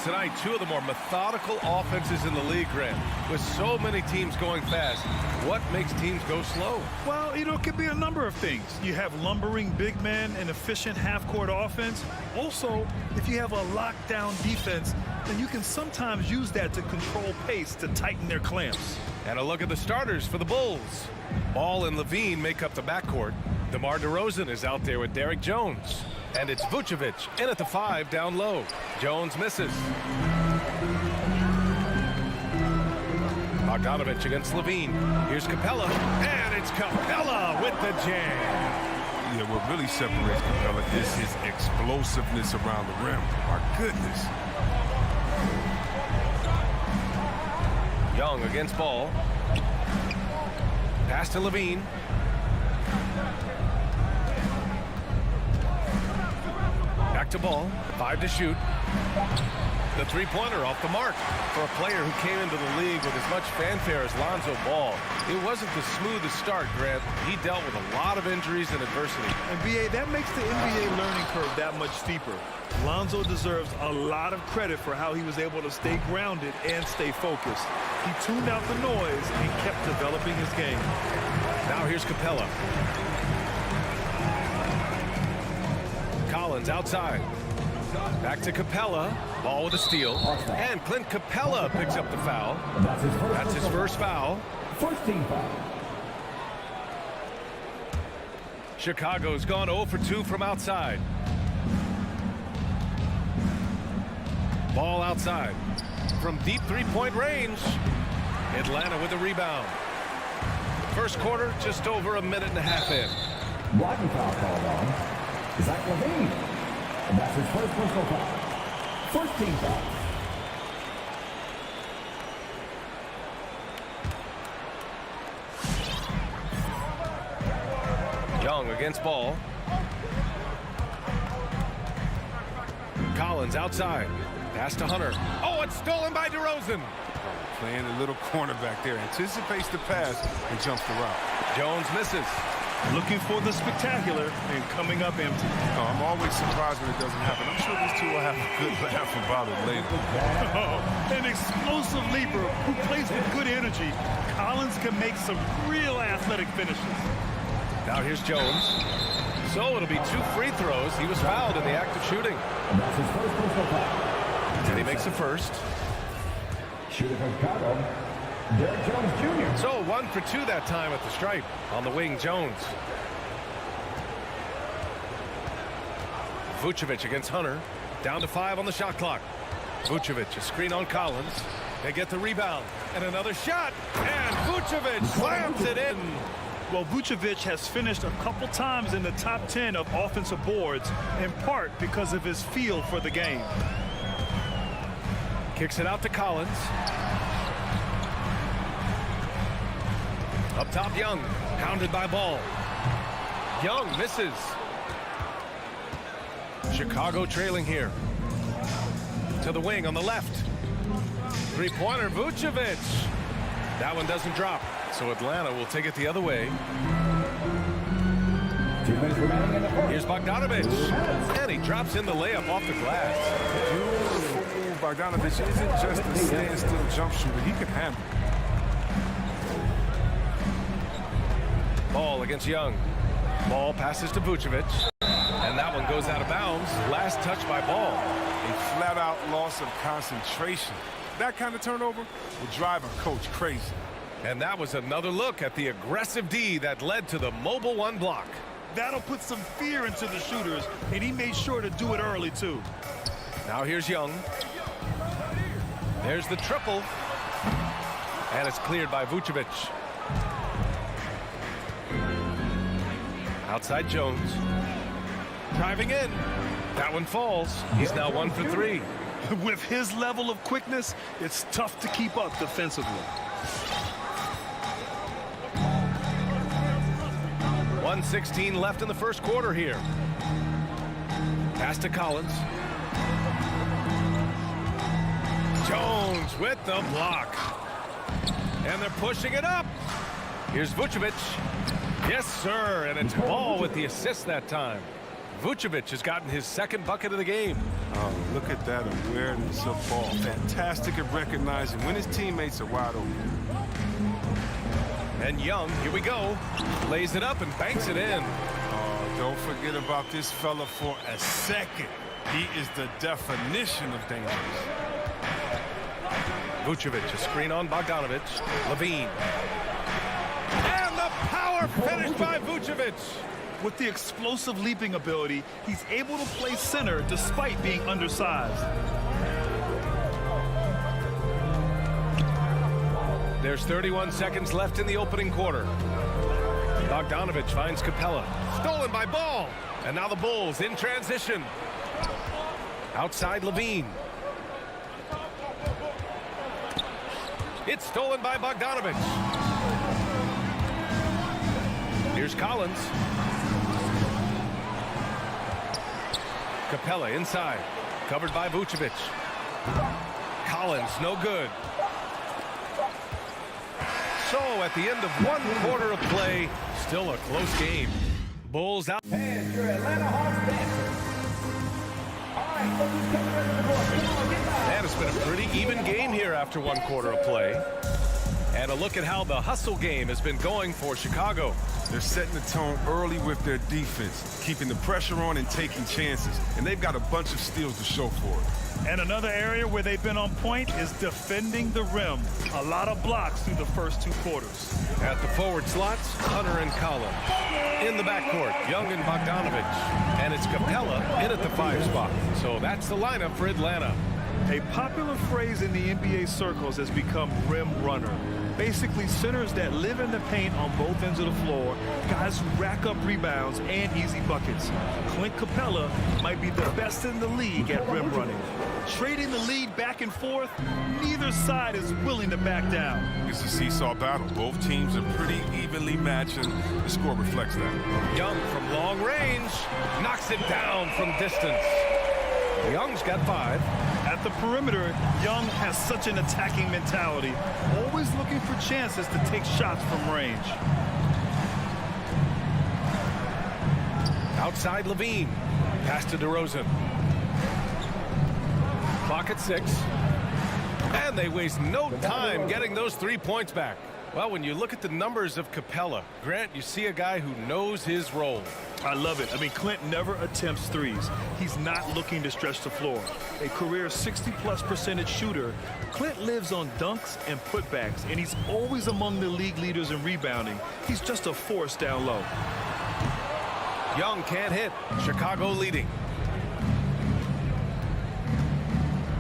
tonight, two of the more methodical offenses in the league, Grant. With so many teams going fast, what makes teams go slow? Well, it could be a number of things. You have lumbering big men and efficient half-court offense. Also, if you have a lockdown defense, then you can sometimes use that to control pace to tighten their clamps. And a look at the starters for the Bulls. Ball and Levine make up the backcourt. DeMar DeRozan is out there with Derrick Jones. And it's Vucevic in at the 5 down low. Jones misses. Bogdanovich against Levine. Here's Capella. And it's Capella with the jam. Yeah, what really separates Capella is his explosiveness around the rim. My goodness. Young against Ball. Pass to Levine. Back to Ball. 5 to shoot. The three-pointer off the mark for a player who came into the league with as much fanfare as Lonzo Ball. It wasn't the smoothest start, Grant. He dealt with a lot of injuries and adversity. And BA, that makes the NBA learning curve that much steeper. Lonzo deserves a lot of credit for how he was able to stay grounded and stay focused. He tuned out the noise and kept developing his game. Now here's Capella. Collins outside. Back to Capella. Ball with a steal. And Clint Capella picks up the foul. That's his first foul. First team foul. Chicago's gone 0 for 2 from outside. Ball outside. From deep three-point range. Atlanta with a rebound. First quarter, just over a minute and a half in. Blocking foul called on Zach Levine. And that's his first personal foul. First team foul. Young against Ball. Collins outside. Pass to Hunter. Oh, it's stolen by DeRozan. Playing a little cornerback there. Anticipates the pass and jumps the route. Jones misses. Looking for the spectacular and coming up empty. Oh, I'm always surprised when it doesn't happen. I'm sure these two will have a good laugh about it later. An explosive leaper who plays with good energy. Collins can make some real athletic finishes. Now here's Jones. So it'll be 2 free throws. He was fouled in the act of shooting. And that's his first personal foul. And he makes the first. Shooter from Chicago, Derrick Jones Jr. So 1 for 2 that time at the stripe. On the wing, Jones. Vucevic against Hunter. Down to 5 on the shot clock. Vucevic, a screen on Collins. They get the rebound. And another shot. And Vucevic slams it in. Well, Vucevic has finished a couple times in the top 10 of offensive boards, in part because of his feel for the game. Kicks it out to Collins. Up top, Young. Pounded by Ball. Young misses. Chicago trailing here. To the wing on the left. Three-pointer, Vucevic. That one doesn't drop. So Atlanta will take it the other way. 2 minutes remaining in the first. Here's Bogdanovich. And he drops in the layup off the glass. Bogdanovich isn't just a standstill jump shooter. He can handle it. Ball against Young. Ball passes to Vucevic. And that one goes out of bounds. Last touch by Ball. A flat-out loss of concentration. That kind of turnover will drive a coach crazy. And that was another look at the aggressive D that led to the mobile 1 block. That'll put some fear into the shooters, and he made sure to do it early, too. Now here's Young. There's the triple. And it's cleared by Vucevic. Outside Jones. Driving in. That one falls. He's now 1 for 3. With his level of quickness, it's tough to keep up defensively. 1:16 left in the first quarter here. Pass to Collins. Jones with the block. And they're pushing it up. Here's Vucevic. Yes, sir. And it's Ball with the assist that time. Vucevic has gotten his second bucket of the game. Oh, look at that awareness of ball. Fantastic at recognizing when his teammates are wide open. And Young, here we go, lays it up and banks it in. Oh, don't forget about this fella for a second. He is the definition of dangerous. Vucevic, a screen on Bogdanovic. Levine. And the power finish by Vucevic. With the explosive leaping ability, he's able to play center despite being undersized. There's 31 seconds left in the opening quarter. Bogdanovic finds Capella. Stolen by Ball. And now the Bulls in transition. Outside Levine. It's stolen by Bogdanovic. Here's Collins. Capella inside. Covered by Vucevic. Collins, no good. So at the end of one quarter of play, still a close game. Bulls out. And your Atlanta Hawks dancers. All right, folks, coming ready to the floor. Come on, get back. And it's been a pretty even game here after one quarter of play. And a look at how the hustle game has been going for Chicago. They're setting the tone early with their defense, keeping the pressure on and taking chances. And they've got a bunch of steals to show for it. And another area where they've been on point is defending the rim. A lot of blocks through the first two quarters. At the forward slots, Hunter and Collins. In the backcourt, Young and Bogdanovic. And it's Capella in at the 5 spot. So that's the lineup for Atlanta. A popular phrase in the NBA circles has become rim runner. Basically, centers that live in the paint on both ends of the floor, guys who rack up rebounds and easy buckets. Clint Capella might be the best in the league at rim running. Trading the lead back and forth, neither side is willing to back down. It's a seesaw battle. Both teams are pretty evenly matched, and the score reflects that. Young from long range knocks it down from distance. Young's got 5. At the perimeter, Young has such an attacking mentality, always looking for chances to take shots from range. Outside Levine. Pass to DeRozan. Clock at 6. And they waste no time getting those 3 points back. Well, when you look at the numbers of Capella, Grant, you see a guy who knows his role. I love it. I mean, Clint never attempts threes. He's not looking to stretch the floor. A career 60+% shooter, Clint lives on dunks and putbacks, and he's always among the league leaders in rebounding. He's just a force down low. Young can't hit. Chicago leading.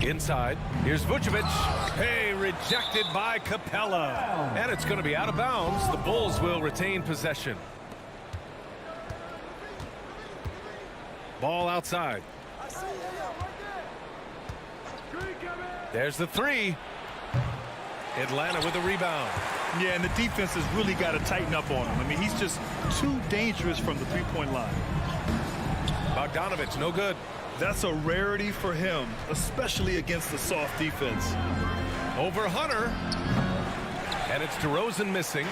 Inside, here's Vucevic. Hey, rejected by Capella. And it's going to be out of bounds. The Bulls will retain possession. Ball outside. There's the 3. Atlanta with a rebound. Yeah, and the defense has really got to tighten up on him. I mean, he's just too dangerous from the three-point line. Bogdanovic, no good. That's a rarity for him, especially against the soft defense. Over Hunter. And it's DeRozan missing.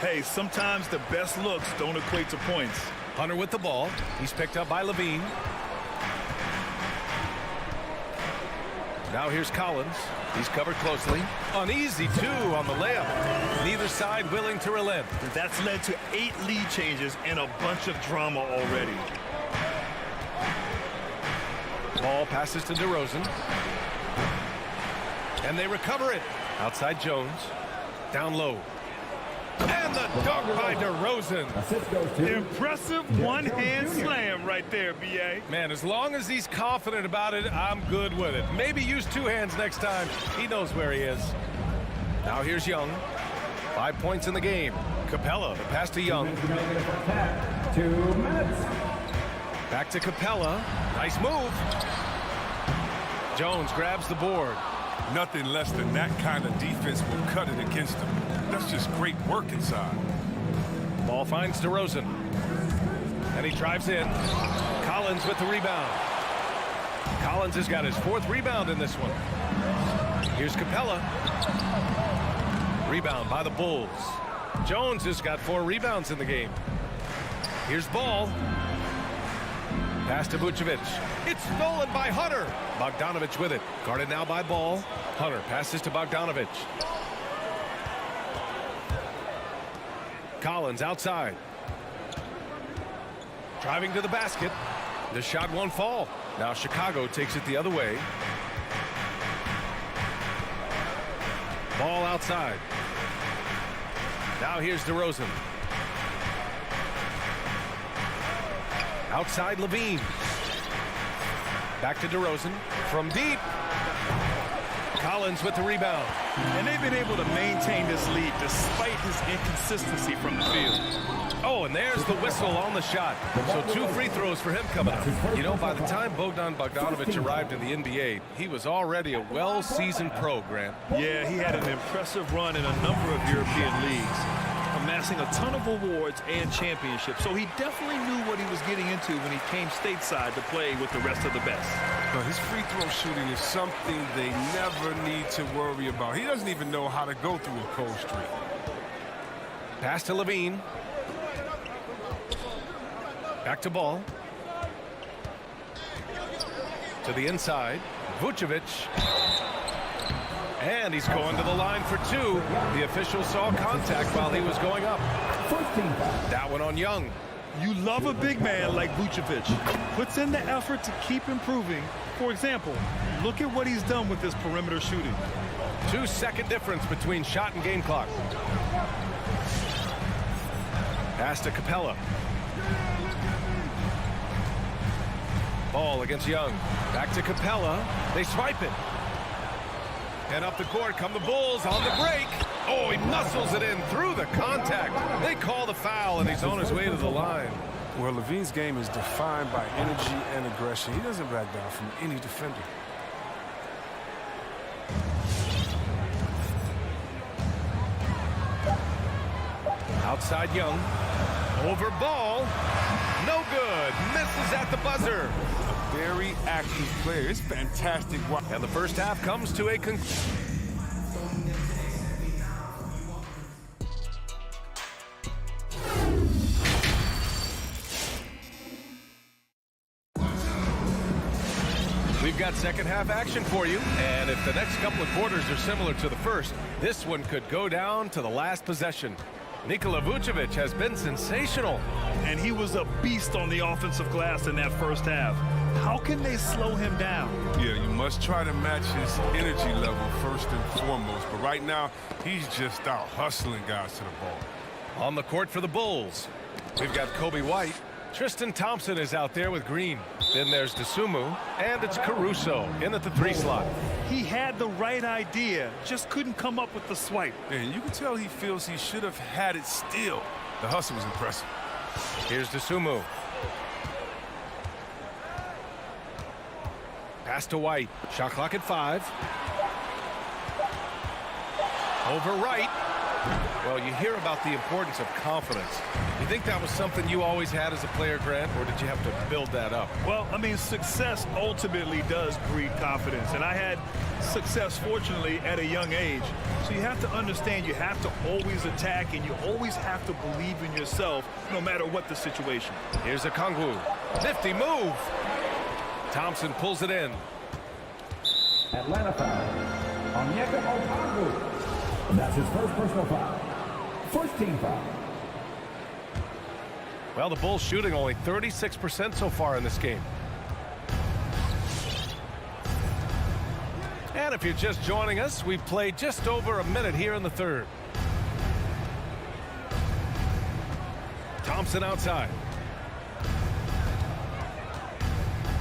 Hey, sometimes the best looks don't equate to points. Hunter with the ball. He's picked up by Levine. Now here's Collins. He's covered closely. An easy 2 on the layup. Neither side willing to relent. That's led to 8 lead changes and a bunch of drama already. Ball passes to DeRozan. And they recover it. Outside Jones. Down low. And the dunk by DeRozan. Impressive one-hand slam right there, B.A. Man, as long as he's confident about it, I'm good with it. Maybe use 2 hands next time. He knows where he is. Now here's Young. 5 points in the game. Capella, the pass to Young. 2 minutes. Back to Capella. Nice move. Jones grabs the board. Nothing less than that kind of defense will cut it against them. That's just great work inside. Ball finds DeRozan. And he drives in. Collins with the rebound. Collins has got his 4th rebound in this one. Here's Capella. Rebound by the Bulls. Jones has got 4 rebounds in the game. Here's Ball. Pass to Vucevic. It's stolen by Hunter. Bogdanovic with it. Guarded now by Ball. Hunter passes to Bogdanovic. Collins outside. Driving to the basket. The shot won't fall. Now Chicago takes it the other way. Ball outside. Now here's DeRozan. Outside Levine. Back to DeRozan. From deep. Collins with the rebound. And they've been able to maintain this lead despite his inconsistency from the field. Oh, and there's the whistle on the shot. So 2 free throws for him coming up. You know, by the time Bogdanovic arrived in the NBA, he was already a well-seasoned pro, Grant. Yeah, he had an impressive run in a number of European leagues, amassing a ton of awards and championships. So he definitely knew what he was getting into when he came stateside to play with the rest of the best. But his free throw shooting is something they never need to worry about. He doesn't even know how to go through a cold streak. Pass to Levine. Back to Ball. To the inside. Vucevic. And he's going to the line for 2. The official saw contact while he was going up. That one on Young. You love a big man like Vucevic. Puts in the effort to keep improving. For example, look at what he's done with this perimeter shooting. 2-second difference between shot and game clock. Pass to Capella. Ball against Young. Back to Capella. They swipe it. And up the court come the Bulls on the break. Oh, he muscles it in through the contact. They call the foul, and he's on his way to the line. Well, Levine's game is defined by energy and aggression. He doesn't back down from any defender. Outside Young. Over Ball. No good. Misses at the buzzer. A very active player. It's fantastic. And the first half comes to a conclusion. We've got second half action for you, and if the next couple of quarters are similar to the first, this one could go down to the last possession. Nikola Vucevic has been sensational. And he was a beast on the offensive glass in that first half. How can they slow him down? Yeah, you must try to match his energy level first and foremost. But right now, he's just out hustling guys to the ball. On the court for the Bulls, we've got Kobe White. Tristan Thompson is out there with Green. Then there's DeSumo, and it's Caruso in at the 3 slot. He had the right idea, just couldn't come up with the swipe. And you can tell he feels he should have had it still. The hustle was impressive. Here's DeSumo. Pass to White. Shot clock at 5. Over Wright. Well, you hear about the importance of confidence. You think that was something you always had as a player, Grant, or did you have to build that up? Well, I mean, success ultimately does breed confidence. And I had success, fortunately, at a young age. So you have to understand you have to always attack, and you always have to believe in yourself, no matter what the situation. Here's Okongwu. Nifty move. Thompson pulls it in. Atlanta foul on Okongwu. That's his first personal foul. First team foul. Well, the Bulls shooting only 36% so far in this game. And if you're just joining us, we've played just over a minute here in the third. Thompson outside.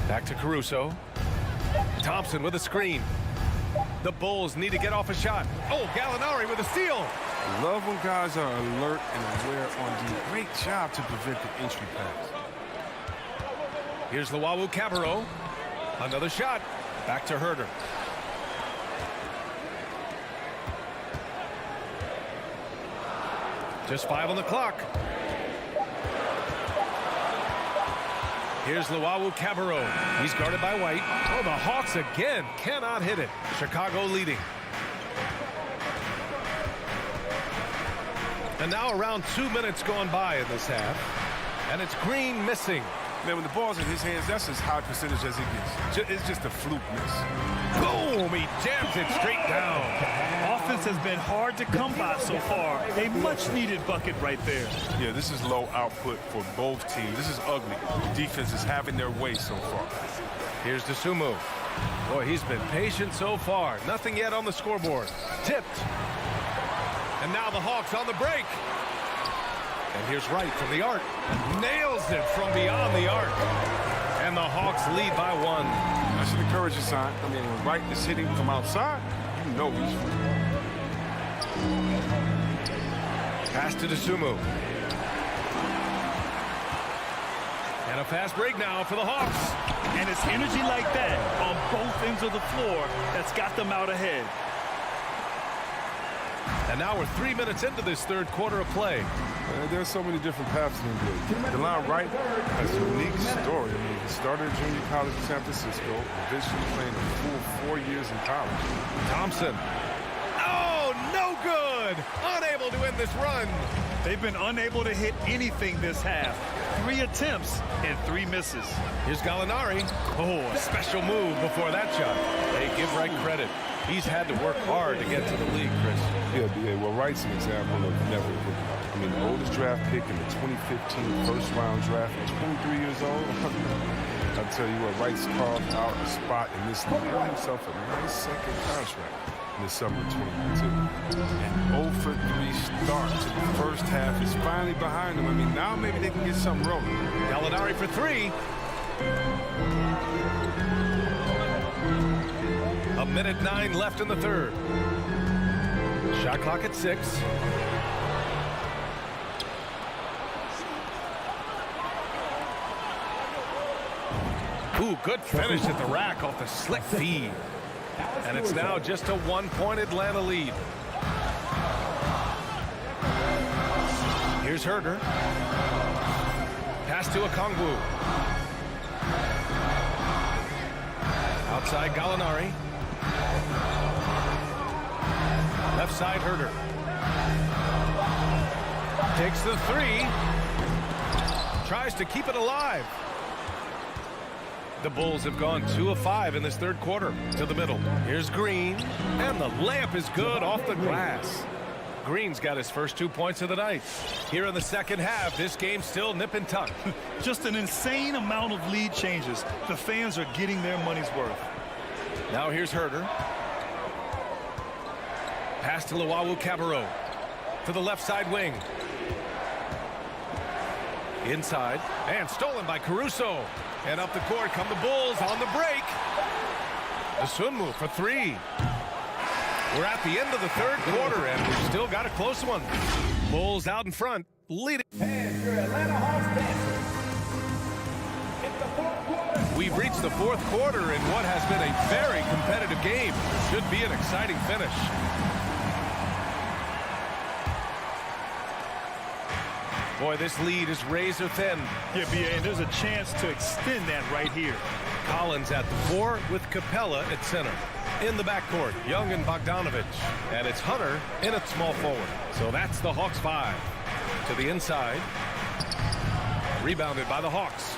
Back to Caruso. Thompson with a screen. The Bulls need to get off a shot. Oh, Gallinari with a steal. Love when guys are alert and aware on the great job to prevent the entry pass. Here's Luwawu Cabarro. Another shot. Back to Herter. Just 5 on the clock. Here's Luwawu Cabarro. He's guarded by White. Oh, the Hawks again cannot hit it. Chicago leading. And now around 2 minutes gone by in this half. And it's Green missing. Man, when the ball's in his hands, that's as high percentage as it gets. It's just a fluke miss. Boom! He jams it straight down. Offense has been hard to come by so far. A much-needed bucket right there. Yeah, this is low output for both teams. This is ugly. Defense is having their way so far. Here's Dosunmu. Boy, he's been patient so far. Nothing yet on the scoreboard. Tipped. And now the Hawks on the break. And here's Wright from the arc. Nails it from beyond the arc. And the Hawks lead by 1. That's an encouraging sign. I mean, when Wright is hitting from outside, you know he's free. Pass to Dosunmu. And a fast break now for the Hawks. And it's energy like that on both ends of the floor that's got them out ahead. And now we're 3 minutes into this third quarter of play. There's so many different paths in the NBA. DeLon Wright has a unique story. I mean, he started junior college in San Francisco, eventually playing a full 4 years in college. Thompson. Oh, no good! Unable to end this run. They've been unable to hit anything this half. 3 attempts and 3 misses. Here's Gallinari. Oh, a special move before that shot. Hey, give Wright credit. He's had to work hard to get to the league, Chris. Yeah, well, Wright's an example of never giving up. I mean, the oldest draft pick in the 2015 first-round draft at 23 years old. I'll tell you what, Wright's carved out a spot in this league. He earned himself a nice second contract in the summer of 2022. And 0 for 3 start to the first half is finally behind him. I mean, now maybe they can get something rolling. Gallinari for 3. A minute 9 left in the third. Shot clock at 6. Ooh, good finish at the rack off the slick feed. And it's now just a 1-point Atlanta lead. Here's Herder. Pass to Okongwu. Outside Gallinari. Left side Herder. Takes the 3. Tries to keep it alive. The Bulls have gone 2 of 5 in this third quarter. To the middle. Here's Green. And the layup is good off the glass. Green's got his first 2 points of the night. Here in the second half, this game's still nip and tuck. Just an insane amount of lead changes. The fans are getting their money's worth. Now here's Herder. Pass to Luwawu-Cabarrot. To the left side wing. Inside. And stolen by Caruso. And up the court come the Bulls on the break. Dosunmu for 3. We're at the end of the third quarter, and we've still got a close one. Bulls out in front, leading. And your Atlanta Hawks dancers. It's the fourth quarter. We've reached the fourth quarter in what has been a very competitive game. Should be an exciting finish. Boy, this lead is razor thin. Yeah, B.A., and there's a chance to extend that right here. Collins at the 4 with Capella at center. In the backcourt, Young and Bogdanovich. And it's Hunter in at small forward. So that's the Hawks 5. To the inside. Rebounded by the Hawks.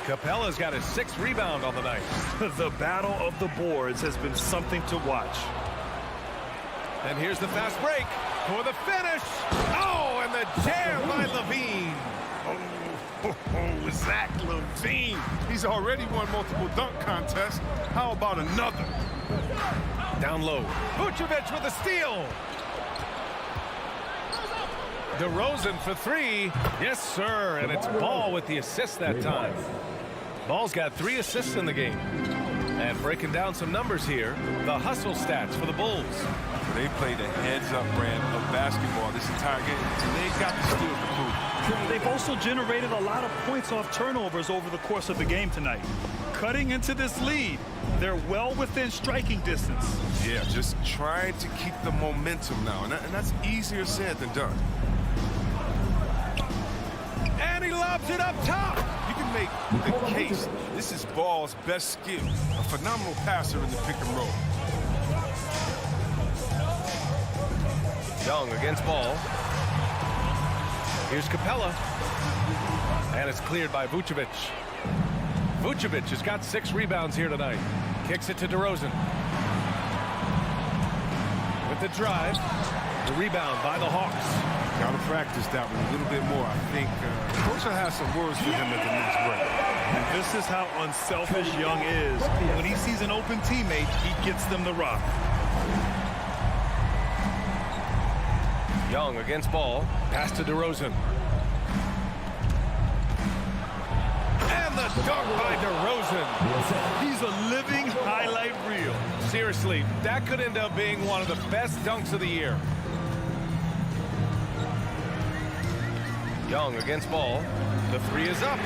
Capella's got his 6th rebound on the night. The battle of the boards has been something to watch. And here's the fast break for the finish. Oh, and the jam by Levine. Oh, Zach LaVine. He's already won multiple dunk contests. How about another? Down low. Vucevic with a steal. DeRozan for 3. Yes, sir. And it's Ball with the assist that time. Ball's got 3 assists in the game. And breaking down some numbers here, the hustle stats for the Bulls. They played a heads-up brand of basketball this entire game, and they got the steal to prove. They've also generated a lot of points off turnovers over the course of the game tonight. Cutting into this lead, they're well within striking distance. Yeah, just trying to keep the momentum now, and that's easier said than done. And he lobs it up top. You can make the case this is Ball's best skill, a phenomenal passer in the pick and roll. Young against Ball. Here's Capella. And it's cleared by Vucevic. Vucevic has got 6 rebounds here tonight. Kicks it to DeRozan. With the drive, the rebound by the Hawks. Got to practice that one a little bit more. I think coach will have some words for him at the next break. And this is how unselfish Young is. When he sees an open teammate, he gets them the rock. Young against Ball. Pass to DeRozan. And the dunk by DeRozan. He's a living highlight reel. Seriously, that could end up being one of the best dunks of the year. Young against Ball. The 3 is up.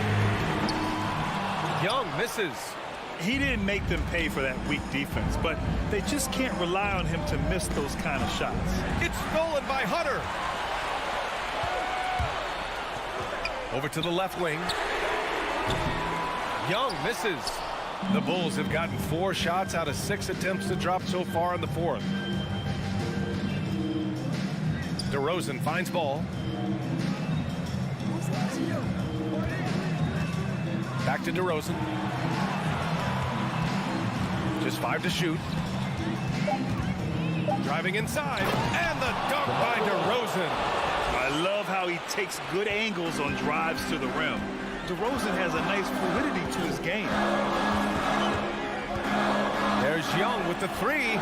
Young misses. He didn't make them pay for that weak defense, but they just can't rely on him to miss those kind of shots. It's stolen by Hunter. Over to the left wing. Young misses. The Bulls have gotten 4 shots out of 6 attempts to drop so far in the 4th. DeRozan finds Ball. Back to DeRozan. Just 5 to shoot. Driving inside. And the dunk by DeRozan. I love how he takes good angles on drives to the rim. DeRozan has a nice fluidity to his game. There's Young with the 3.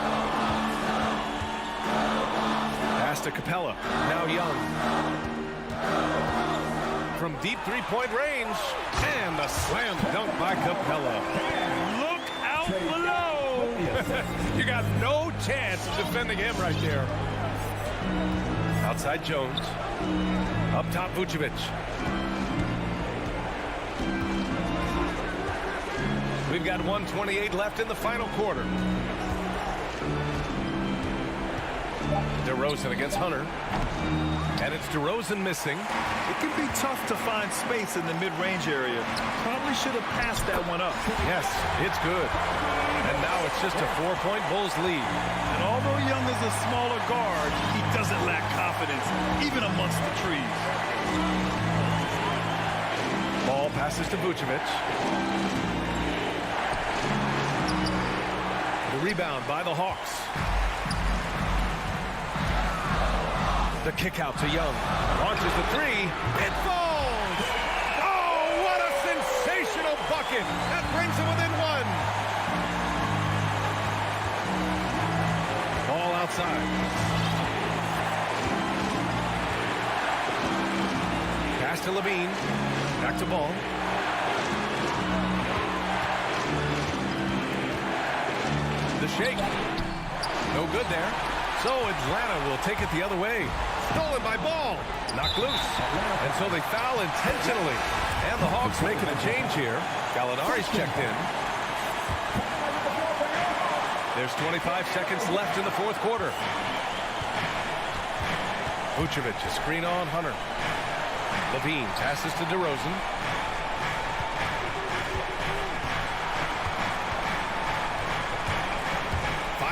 Pass to Capella. Now Young. From deep 3-point range. And the slam dunk by Capella. Look out below. You got no chance of defending him right there. Outside Jones. Up top Vucevic. We've got 1:28 left in the final quarter. DeRozan against Hunter. And it's DeRozan missing. It can be tough to find space in the mid-range area. Probably should have passed that one up. Yes, it's good. And now it's just a 4-point Bulls lead. And although Young is a smaller guard, he doesn't lack confidence, even amongst the trees. Ball passes to Vucevic. The rebound by the Hawks. The kick out to Young. Launches the 3. It falls! Oh, what a sensational bucket! That brings him within 1. Ball outside. Pass to Levine. Back to Ball. The shake. No good there. So Atlanta will take it the other way. Stolen by Ball. Knocked loose. And so they foul intentionally. And the Hawks making a change here. Gallinari's checked in. There's 25 seconds left in the 4th quarter. Vucevic, a screen on Hunter. Levine passes to DeRozan.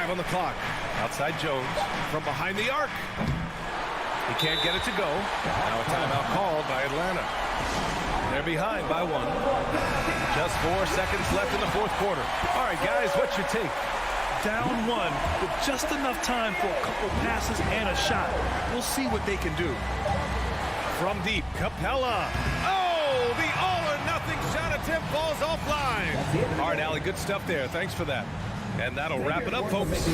On the clock. Outside Jones from behind the arc. He can't get it to go. Now a timeout called by Atlanta. They're behind by 1. Just 4 seconds left in the 4th quarter. All right, guys, what's your take? Down 1 with just enough time for a couple passes and a shot. We'll see what they can do. From deep, Capella. Oh, the all-or-nothing shot attempt falls offline. All right, Allie, good stuff there. Thanks for that. And that'll wrap it up, folks.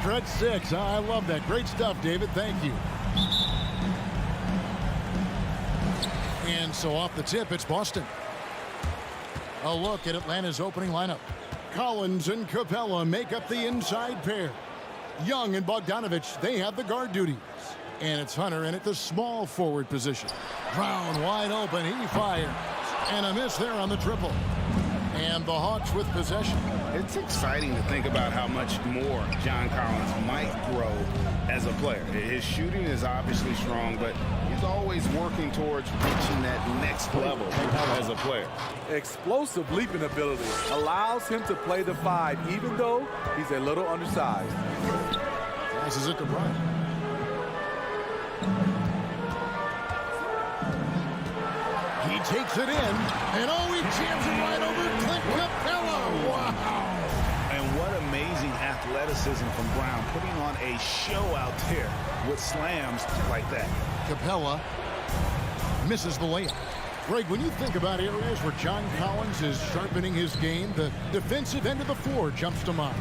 Stretch 6. I love that. Great stuff, David. Thank you. And so off the tip, it's Boston. A look at Atlanta's opening lineup. Collins and Capella make up the inside pair. Young and Bogdanovich, they have the guard duties. And it's Hunter in at the small forward position. Brown wide open. He fires. And a miss there on the triple. And the Hawks with possession. It's exciting to think about how much more John Collins might grow as a player. His shooting is obviously strong, but he's always working towards reaching that next level as a player. Explosive leaping ability allows him to play the 5, even though he's a little undersized. Passes it to Bryant. He takes it in, and he jams it right over Clint Capella. Wow. And what amazing athleticism from Brown, putting on a show out there with slams like that. Capella misses the layup. Greg, when you think about areas where John Collins is sharpening his game, the defensive end of the floor jumps to mind.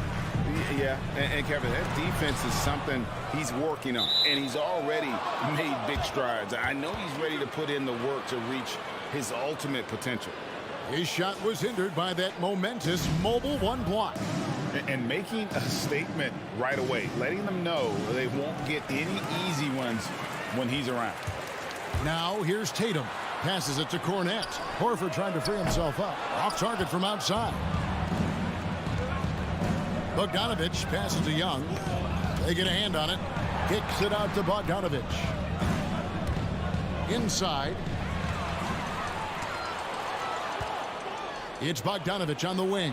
Yeah, and Kevin, that defense is something he's working on, and he's already made big strides. I know he's ready to put in the work to reach his ultimate potential. His shot was hindered by that momentous mobile one block. And making a statement right away, letting them know they won't get any easy ones when he's around. Now here's Tatum. Passes it to Cornette. Horford trying to free himself up. Off target from outside. Bogdanovich passes to Young. They get a hand on it. Kicks it out to Bogdanovich. Inside. It's Bogdanovich on the wing.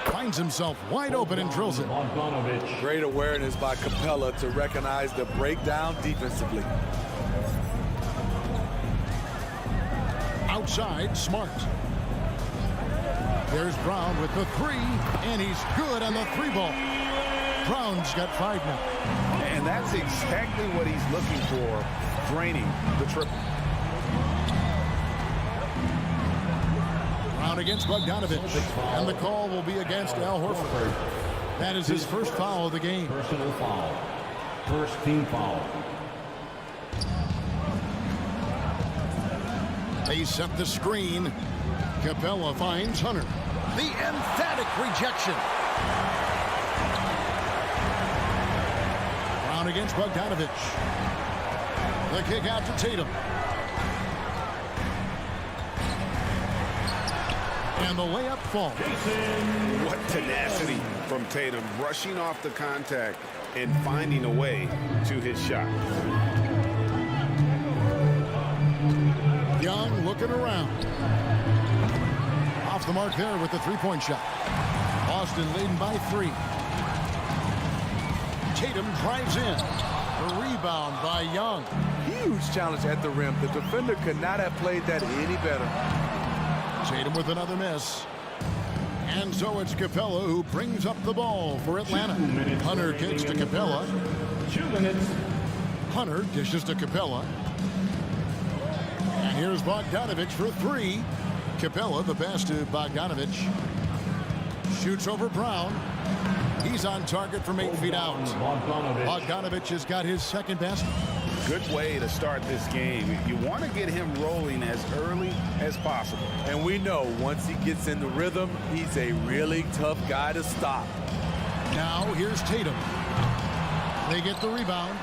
Finds himself wide open and drills it. Great awareness by Capella to recognize the breakdown defensively. Outside, Smart. There's Brown with the three, and he's good on the three ball. Brown's got 5 now. And that's exactly what he's looking for, draining the triple. Brown against Bogdanovich, and the call will be against Al Horford. That is his first foul of the game. Personal foul. First team foul. They set the screen. Capella finds Hunter. The emphatic rejection. Brown against Bogdanovich. The kick out to Tatum. And the layup falls. What tenacity from Tatum, brushing off the contact and finding a way to his shot. Young looking around. Off the mark there with the three-point shot. Boston leading by 3. Tatum drives in. The rebound by Young. Huge challenge at the rim. The defender could not have played that any better. Tatum with another miss. And so it's Capella who brings up the ball for Atlanta. Hunter kicks to Capella. 2 minutes. Hunter dishes to Capella. And here's Bogdanovich for 3. Capella, the pass to Bogdanovich. Shoots over Brown. He's on target from 8 feet out. Bogdanovich has got his second basket. Good way to start this game. You want to get him rolling as early as possible. And we know once he gets in the rhythm, he's a really tough guy to stop. Now here's Tatum. They get the rebound.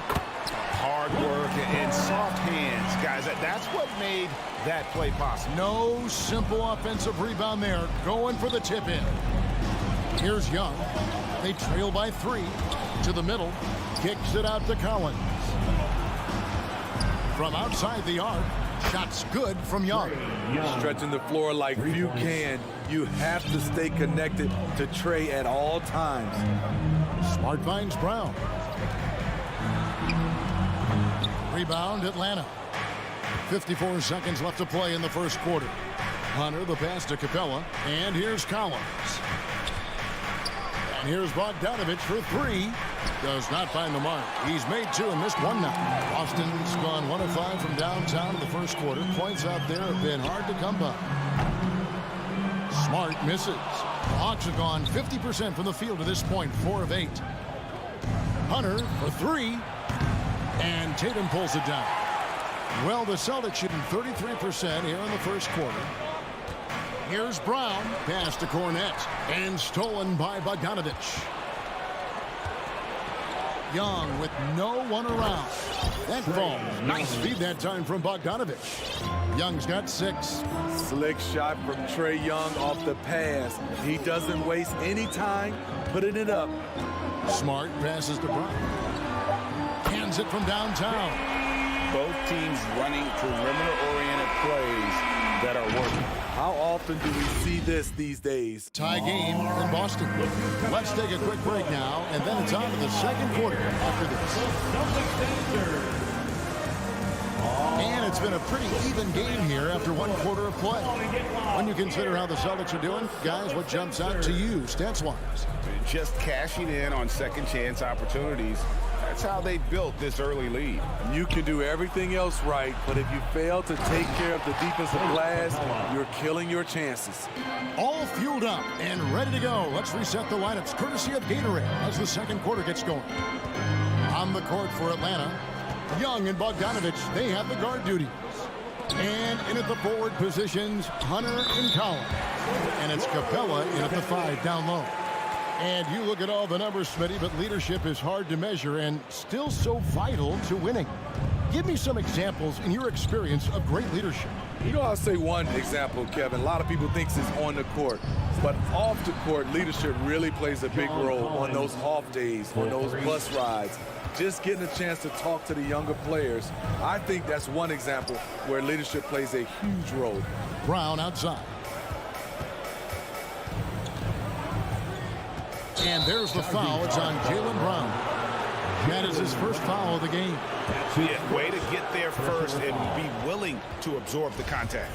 Hard work and soft hands, guys. That's what made that play possible. No simple offensive rebound there. Going for the tip-in. Here's Young. They trail by 3. To the middle. Kicks it out to Collins. From outside the arc. Shot's good from Young. Stretching the floor like few can. You have to stay connected to Trey at all times. Smart finds Brown. Rebound Atlanta. 54 seconds left to play in the first quarter. Hunter the pass to Capella. And here's Collins. And here's Bogdanovich for 3. Does not find the mark. He's made 2 and missed 1 now. Boston's gone 1 of 5 from downtown in the first quarter. Points out there have been hard to come by. Smart misses. The Hawks have gone 50% from the field to this point. 4 of 8. Hunter for 3. And Tatum pulls it down. Well, the Celtics shooting 33% here in the first quarter. Here's Brown. Pass to Cornette. And stolen by Bogdanovich. Young with no one around. That falls. Nice feed that time from Bogdanovich. Young's got 6. Slick shot from Trey Young off the pass. He doesn't waste any time putting it up. Smart passes to Brown. Hands it from downtown. Both teams running perimeter-oriented plays that are working. How often do we see this these days? Tie game in Boston. Let's take a quick break now, and then it's on to the second quarter after this. And it's been a pretty even game here after 1 quarter of play. When you consider how the Celtics are doing, guys, what jumps out to you stats-wise? Just cashing in on second-chance opportunities. That's how they built this early lead. You can do everything else right, but if you fail to take care of the defensive glass, you're killing your chances. All fueled up and ready to go. Let's reset the lineups courtesy of Gatorade as the second quarter gets going. On the court for Atlanta, Young and Bogdanovich, they have the guard duties. And in at the forward positions, Hunter and Collins. And it's Capella in at the 5 down low. And you look at all the numbers, Smitty, but leadership is hard to measure and still so vital to winning. Give me some examples in your experience of great leadership. You know, I'll say one example, Kevin. A lot of people think it's on the court, but off the court, leadership really plays a big role on those off days, on those bus rides. Just getting a chance to talk to the younger players. I think that's one example where leadership plays a huge role. Brown outside. And there's the foul. It's on Jaylen Brown. That is his first foul of the game. Yeah, way to get there first and be willing to absorb the contact.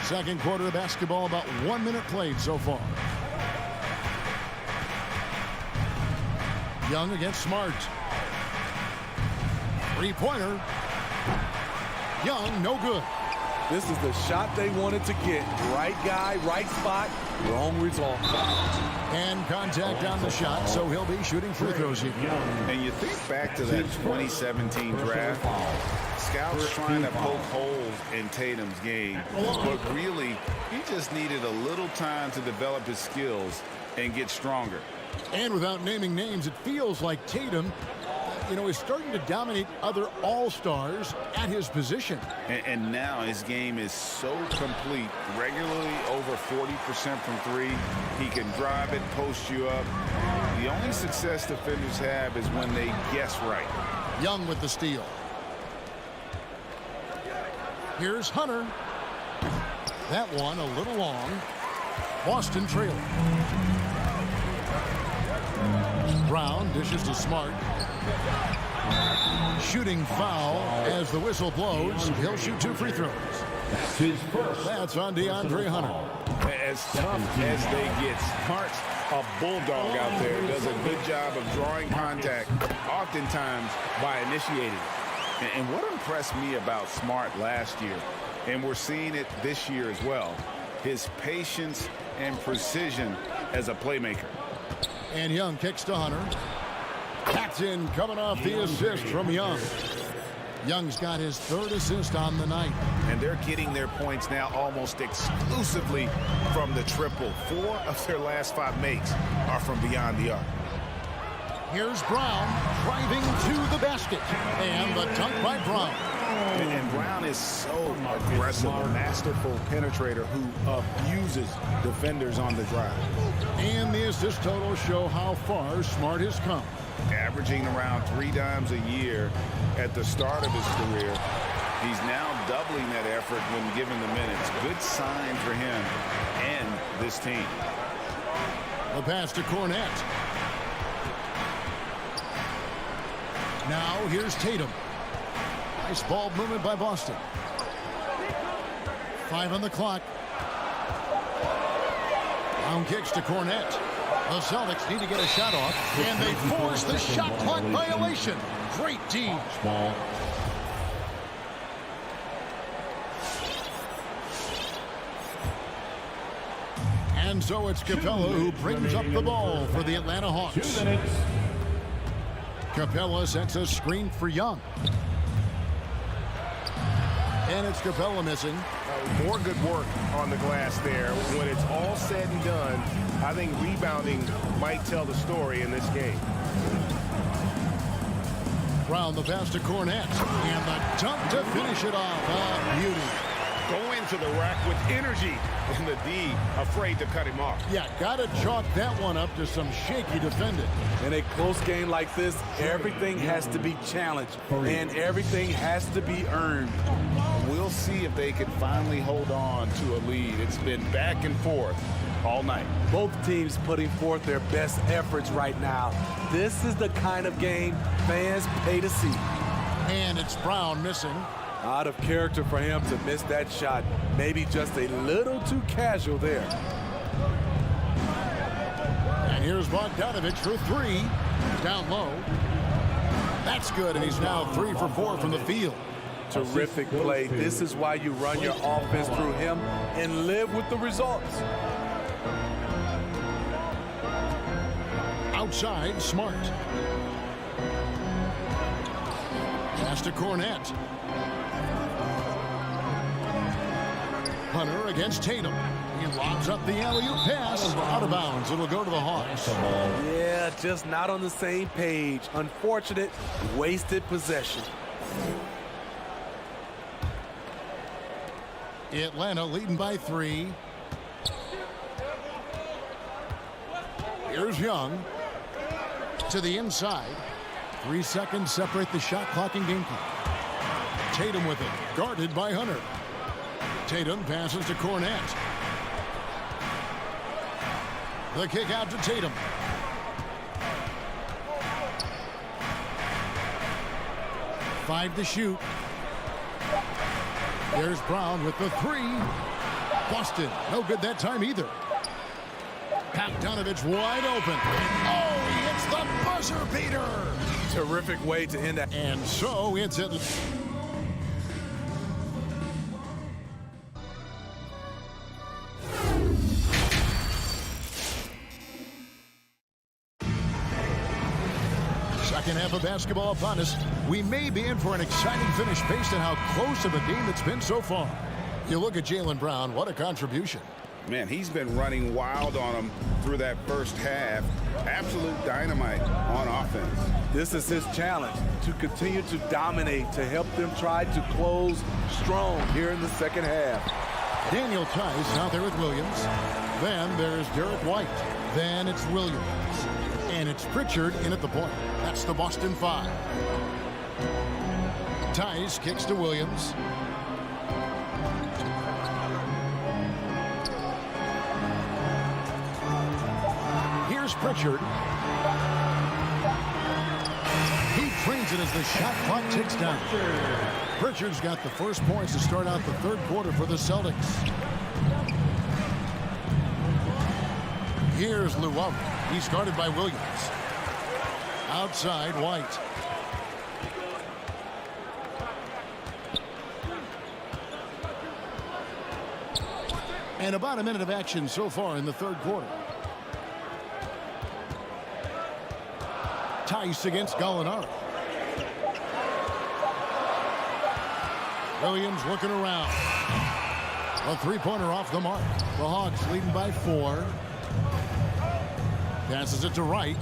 Second quarter of basketball, about 1 minute played so far. Young against Smart. Three-pointer. Young, no good. This is the shot they wanted to get. Right guy, right spot, wrong result. And contact on the shot, so he'll be shooting free throws here. And you think back to that 2017 draft, scouts trying to poke holes in Tatum's game, but really, he just needed a little time to develop his skills and get stronger. And without naming names, it feels like Tatum, is starting to dominate other all-stars at his position. And now his game is so complete, regularly over 40% from three. He can drive it, post you up. The only success defenders have is when they guess right. Young with the steal. Here's Hunter. That one a little long. Boston trailing. Brown dishes to Smart. Shooting foul as the whistle blows. He'll shoot 2 free throws. That's his first. That's on DeAndre Hunter. As tough as they get, Smart's a bulldog out there. Does a good job of drawing contact, oftentimes by initiating it. And what impressed me about Smart last year, and we're seeing it this year as well, his patience and precision as a playmaker. And Young kicks to Hunter. That's in, coming off the assist from Young. Young's got his 3rd assist on the night. And they're getting their points now almost exclusively from the triple. 4 of their last 5 makes are from beyond the arc. Here's Brown driving to the basket. And the dunk by Brown. And Brown is so aggressive, masterful penetrator who abuses defenders on the drive. And the assist totals show how far Smart has come. Averaging around 3 dimes a year at the start of his career. He's now doubling that effort when given the minutes. Good sign for him and this team. The pass to Cornette. Now here's Tatum. Nice ball movement by Boston. 5 on the clock. Brown kicks to Cornette. The Celtics need to get a shot off, and they force the shot clock violation. Great D. Small. And so it's Capella who brings up the ball for the Atlanta Hawks. 2 minutes. Capella sets a screen for Young. And it's Capella missing. More good work on the glass there. When it's all said and done, I think rebounding might tell the story in this game. Brown the pass to Cornette. And the dunk to finish it off. Beauty. Go into the rack with energy, and the D afraid to cut him off. Yeah, got to chalk that one up to some shaky defending. In a close game like this, everything has to be challenged, and everything has to be earned. We'll see if they can finally hold on to a lead. It's been back and forth all night. Both teams putting forth their best efforts right now. This is the kind of game fans pay to see. And it's Brown missing. Out of character for him to miss that shot. Maybe just a little too casual there. And here's Bogdanovich for 3. Down low. That's good, and he's now 3 for 4 from the field. Terrific play. This is why you run your offense through him and live with the results. Outside, Smart. Pass to Cornette. Hunter against Tatum. He lobs up the alley-oop pass. Out of bounds. It'll go to the Hawks. Yeah, just not on the same page. Unfortunate, wasted possession. Atlanta leading by 3. Here's Young. To the inside. 3 seconds separate the shot clock and game clock. Tatum with it. Guarded by Hunter. Tatum passes to Cornette. The kick out to Tatum. Five to shoot. There's Brown with the 3. Boston, no good that time either. Bogdanovich wide open. Oh, he hits the buzzer beater. Terrific way to end that. And so it's at... Second half of basketball upon us. We may be in for an exciting finish based on how close of a game it's been so far. You look at Jaylen Brown, what a contribution. Man, he's been running wild on him through that first half. Absolute dynamite on offense. This is his challenge, to continue to dominate, to help them try to close strong here in the second half. Daniel Tice out there with Williams. Then there's Derek White. Then it's Williams. And it's Pritchard in at the point. That's the Boston 5. Tice kicks to Williams. Here's Pritchard. He trains it as the shot clock ticks down. Pritchard's got the first points to start out the third quarter for the Celtics. Here's Luau. He's guarded by Williams. Outside, White. And about a minute of action so far in the third quarter. Tice against Gallinari. Williams looking around. A three-pointer off the mark. The Hawks leading by 4. Passes it to Wright.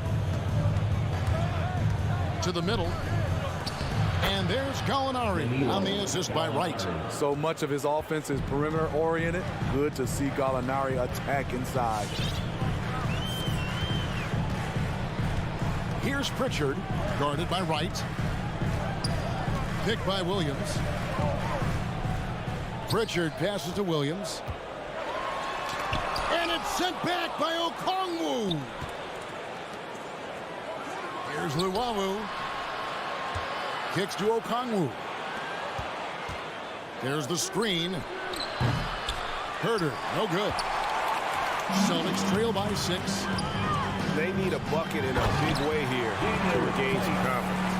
To the middle. And there's Gallinari on the assist by Wright. So much of his offense is perimeter oriented. Good to see Gallinari attack inside. Here's Pritchard, guarded by Wright. Picked by Williams. Pritchard passes to Williams. And it's sent back by Okongwu. Here's Luau. Kicks to Okongwu. There's the screen. Herter, no good. Celtics trail by 6. They need a bucket in a big way here to regain some confidence.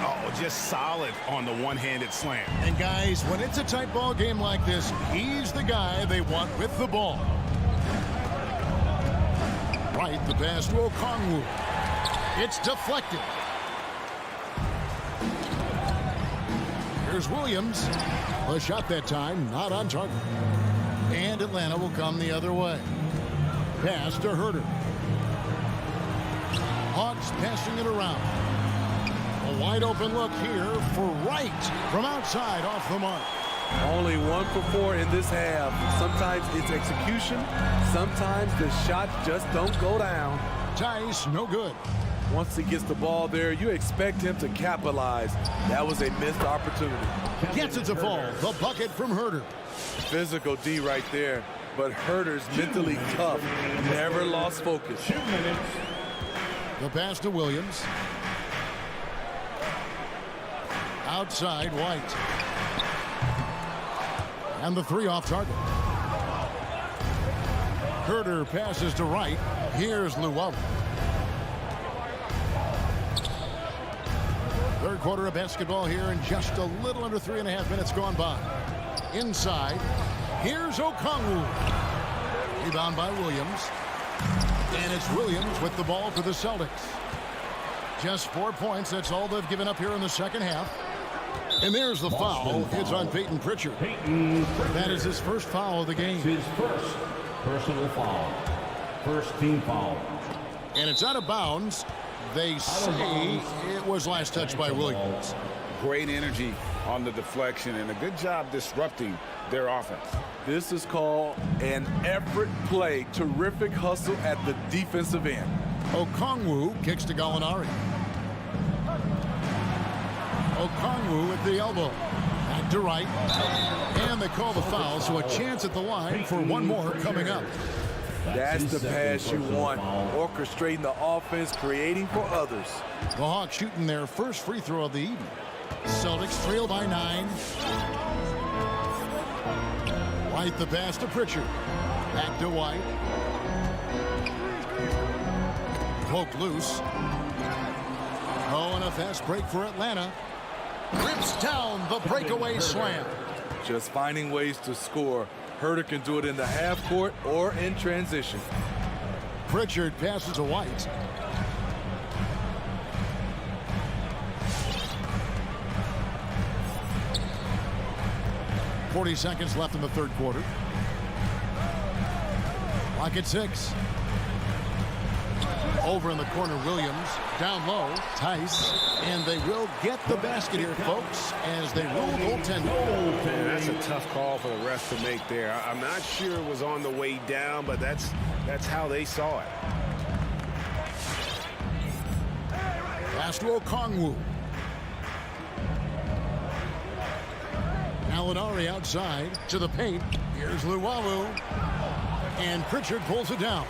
Oh, just solid on the one-handed slam. And guys, when it's a tight ball game like this, he's the guy they want with the ball. Right, the pass to Okongwu. It's deflected. Here's Williams. A shot that time, not on target. And Atlanta will come the other way. Pass to Herter. Hawks passing it around. A wide open look here for Wright from outside off the mark. Only 1 for 4 in this half. Sometimes it's execution. Sometimes the shots just don't go down. Tice, no good. Once he gets the ball there, you expect him to capitalize. That was a missed opportunity. Gets it to fall. The bucket from Herter. Physical D right there. But Herter's mentally tough. Never lost focus. The pass to Williams. Outside, White. And the 3 off target. Herter passes to Wright. Here's Luau. Third quarter of basketball here, and just a little under 3.5 minutes gone by. Inside, here's Okongwu. Rebound by Williams. And it's Williams with the ball for the Celtics. Just 4 points, that's all they've given up here in the second half. And there's the foul. It's on Peyton Pritchard. That is his first foul of the game. His first personal foul. First team foul. And it's out of bounds. They say it was last touched by Williams. Great energy on the deflection and a good job disrupting their offense. This is called an effort play. Terrific hustle at the defensive end. Okongwu kicks to Gallinari. Okongwu with the elbow. Back to Wright. And they call the foul, so a chance at the line for one more coming up. That's the pass you want. Orchestrating the offense, creating for others. The Hawks shooting their first free throw of the evening. Celtics trail by 9. White the pass to Pritchard. Back to White. Poked loose. Oh, and a fast break for Atlanta. Rips down the breakaway slam. Just finding ways to score. Herter can do it in the half court or in transition. Pritchard passes to White. .40 seconds left in the third quarter. Clock at 6. Over in the corner, Williams. Down low, Tice. And they will get the basket here, folks, as they rule goaltending. Man, that's a tough call for the refs to make there. I'm not sure it was on the way down, but that's how they saw it. Pass to Okongwu. Alinari outside to the paint. Here's Luwawu. And Pritchard pulls it down.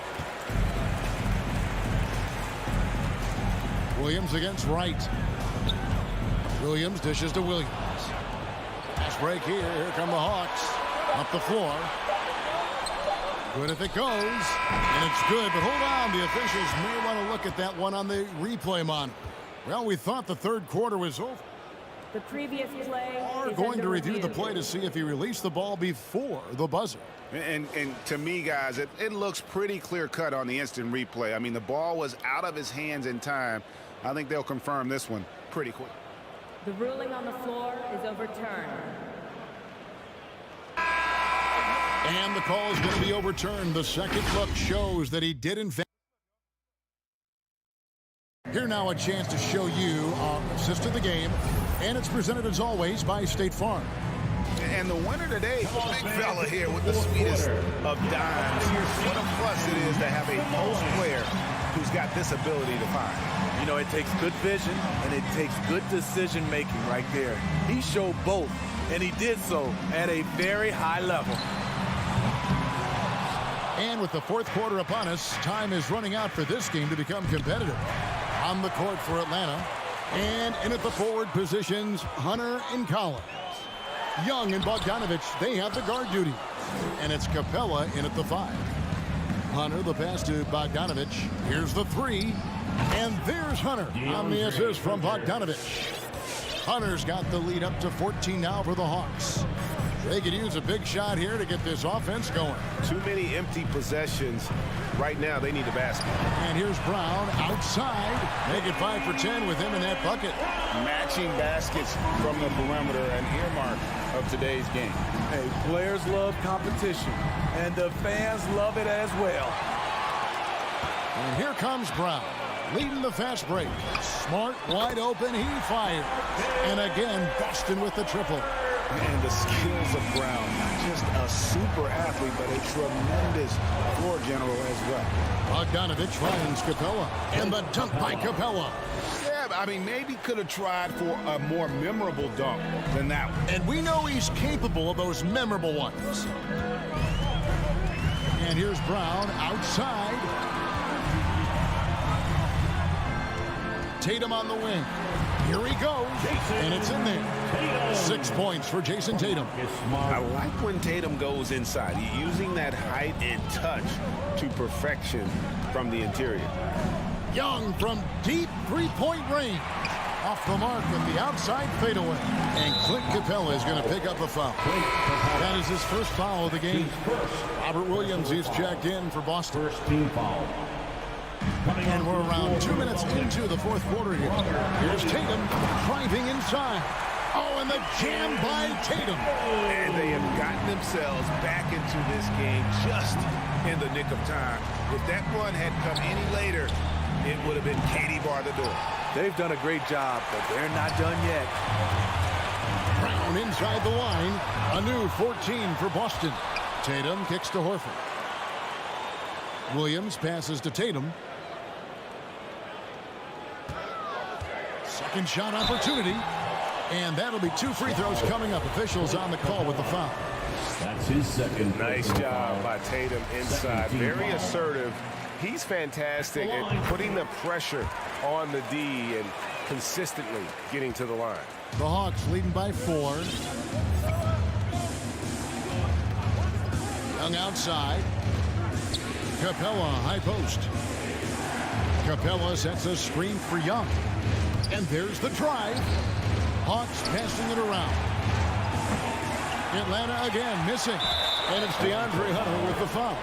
Williams against Wright. Williams dishes to Williams. Fast break here. Here come the Hawks. Up the floor. Good if it goes. And it's good, but hold on. The officials may want to look at that one on the replay monitor. Well, we thought the third quarter was over. The previous play Are going to review the play to see if he released the ball before the buzzer. And to me, guys, it looks pretty clear-cut on the instant replay. I mean, the ball was out of his hands in time. I think they'll confirm this one pretty quick. The ruling on the floor is overturned. And the call is going to be overturned. The second look shows that he did, in fact. Here now a chance to show you our assist of the game. And it's presented, as always, by State Farm. And the winner today, big fella here with the sweetest of dimes. What a plus it is to have a post player who's got this ability to find. You know, it takes good vision and it takes good decision making right there. He showed both, and he did so at a very high level. And with the fourth quarter upon us, time is running out for this game to become competitive. On the court for Atlanta, and in at the forward positions, Hunter and Collins. Young and Bogdanovich, they have the guard duty. And it's Capella in at the 5. Hunter, the pass to Bogdanovich. Here's the 3. And there's Hunter on the assist from Bogdanovich. Hunter's got the lead up to 14 now for the Hawks. They could use a big shot here to get this offense going. Too many empty possessions. Right now, they need a basket. And here's Brown outside. Make it 5 for 10 with him in that bucket. Matching baskets from the perimeter, an earmark of today's game. Hey, players love competition, and the fans love it as well. And here comes Brown, leading the fast break. Smart, wide open, he fired. And again, Boston with the triple. And the skills of Brown, not just a super athlete, but a tremendous floor general as well. Bogdanovich finds Capella, and the dunk by Capella. Yeah, I mean, maybe could have tried for a more memorable dunk than that one. And we know he's capable of those memorable ones. And here's Brown outside. Tatum on the wing. Here he goes, and it's in there. 6 points for Jayson Tatum. I like when Tatum goes inside. He's using that height and touch to perfection from the interior. Young from deep three-point range. Off the mark with the outside fadeaway. And Clint Capella is going to pick up a foul. That is his first foul of the game. Robert Williams is checked in for Boston. First team foul. And we're around 2 minutes into the fourth quarter here. Here's Tatum driving inside. Oh, and the jam by Tatum. And they have gotten themselves back into this game just in the nick of time. If that run had come any later, it would have been Katie bar the door. They've done a great job, but they're not done yet. Brown inside the line. A new 14 for Boston. Tatum kicks to Horford. Williams passes to Tatum. Second shot opportunity. And that'll be 2 free throws coming up. Officials on the call with the foul. That's his second. Nice job by Tatum inside. Very assertive. He's fantastic at putting the pressure on the D and consistently getting to the line. The Hawks leading by 4. Young outside. Capella high post. Capella sets a screen for Young. And there's the drive. Hawks passing it around. Atlanta again missing. And it's DeAndre Hunter with the foul.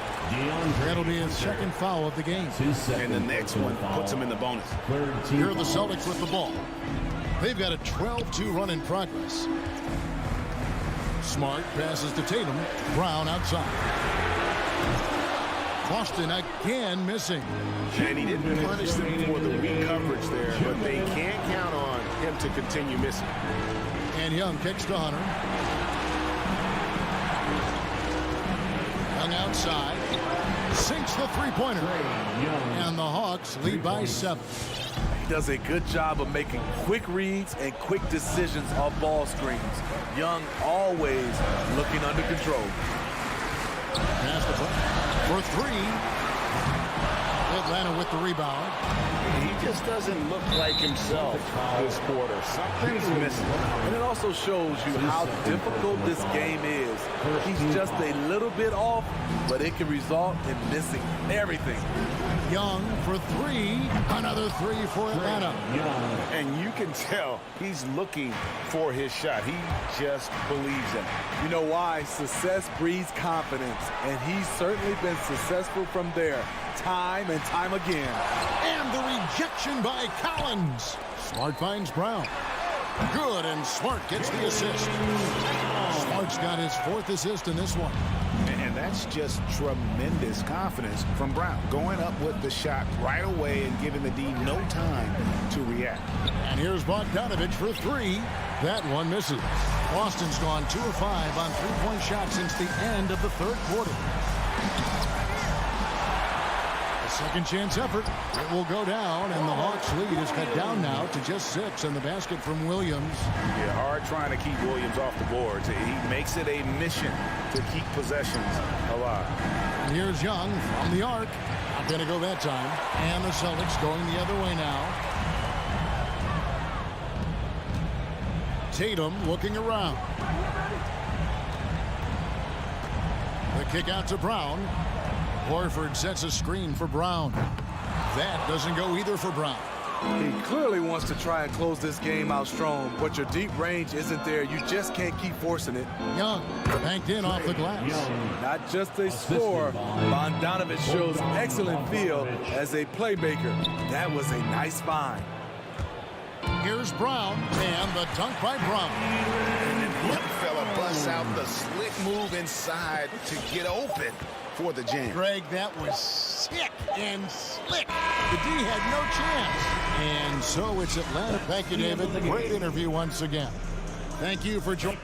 That'll be his second foul of the game. And the next one puts him in the bonus. Here are the Celtics with the ball. They've got a 12-2 run in progress. Smart passes to Tatum. Brown outside. Boston again missing. And he didn't punish them for the weak coverage there, but they can't count on him to continue missing. And Young kicks to Hunter. Young outside. Sinks the three-pointer. And the Hawks lead by 7. He does a good job of making quick reads and quick decisions off ball screens. Young always looking under control. Pass for 3. Atlanta with the rebound. He just doesn't look like himself this quarter. Something's missing. And it also shows you how difficult this game is. He's just a little bit off, but it can result in missing everything. Young for 3. Another 3 for Atlanta. And you can tell he's looking for his shot. He just believes in it. You know why? Success breeds confidence, and he's certainly been successful from there, time and time again. And the rejection by Collins. Smart finds Brown. Good, and Smart gets the assist. Smart's got his 4th assist in this one. And that's just tremendous confidence from Brown. Going up with the shot right away and giving the D no time to react. And here's Bogdanovich for 3. That one misses. Boston's gone 2 of 5 on three-point shots since the end of the 3rd quarter. A second chance effort. It will go down, and the Hawks lead is cut down now to just 6, and the basket from Williams. Yeah, hard trying to keep Williams off the boards. He makes it a mission to keep possessions alive. And here's Young from the arc. Not going to go that time. And the Celtics going the other way now. Tatum looking around. The kick out to Brown. Horford sets a screen for Brown. That doesn't go either for Brown. He clearly wants to try and close this game out strong, but your deep range isn't there. You just can't keep forcing it. Young banked in off the glass. Not just a scorer, Bogdanovich shows excellent feel as a playmaker. That was a nice find. Here's Brown, and the dunk by Brown. And one fella busts out the slick move inside to get open for the jam. Greg, that was sick and slick. The D had no chance. And so it's Atlanta. Thank you, David. Great interview once again. Thank you for joining.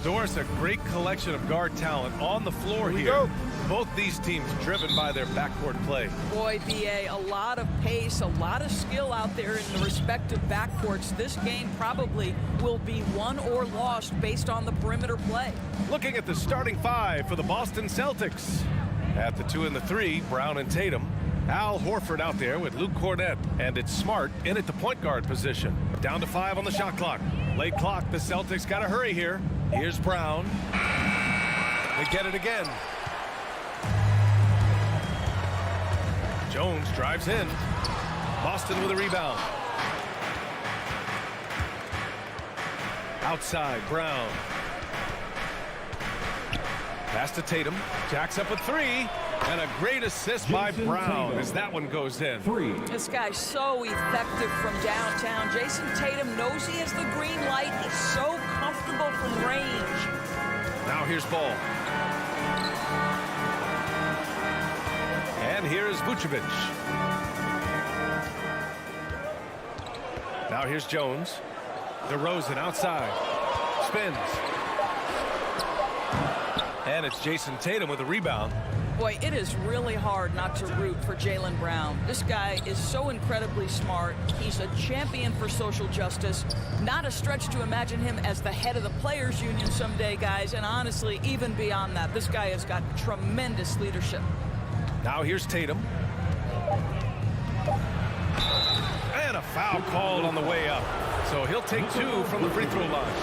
Doris, a great collection of guard talent on the floor here. Go. Both these teams driven by their backcourt play. Boy, BA, a lot of pace, a lot of skill out there in the respective backcourts. This game probably will be won or lost based on the perimeter play. Looking at the starting five for the Boston Celtics. At the 2 and the 3, Brown and Tatum. Al Horford out there with Luke Cornett, and it's Smart in at the point guard position. Down to 5 on the shot clock. Late clock, the Celtics got to hurry here. Here's Brown. They get it again. Jones drives in. Boston with a rebound. Outside, Brown. Pass to Tatum. Jacks up a 3. And a great assist by Brown as that one goes in. This guy's so effective from downtown. Jayson Tatum knows he has the green light. He's so comfortable from range. Now here's Ball. And here is Vucevic. Now here's Jones. DeRozan outside. Spins. And it's Jayson Tatum with a rebound. Boy, it is really hard not to root for Jaylen Brown. This guy is so incredibly smart. He's a champion for social justice. Not a stretch to imagine him as the head of the Players Union someday, guys. And honestly, even beyond that, this guy has got tremendous leadership. Now here's Tatum. And a foul called on the way up. So he'll take 2 from the free throw line.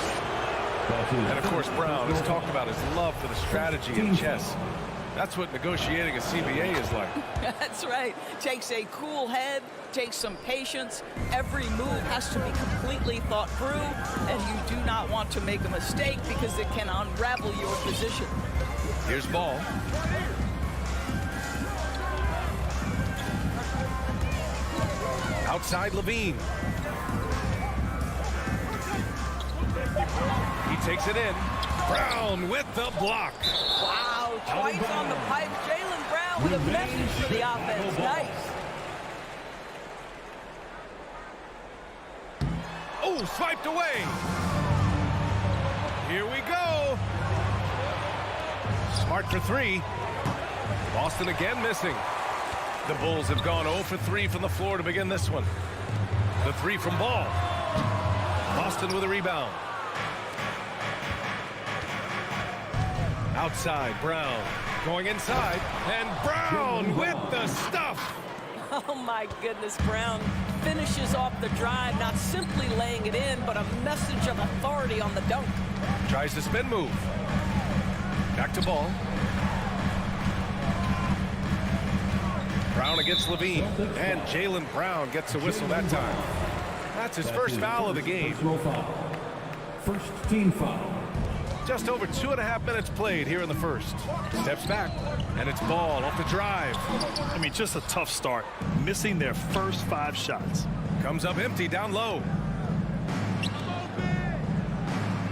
And of course, Brown has talked about his love for the strategy in chess. That's what negotiating a CBA is like. That's right. Takes a cool head, takes some patience. Every move has to be completely thought through, and you do not want to make a mistake because it can unravel your position. Here's Ball. Outside Levine. He takes it in. Brown with the block. Wow, twice on the pipe. Jaylen Brown with a message for the offense. Nice. Oh, swiped away. Here we go. Smart for 3. Boston again missing. The Bulls have gone 0 for 3 from the floor to begin this one. The 3 from Ball. Boston with a rebound. Outside, Brown going inside, and Brown with the stuff. Oh my goodness, Brown finishes off the drive, not simply laying it in, but a message of authority on the dunk. Tries the spin move. Back to Ball. Brown against Levine, and Jaylen Brown gets a whistle that time. That's his first foul of the game. First team foul. Just over 2.5 minutes played here in the first. Steps back, and it's Ball off the drive. I mean, just a tough start, missing their first 5 shots. Comes up empty down low.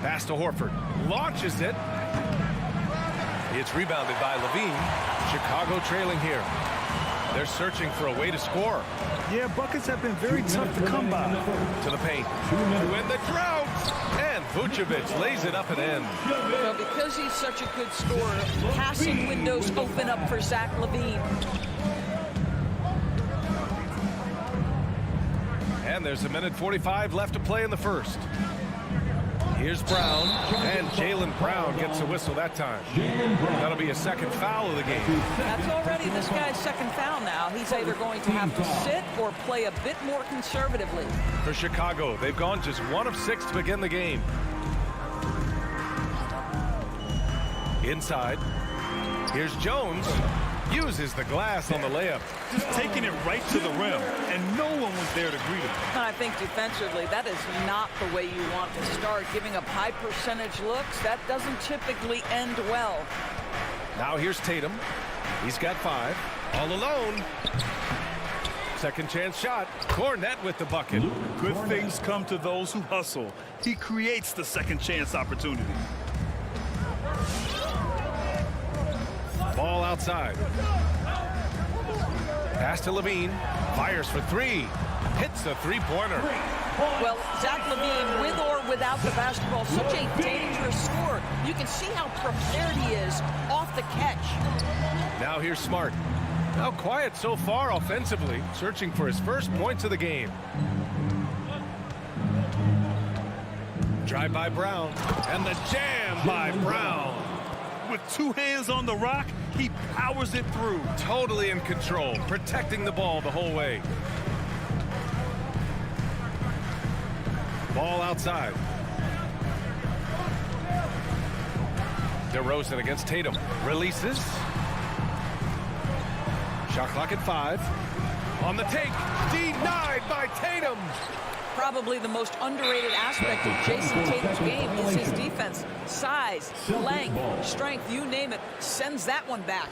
Pass to Horford. Launches it. It's rebounded by Levine. Chicago trailing here. They're searching for a way to score. Yeah, buckets have been very tough to come by. To the paint. To win the drought. And Vucevic lays it up and in. Well, because he's such a good scorer, passing windows open up for Zach LaVine. And there's 1:45 left to play in the first. Here's Brown, and Jaylen Brown gets a whistle that time. That'll be a second foul of the game. That's already this guy's second foul now. He's either going to have to sit or play a bit more conservatively. For Chicago, they've gone just 1 of 6 to begin the game. Inside. Here's Jones. Uses the glass on the layup. Just taking it right to the rim, and no one was there to greet him. I think defensively, that is not the way you want to start. Giving up high percentage looks, that doesn't typically end well. Now here's Tatum. He's got 5. All alone. Second chance shot. Cornett with the bucket. Good things come to those who hustle. He creates the second chance opportunity. Ball outside. Pass to Levine. Fires for 3. Hits the three-pointer. Well, Zach LaVine, with or without the basketball, such a dangerous scorer. You can see how prepared he is off the catch. Now here's Smart. Now quiet so far offensively, searching for his first points of the game. Drive by Brown, and the jam by Brown. With two hands on the rock, he powers it through. Totally in control, protecting the ball the whole way. Ball outside. DeRozan against Tatum. Releases. Shot clock at 5. On the take. Denied by Tatum. Probably the most underrated aspect of Jayson Tatum's game is his defense. Size, length, strength, you name it, sends that one back.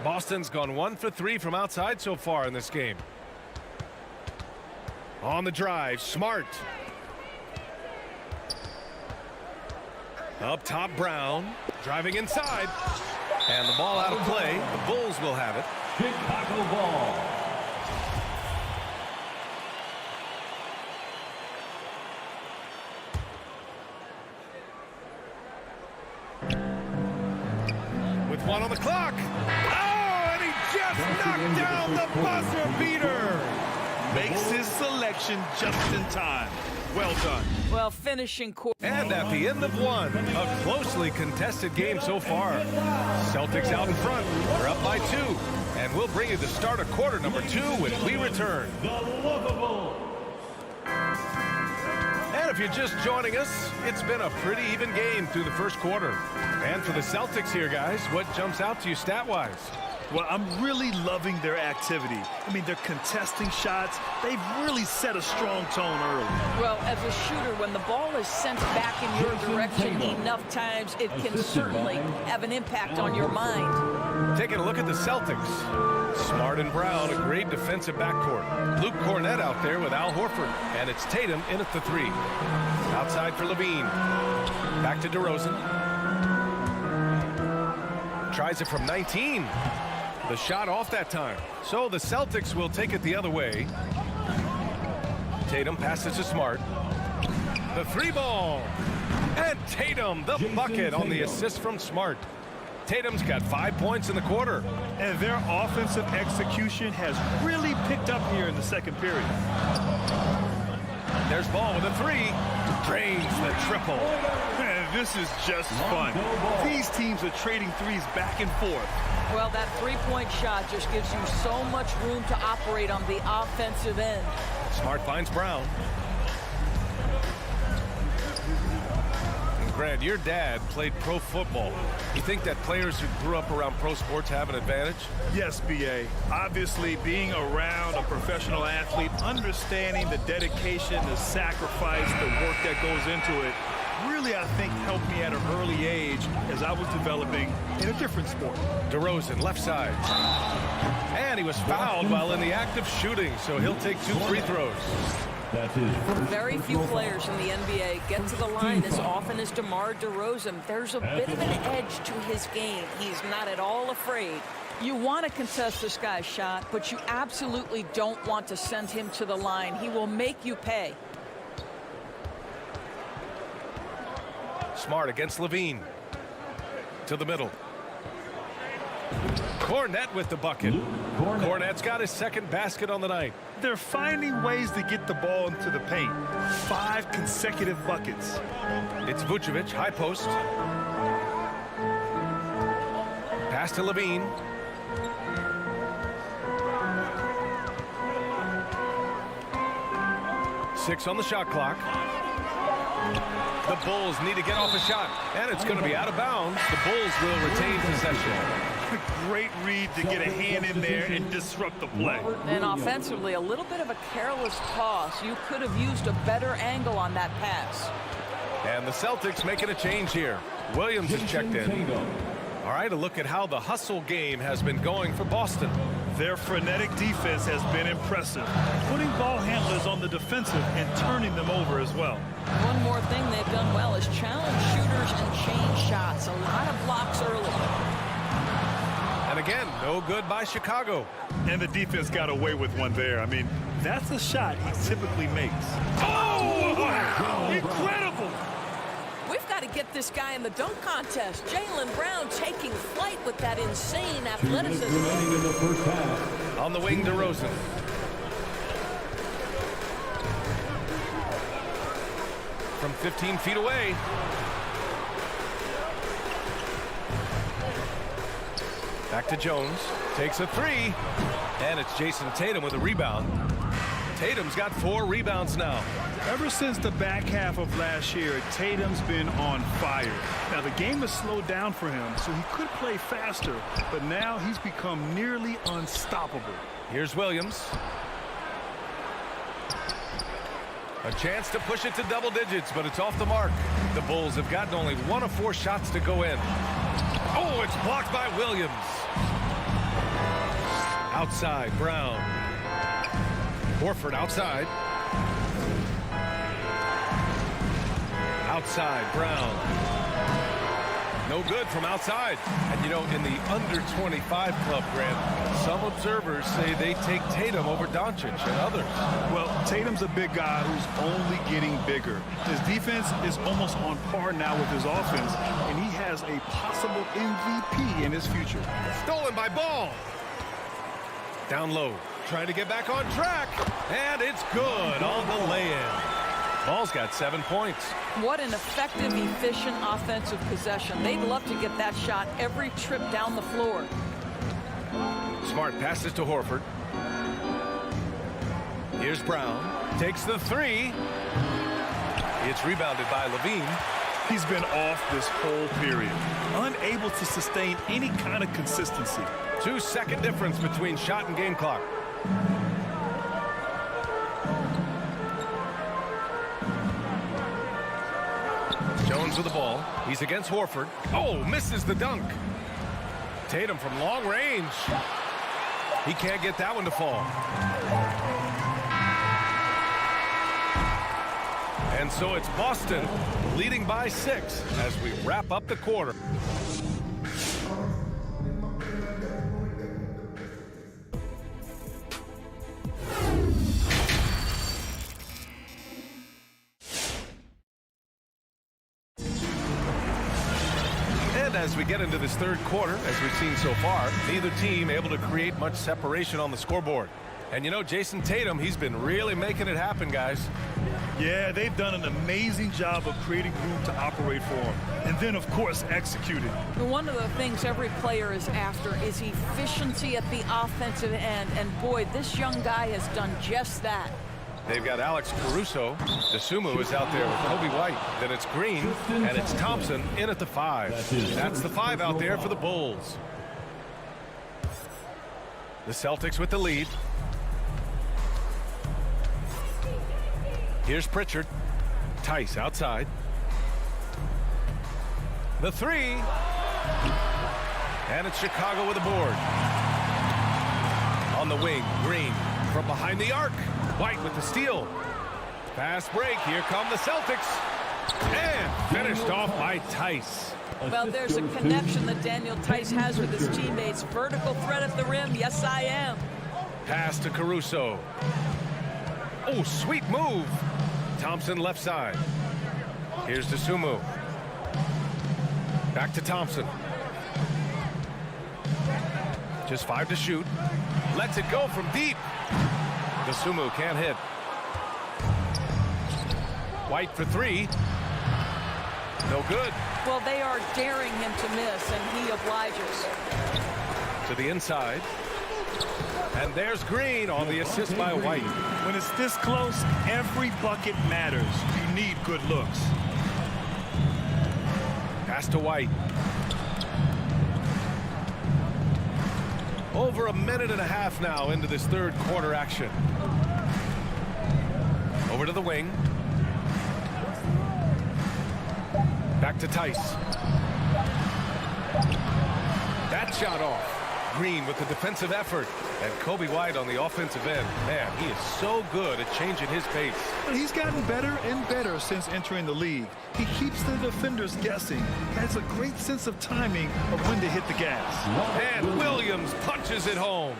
Boston's gone 1 for 3 from outside so far in this game. On the drive, Smart. Up top, Brown. Driving inside. And the ball out of play. The Bulls will have it. Chicago ball. With 1 on the clock. Oh, and he just knocked down the buzzer beater. Makes his selection just in time. Well done. Well, finishing quarter. And at the end of 1, a closely contested game so far. Celtics out in front. They're up by 2. And we'll bring you the start of quarter number 2 when we return. And if you're just joining us, it's been a pretty even game through the first quarter. And for the Celtics here, guys, what jumps out to you stat-wise? Well, I'm really loving their activity. I mean, they're contesting shots. They've really set a strong tone early. Well, as a shooter, when the ball is sent back in your direction enough times, it can certainly have an impact on your mind. Taking a look at the Celtics. Smart and Brown, a great defensive backcourt. Luke Cornett out there with Al Horford. And it's Tatum in at the 3. Outside for LaVine. Back to DeRozan. Tries it from 19. The shot off that time. So the Celtics will take it the other way. Tatum passes to Smart. The 3 ball. And Tatum, the bucket on the assist from Smart. Tatum's got 5 points in the quarter. And their offensive execution has really picked up here in the second period. There's Ball with a 3. Drains the triple. Man, this is just fun. These teams are trading threes back and forth. Well, that three-point shot just gives you so much room to operate on the offensive end. Smart finds Brown. And Grant, your dad played pro football. You think that players who grew up around pro sports have an advantage? Yes, B.A. Obviously, being around a professional athlete, understanding the dedication, the sacrifice, the work that goes into it, really, I think, helped me at an early age as I was developing in a different sport. DeRozan, left side. And he was fouled while in the act of shooting, so he'll take 2 free throws. Very few players in the NBA get to the line as often as DeMar DeRozan. There's a bit of an edge to his game. He's not at all afraid. You want to contest this guy's shot, but you absolutely don't want to send him to the line. He will make you pay. Smart against LaVine. To the middle. Cornett with the bucket. Cornett's got his second basket on the night. They're finding ways to get the ball into the paint. 5 consecutive buckets. It's Vucevic, high post. Pass to LaVine. Six on the shot clock. The Bulls need to get off a shot, and it's going to be out of bounds. The Bulls will retain possession. Great read to get a hand in there and disrupt the play. And offensively, a little bit of a careless toss. You could have used a better angle on that pass. And the Celtics making a change here. Williams is checked in. All right, a look at how the hustle game has been going for Boston. Their frenetic defense has been impressive, putting ball handlers on the defensive and turning them over as well. One more thing they've done well is challenge shooters and change shots. A lot of blocks early. And again, no good by Chicago. And the defense got away with one there. I mean, that's a shot he typically makes. Oh, wow! Incredible! We've got to get this guy in the dunk contest. Jaylen Brown taking flight with that insane athleticism. Remaining in the first half. On the wing, DeRozan. From 15 feet away. Back to Jones. Takes a three. And it's Jayson Tatum with a rebound. Tatum's got 4 rebounds now. Ever since the back half of last year, Tatum's been on fire. Now, the game has slowed down for him, so he could play faster, but now he's become nearly unstoppable. Here's Williams. A chance to push it to double digits, but it's off the mark. The Bulls have gotten only 1 of 4 shots to go in. Oh, it's blocked by Williams. Outside, Brown. Horford outside. Outside, Brown. No good from outside. And you know, in the under 25 club, Grant, some observers say they take Tatum over Doncic and others. Well, Tatum's a big guy who's only getting bigger. His defense is almost on par now with his offense, and he has a possible MVP in his future. Stolen by Ball. Down low, trying to get back on track, and it's good on the lay-in. Ball's got 7 points. What an effective, efficient offensive possession. They'd love to get that shot every trip down the floor. Smart passes to Horford. Here's Brown. Takes the three. It's rebounded by Levine. He's been off this whole period, unable to sustain any kind of consistency. 2-second difference between shot and game clock. Jones with the ball. He's against Horford. Oh, misses the dunk. Tatum from long range. He can't get that one to fall. And so it's Boston leading by 6 as we wrap up the quarter. As we get into this third quarter, as we've seen so far, neither team able to create much separation on the scoreboard. And you know, Jayson Tatum, he's been really making it happen, guys. Yeah, they've done an amazing job of creating room to operate for him. And then, of course, executing. One of the things every player is after is efficiency at the offensive end. And boy, this young guy has done just that. They've got Alex Caruso. DeSumo is out there with Kobe White. Then it's Green, and it's Thompson in at the 5. That's the 5 out there for the Bulls. The Celtics with the lead. Here's Pritchard. Tice outside. The 3. And it's Chicago with the board. On the wing, Green from behind the arc. White with the steal. Fast break. Here come the Celtics. And finished off by Tice. Well, there's a connection that Daniel Tice has with his teammates. Vertical threat at the rim. Yes, I am. Pass to Caruso. Oh, sweet move. Thompson left side. Here's DeSumo. Back to Thompson. Just 5 to shoot. Lets it go from deep. DeSumo can't hit. White for 3. No good. Well, they are daring him to miss, and he obliges. To the inside. And there's Green on the assist by White. When it's this close, every bucket matters. You need good looks. Pass to White. Over a minute and a half now into this third quarter action. Over to the wing. Back to Tice. That shot off. Green with the defensive effort. And Kobe White on the offensive end. Man, he is so good at changing his pace. But he's gotten better and better since entering the league. He keeps the defenders guessing. Has a great sense of timing of when to hit the gas. And Williams punches it home.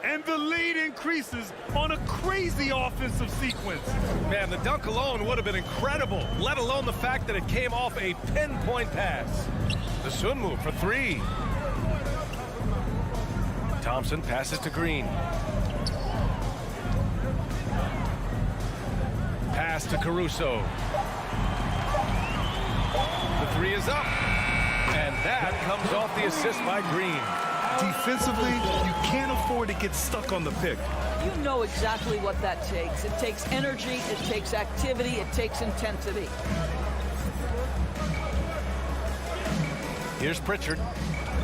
And the lead increases on a crazy offensive sequence. Man, the dunk alone would have been incredible, let alone the fact that it came off a pinpoint pass. The Sun move for three. Thompson passes to Green. Pass to Caruso. The three is up. And that comes off the assist by Green. Defensively, you can't afford to get stuck on the pick. You know exactly what that takes. It takes energy, it takes activity, it takes intensity. Here's Pritchard,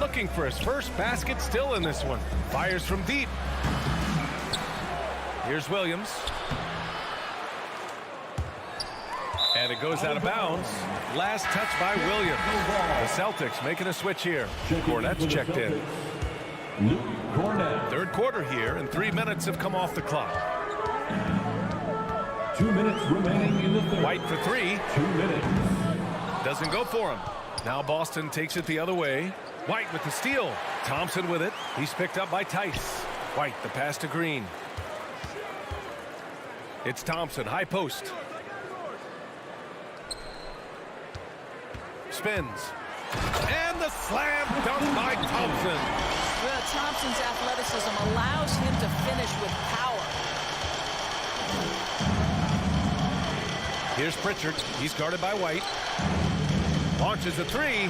looking for his first basket, still in this one. Fires from deep. Here's Williams. And it goes out of bounds. Last touch by Williams. The Celtics making a switch here. Cornette's checked in. Third quarter here, and 3 minutes have come off the clock. 2 minutes remaining in the third. White for three. 2 minutes. Doesn't go for him. Now Boston takes it the other way. White with the steal. Thompson with it. He's picked up by Tice. White, the pass to Green. It's Thompson, high post. Spins. And the slam dunk by Thompson. Well, Thompson's athleticism allows him to finish with power. Here's Pritchard. He's guarded by White. Launches a three.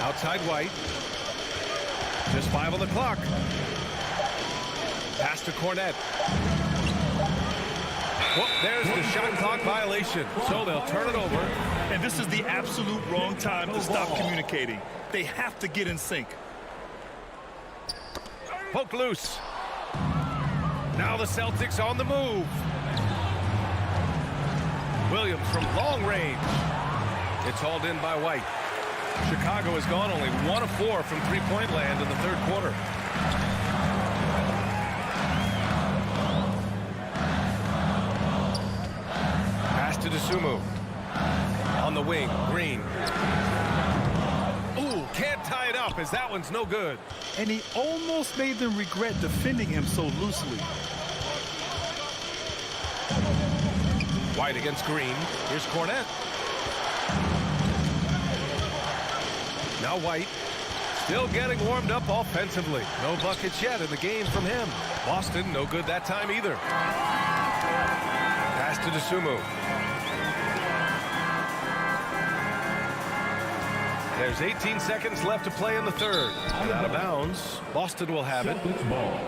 Outside White. Just 5 on the clock. Pass to Cornette. Well, there's the shot clock violation. So they'll turn it over. And this is the absolute wrong time to stop communicating. They have to get in sync. Poked loose. Now the Celtics on the move. Williams from long range. It's hauled in by White. Chicago has gone only 1 of 4 from three-point land in the third quarter. Pass to DeSumo. On the wing, Green. Ooh, can't tie it up as that one's no good. And he almost made them regret defending him so loosely. White against Green. Here's Cornette. Now White. Still getting warmed up offensively. No buckets yet in the game from him. Boston, no good that time either. Pass to DeSumo. There's 18 seconds left to play in the third. And out of bounds. Boston will have it. Celtics ball.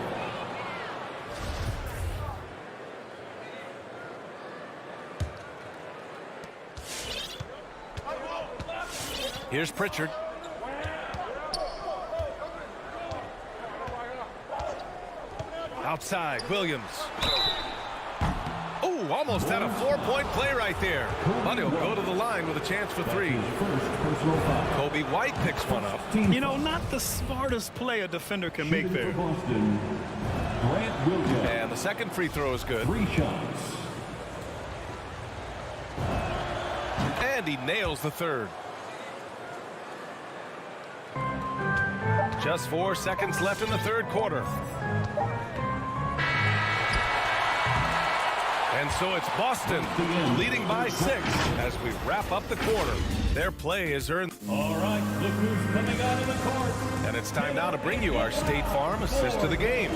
Here's Pritchard. Outside, Williams. Oh, almost had a 4-point play right there. But he'll go to the line with a chance for three. Kobe White picks one up. You know, not the smartest play a defender can make there. Boston, Grant Williams. And the second free throw is good. 3 shots. And he nails the third. Just 4 seconds left in the third quarter. And so it's Boston leading by 6 as we wrap up the quarter. Their play is earned. All right, look who's coming out of the court. And it's time now to bring you our State Farm assist to the game.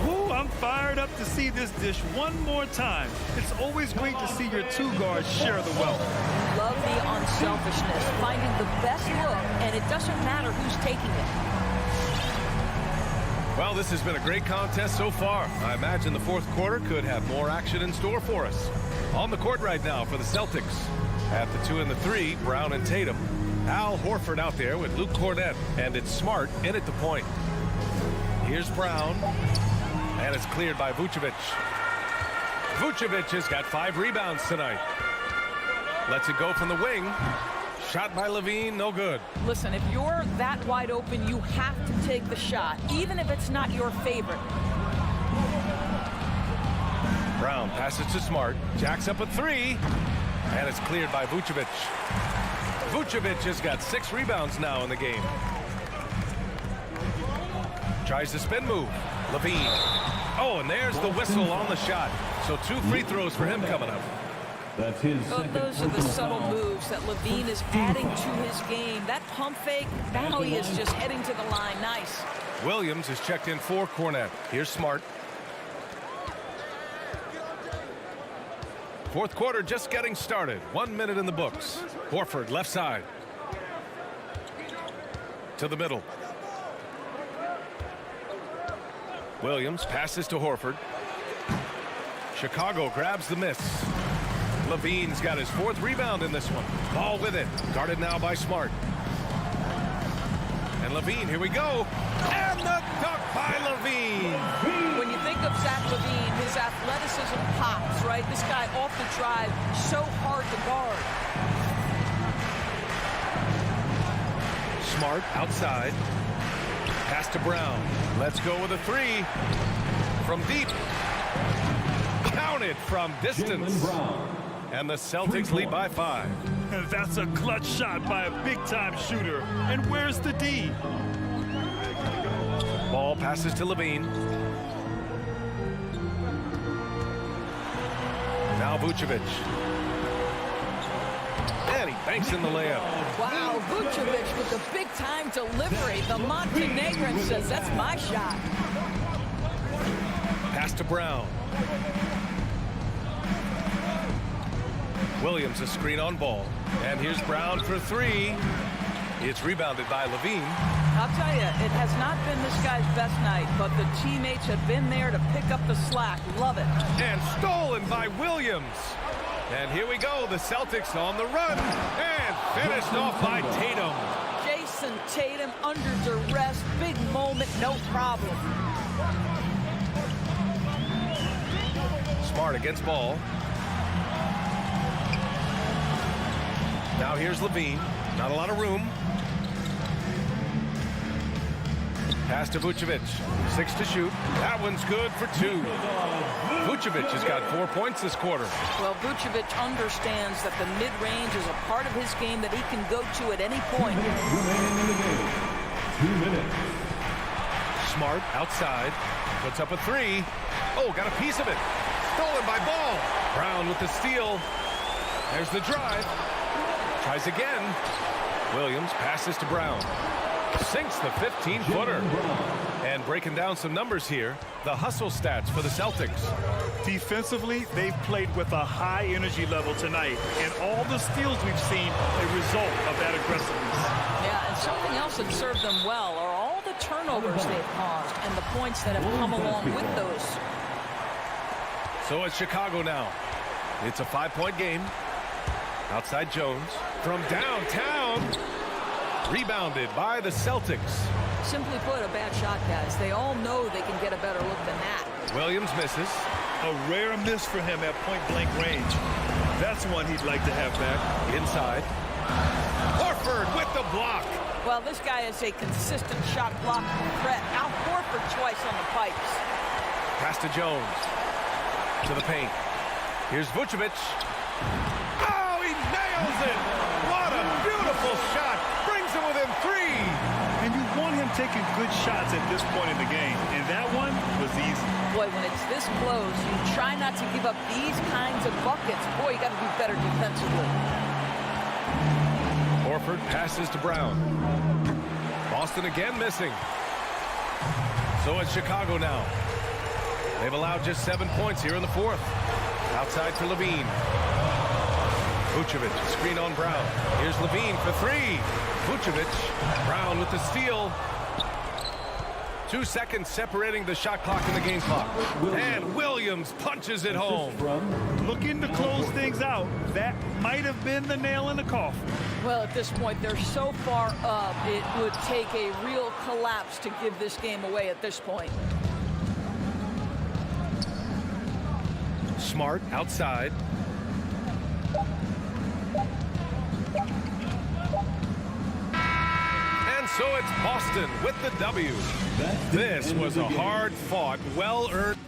Ooh, I'm fired up to see this dish one more time. It's always great to see your 2 guards share the wealth. Love the unselfishness, finding the best look, and it doesn't matter who's taking it. Well, this has been a great contest so far. I imagine the fourth quarter could have more action in store for us. On the court right now for the Celtics. At the 2 and the 3, Brown and Tatum. Al Horford out there with Luke Cornette. And it's Smart in at the point. Here's Brown. And it's cleared by Vucevic. Vucevic has got 5 rebounds tonight. Lets it go from the wing. Shot by Levine, no good. Listen, if you're that wide open, you have to take the shot, even if it's not your favorite. Brown passes to Smart. Jacks up a three. And it's cleared by Vucevic. Vucevic has got 6 rebounds now in the game. Tries the spin move. Levine. Oh, and there's the whistle on the shot. So 2 free throws for him coming up. That's his Those are the subtle moves that Levine is adding to his game. That pump fake, now he is just heading to the line. Nice. Williams is checked in for Cornette. Here's Smart. Fourth quarter just getting started. 1 minute in the books. Horford left side. To the middle. Williams passes to Horford. Chicago grabs the miss. Levine's got his 4th rebound in this one. Ball with it. Guarded now by Smart. And Levine, here we go. And the dunk by Levine. When you think of Zach Levine, his athleticism pops, right? This guy off the drive, so hard to guard. Smart outside. Pass to Brown. Let's go with a 3. From deep. Counted from distance. And the Celtics lead by 5. That's a clutch shot by a big-time shooter. And where's the D? Ball passes to Levine. Now Vucevic. And he banks in the layup. Wow, Vucevic with the big-time delivery. The Montenegrin says, that's my shot. Pass to Brown. Williams a screen on Ball. And here's Brown for 3. It's rebounded by Levine. I'll tell you, it has not been this guy's best night, but the teammates have been there to pick up the slack. Love it. And stolen by Williams. And here we go, the Celtics on the run. And finished off by Tatum. Jayson Tatum under duress. Big moment, no problem. Smart against Ball. Now here's Levine. Not a lot of room. Pass to Vucevic. 6 to shoot. That one's good for 2. Vucevic has got 4 points this quarter. Well, Vucevic understands that the mid-range is a part of his game that he can go to at any point. remaining in the game. 2 minutes. Smart outside. Puts up a 3. Oh, got a piece of it. Stolen by Ball. Brown with the steal. There's the drive. Tries again. Williams passes to Brown. Sinks the 15-footer. And breaking down some numbers here, the hustle stats for the Celtics. Defensively, they've played with a high energy level tonight, and all the steals we've seen a result of that aggressiveness. Yeah, and something else that served them well are all the turnovers they've caused and the points that have come along with those. So it's Chicago now. It's a 5-point game. Outside Jones. From downtown. Rebounded by the Celtics. Simply put, a bad shot, guys. They all know they can get a better look than that. Williams misses. A rare miss for him at point-blank range. That's one he'd like to have back. Inside. Horford with the block. Well, this guy is a consistent shot blocking threat. Now Horford twice on the pipes. Pass to Jones. To the paint. Here's Vucevic. Oh, he nails it! What a beautiful shot! Brings him within 3. And you want him taking good shots at this point in the game. And that one was easy. Boy, when it's this close, you try not to give up these kinds of buckets. Boy, you got to be better defensively. Horford passes to Brown. Boston again missing. So it's Chicago now. They've allowed just 7 points here in the 4th. Outside for Levine. Vucevic, screen on Brown. Here's Levine for 3. Vucevic, Brown with the steal. 2 seconds separating the shot clock and the game clock. And Williams punches it home. Looking to close things out. That might have been the nail in the coffin. Well, at this point, they're so far up, it would take a real collapse to give this game away at this point. Smart outside. So it's Boston with the W. This was a hard-fought, well-earned.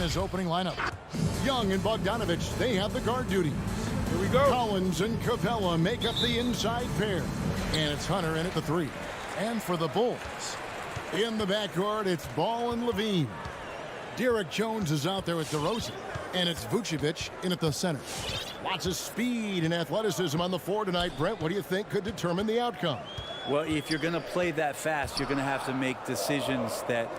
Atlanta's opening lineup. Young and Bogdanovich, they have the guard duty. Here we go. Collins and Capella make up the inside pair. And it's Hunter in at the 3. And for the Bulls, in the backcourt, it's Ball and Levine. Derek Jones is out there with DeRozan. And it's Vucevic in at the center. Lots of speed and athleticism on the floor tonight. Brett, what do you think could determine the outcome? Well, if you're going to play that fast, you're going to have to make decisions that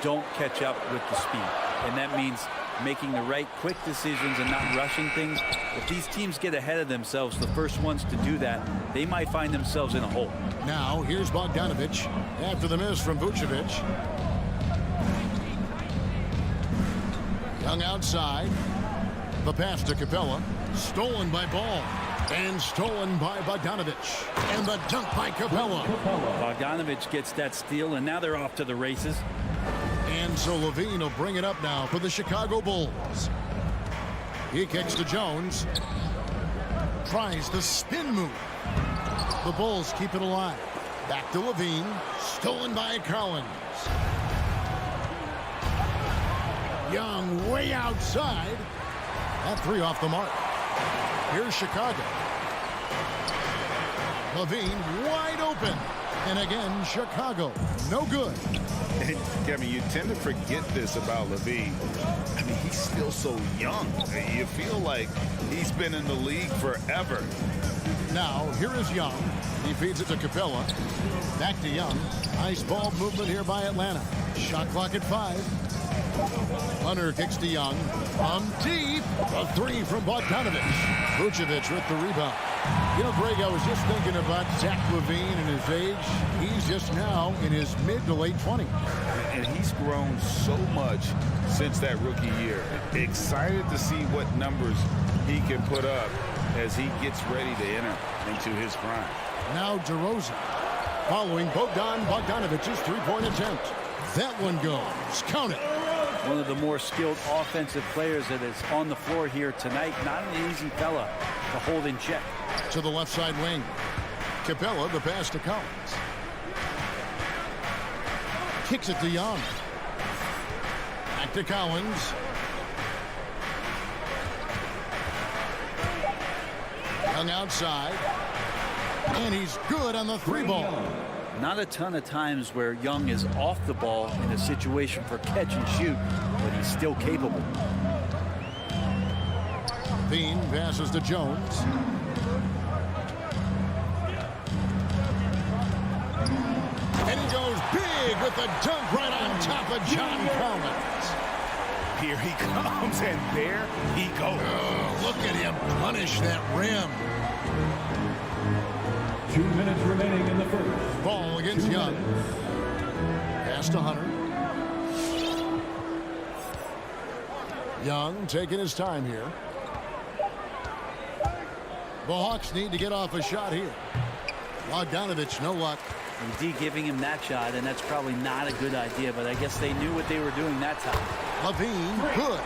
don't catch up with the speed. And that means making the right quick decisions and not rushing things. If these teams get ahead of themselves, the first ones to do that, they might find themselves in a hole. Now, here's Bogdanovich after the miss from Vucevic. Young outside. The pass to Capella. Stolen by Ball. And stolen by Bogdanovich. And the dunk by Capella. Bogdanovich gets that steal, and now they're off to the races. And so Levine will bring it up now for the Chicago Bulls. He kicks to Jones. Tries the spin move. The Bulls keep it alive. Back to Levine. Stolen by Collins. Young way outside. That 3 off the mark. Here's Chicago. Levine wide open. And again, Chicago. No good. Kevin, you tend to forget this about Levine. I mean, he's still so young. You feel like he's been in the league forever. Now, here is Young. He feeds it to Capella. Back to Young. Nice ball movement here by Atlanta. Shot clock at 5. Hunter kicks to Young. From deep. A 3 from Bogdanovich. Vucevic with the rebound. You know, Greg, I was just thinking about Zach LaVine and his age. He's just now in his mid to late 20s. And he's grown so much since that rookie year. Excited to see what numbers he can put up as he gets ready to enter into his prime. Now DeRozan following Bogdanovich's 3-point attempt. That one goes. Count it. One of the more skilled offensive players that is on the floor here tonight. Not an easy fella to hold in check. To the left side wing. Capella, the pass to Collins. Kicks it to Young. Back to Collins. Young outside. And he's good on the 3-ball. Not a ton of times where Young is off the ball in a situation for catch and shoot, but he's still capable. Bean passes to Jones. And he goes big with the dunk right on top of John Collins. Here he comes, and there he goes. Oh, look at him punish that rim. 2 minutes remaining in the first. Ball against Young. Pass to Hunter. Young taking his time here. The Hawks need to get off a shot here. Bogdanovich, no luck. D giving him that shot, and that's probably not a good idea, but I guess they knew what they were doing that time. Levine, good.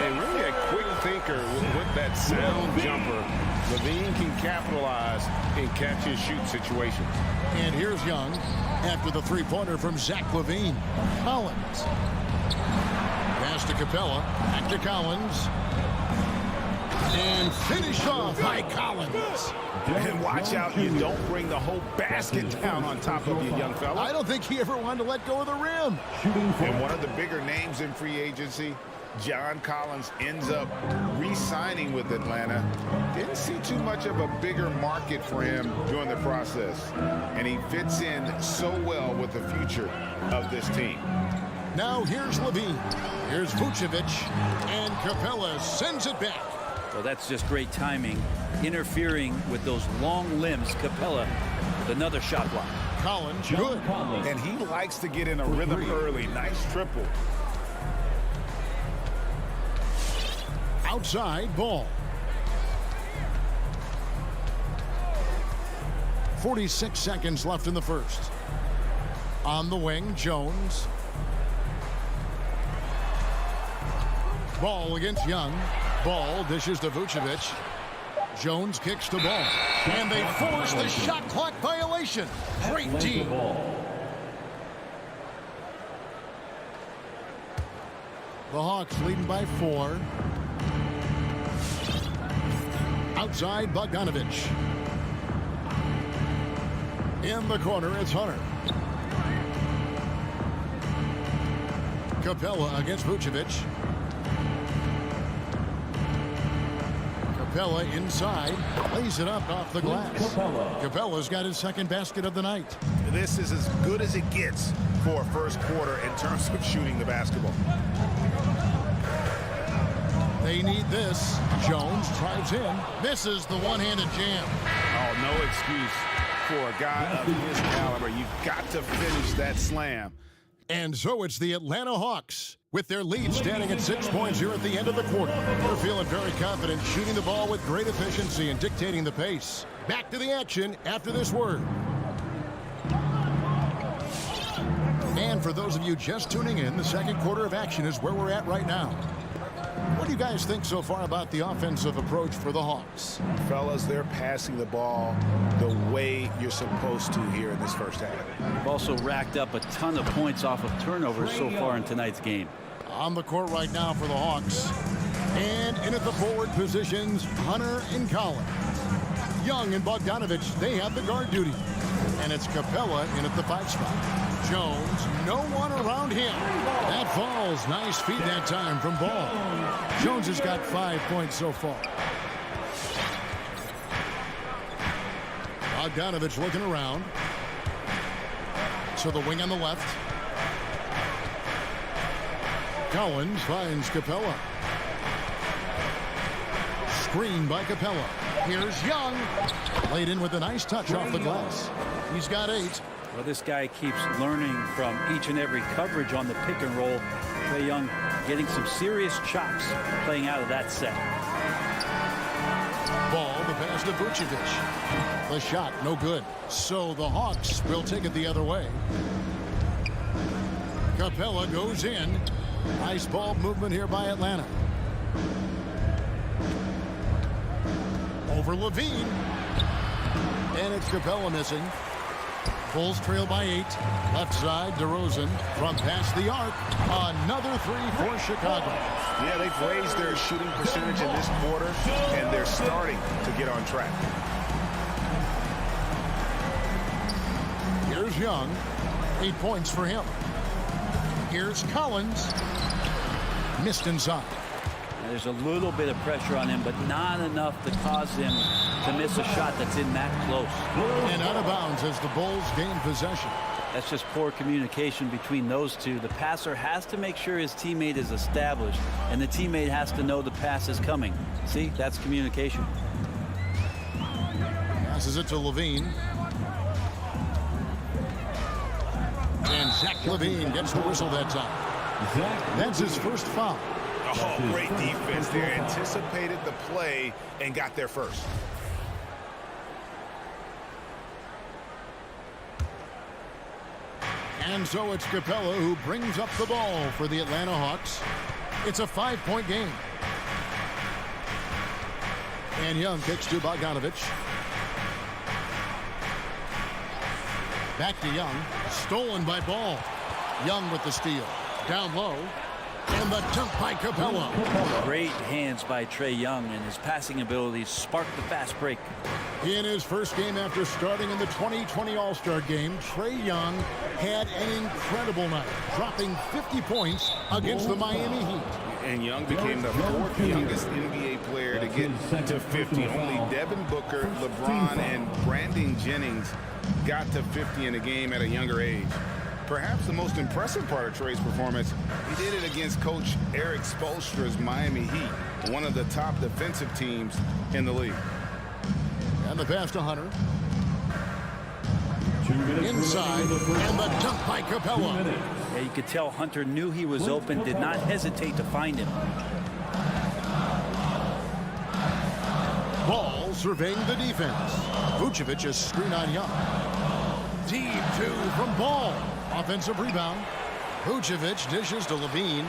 And really a quick thinker with that sound jumper. Levine can capitalize in catch-and-shoot situations. And here's Young after the 3-pointer from Zach LaVine. Collins. Pass to Capella. Back to Collins. And finished off by Collins. And watch out, you don't bring the whole basket down on top of you, young fella. I don't think he ever wanted to let go of the rim. And one of the bigger names in free agency, John Collins, ends up re-signing with Atlanta. Didn't see too much of a bigger market for him during the process. And he fits in so well with the future of this team. Now here's Levine. Here's Vucevic. And Capella sends it back. Well, that's just great timing. Interfering with those long limbs. Capella with another shot block. Collins, good. And he likes to get in a rhythm early. Nice triple. Outside Ball. 46 seconds left in the first. On the wing, Jones. Ball against Young. Ball dishes to Vucevic. Jones kicks the ball. And they force the shot clock violation. Great D. The Hawks leading by 4. Outside, Bogdanovich. In the corner, it's Hunter. Capella against Vucevic. Capella inside, lays it up off the glass. Capella's got his second basket of the night. This is as good as it gets for a first quarter in terms of shooting the basketball. They need this. Jones drives in, misses the one-handed jam. Oh, no excuse for a guy of his caliber. You've got to finish that slam. And so it's the Atlanta Hawks with their lead standing at 6 points here at the end of the quarter. They're feeling very confident, shooting the ball with great efficiency and dictating the pace. Back to the action after this word. And for those of you just tuning in, the second quarter of action is where we're at right now. What do you guys think so far about the offensive approach for the Hawks? Fellas, they're passing the ball the way you're supposed to here in this first half. They've also racked up a ton of points off of turnovers so far in tonight's game. On the court right now for the Hawks. And in at the forward positions, Hunter and Collins. Young and Bogdanovich, they have the guard duty. And it's Capella in at the 5 spot. Jones, no one around him. That falls. Nice feed that time from Ball. Jones has got 5 points so far. Bogdanovich looking around. So the wing on the left. Collins finds Capella. Screen by Capella. Here's Young. Laid in with a nice touch off the glass. He's got 8. Well, this guy keeps learning from each and every coverage on the pick and roll. Trae Young getting some serious chops playing out of that set. Ball, the pass to Vucevic. The shot, no good. So the Hawks will take it the other way. Capella goes in. Nice ball movement here by Atlanta. Over Levine. And it's Capella missing. Bulls trail by 8. Left side, DeRozan from past the arc. Another 3 for Chicago. Yeah, they've raised their shooting percentage in this quarter, and they're starting to get on track. Here's Young. 8 points for him. Here's Collins. Missed inside. There's a little bit of pressure on him, but not enough to cause him to miss a shot that's in that close. And out of bounds as the Bulls gain possession. That's just poor communication between those two. The passer has to make sure his teammate is established, and the teammate has to know the pass is coming. See, that's communication. Passes it to Levine. And Zach Levine gets the whistle that time. That's his first foul. Oh, great defense there. Anticipated the play and got there first. And so it's Capella who brings up the ball for the Atlanta Hawks. It's a 5-point game. And Young kicks to Bogdanovich. Back to Young. Stolen by Ball. Young with the steal. Down low. And the dunk by Capella. Great hands by Trae Young, and his passing abilities sparked the fast break. In his first game after starting in the 2020 All-Star game, Trae Young had an incredible night, dropping 50 points against the Miami Heat. And Young became the 4th youngest NBA player to get to 50. Only Devin Booker, LeBron, and Brandon Jennings got to 50 in a game at a younger age. Perhaps the most impressive part of Trae's performance, he did it against Coach Eric Spoelstra's Miami Heat, one of the top defensive teams in the league. And the pass to Hunter. Inside, and the dunk by Capella. Yeah, you could tell Hunter knew he was open, did not hesitate to find him. Ball surveying the defense. Vucevic is screen on Young. Deep 2 from Ball. Offensive rebound. Vucevic dishes to Levine.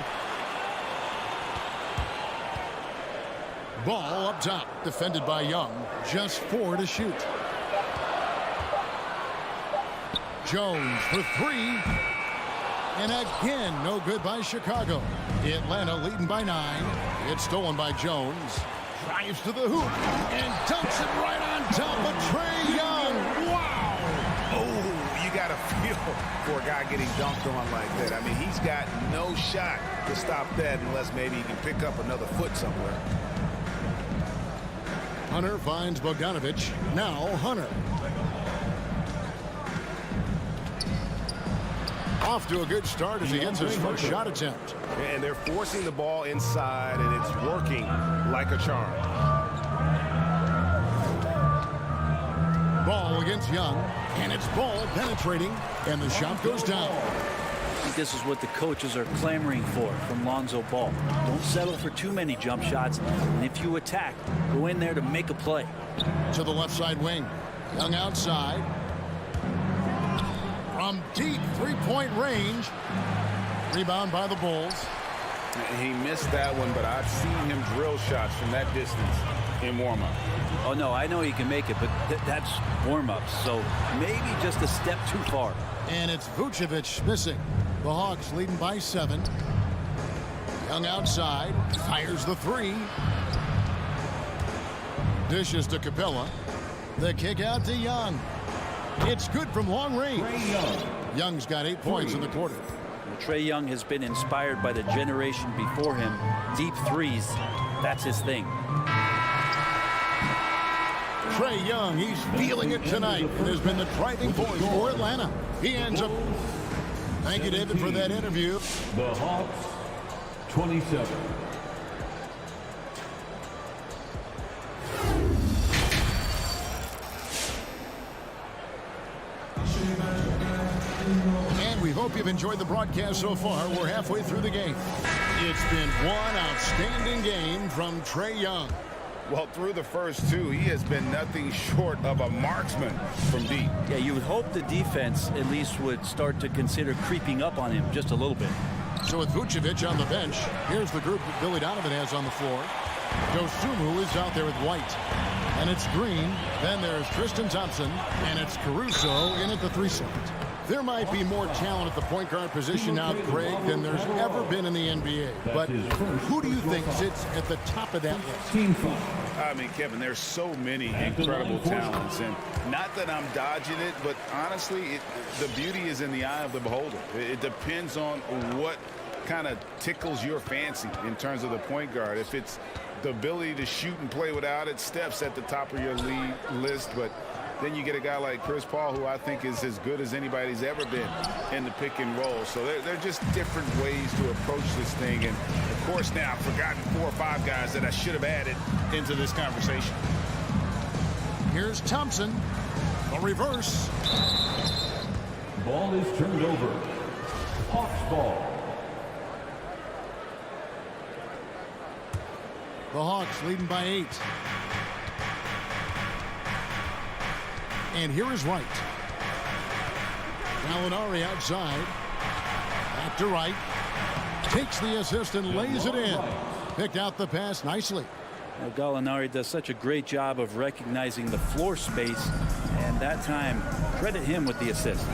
Ball up top, defended by Young. Just 4 to shoot. Jones for 3. And again, no good by Chicago. Atlanta leading by 9. It's stolen by Jones. Drives to the hoop and dunks it right on top of Trae Young. Wow! Oh, you got to feel for a guy getting dunked on like that. I mean, he's got no shot to stop that unless maybe he can pick up another foot somewhere. Hunter finds Bogdanovich. Now Hunter. Off to a good start as he gets his first shot attempt. And they're forcing the ball inside, and it's working like a charm. Ball against Young, and it's Ball penetrating, and the shot goes down. I think this is what the coaches are clamoring for from Lonzo Ball. Don't settle for too many jump shots, and if you attack, go in there to make a play. To the left side wing. Young outside. From deep three-point range. Rebound by the Bulls. He missed that one, but I've seen him drill shots from that distance in warm-up. Oh, no, I know he can make it, but that's warm-up, so maybe just a step too far. And it's Vucevic missing. The Hawks leading by 7. Young outside. Fires the 3. Dishes to Capella. The kick out to Young. It's good from long range. Young's got 8 points in the quarter. Well, Trae Young has been inspired by the generation before him. Deep threes, that's his thing. Trae Young, he's feeling it tonight. It has been the driving force for Atlanta. He ends up. Thank you, David, for that interview. The Hawks, 27. And we hope you've enjoyed the broadcast so far. We're halfway through the game. It's been one outstanding game from Trae Young. Well, through the first 2, he has been nothing short of a marksman from deep. Yeah, you would hope the defense at least would start to consider creeping up on him just a little bit. So with Vucevic on the bench, here's the group that Billy Donovan has on the floor. Dosunmu is out there with White. And it's Green. Then there's Tristan Thompson. And it's Caruso in at the 3 slot. There might be more talent at the point guard position now, Craig, than there's ever been in the NBA. But who do you think sits at the top of that list? I mean, Kevin, there's so many incredible talents. And not that I'm dodging it, but honestly, the beauty is in the eye of the beholder. It depends on what kind of tickles your fancy in terms of the point guard. If it's the ability to shoot and play without it, Steph's at the top of your league list. But then you get a guy like Chris Paul, who I think is as good as anybody's ever been in the pick and roll. So they're just different ways to approach this thing. And, of course, now I've forgotten 4 or 5 guys that I should have added into this conversation. Here's Thompson. A reverse. Ball is turned over. Hawks ball. The Hawks leading by 8. And here is Wright. Gallinari outside. Back to Wright. Takes the assist and lays it in. Picked out the pass nicely. Well, Gallinari does such a great job of recognizing the floor space, and that time, credit him with the assist.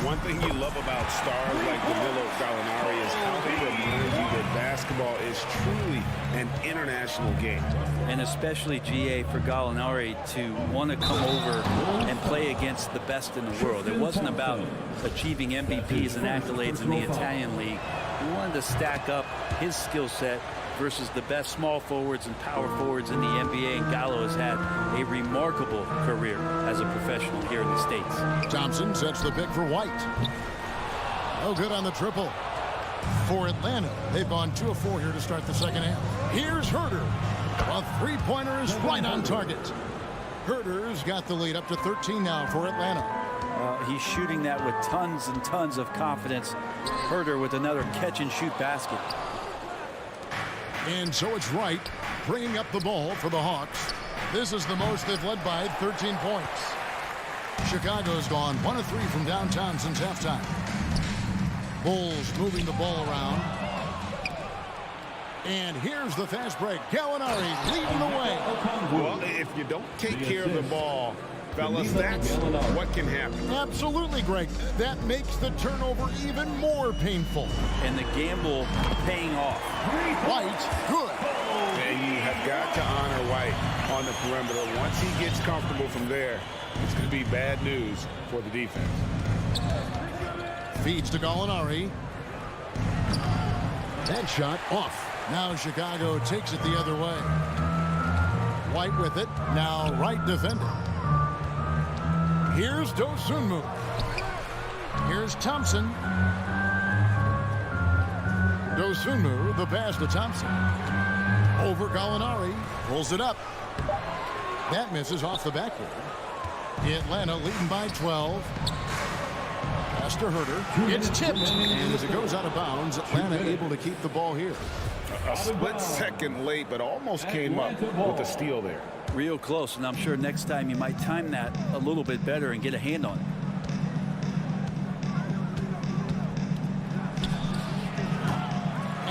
One thing you love about stars like Danilo Gallinari is how they remind you that basketball is truly an international game. And especially, GA, for Gallinari to want to come over and play against the best in the world. It wasn't about achieving MVPs and accolades in the Italian league. He wanted to stack up his skill set versus the best small forwards and power forwards in the NBA, and Gallo has had a remarkable career as a professional here in the States. Thompson sets the pick for White. No good on the triple. For Atlanta, they've gone 2 of 4 here to start the second half. Here's Herter. A 3-pointer is right on target. Herter's got the lead up to 13 now for Atlanta. He's shooting that with tons and tons of confidence. Herter with another catch-and-shoot basket. And so it's Wright bringing up the ball for the Hawks. This is the most they've led by 13 points. Chicago's gone 1 of 3 from downtown since halftime. Bulls moving the ball around. And here's the fast break. Gallinari leading the way. Well, if you don't take care of the ball Fellas, that's what can happen. Absolutely, Greg. That makes the turnover even more painful. And the gamble paying off. White, good. And you have got to honor White on the perimeter. Once he gets comfortable from there, it's going to be bad news for the defense. Feeds to Gallinari. That shot off. Now Chicago takes it the other way. White with it. Now Wright defending. Here's Dosunmu. Here's Thompson. Dosunmu, the pass to Thompson. Over Gallinari. Pulls it up. That misses off the backboard. Atlanta leading by 12. Pass to Herter. It's tipped. And as it goes out of bounds, Atlanta able to keep the ball here. A split second late, but almost came up with a steal there. Real close, and I'm sure next time you might time that a little bit better and get a hand on it.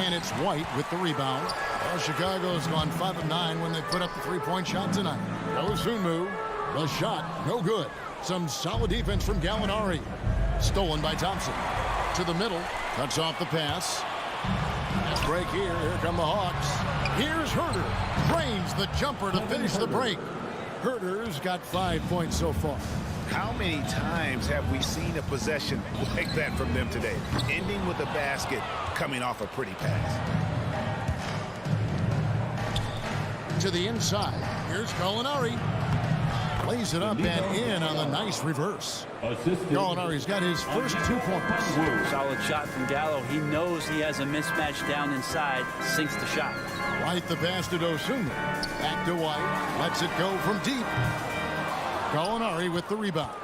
And it's White with the rebound. Well, Chicago's gone 5 of 9 when they put up the three-point shot tonight. Dosunmu, the shot, no good. Some solid defense from Gallinari. Stolen by Thompson. To the middle, cuts off the pass. Fast break here. Here come the Hawks. Here's Herter. Drains the jumper to finish the break. Herter's got 5 points so far. How many times have we seen a possession like that from them today? Ending with a basket, coming off a pretty pass. To the inside. Here's Gallinari. Plays it up and in on the nice reverse. Gallinari's got his first 2 points. Solid shot from Gallo. He knows he has a mismatch down inside. Sinks the shot. White the pass to Dosunmu. Back to White. Lets it go from deep. Gallinari with the rebound.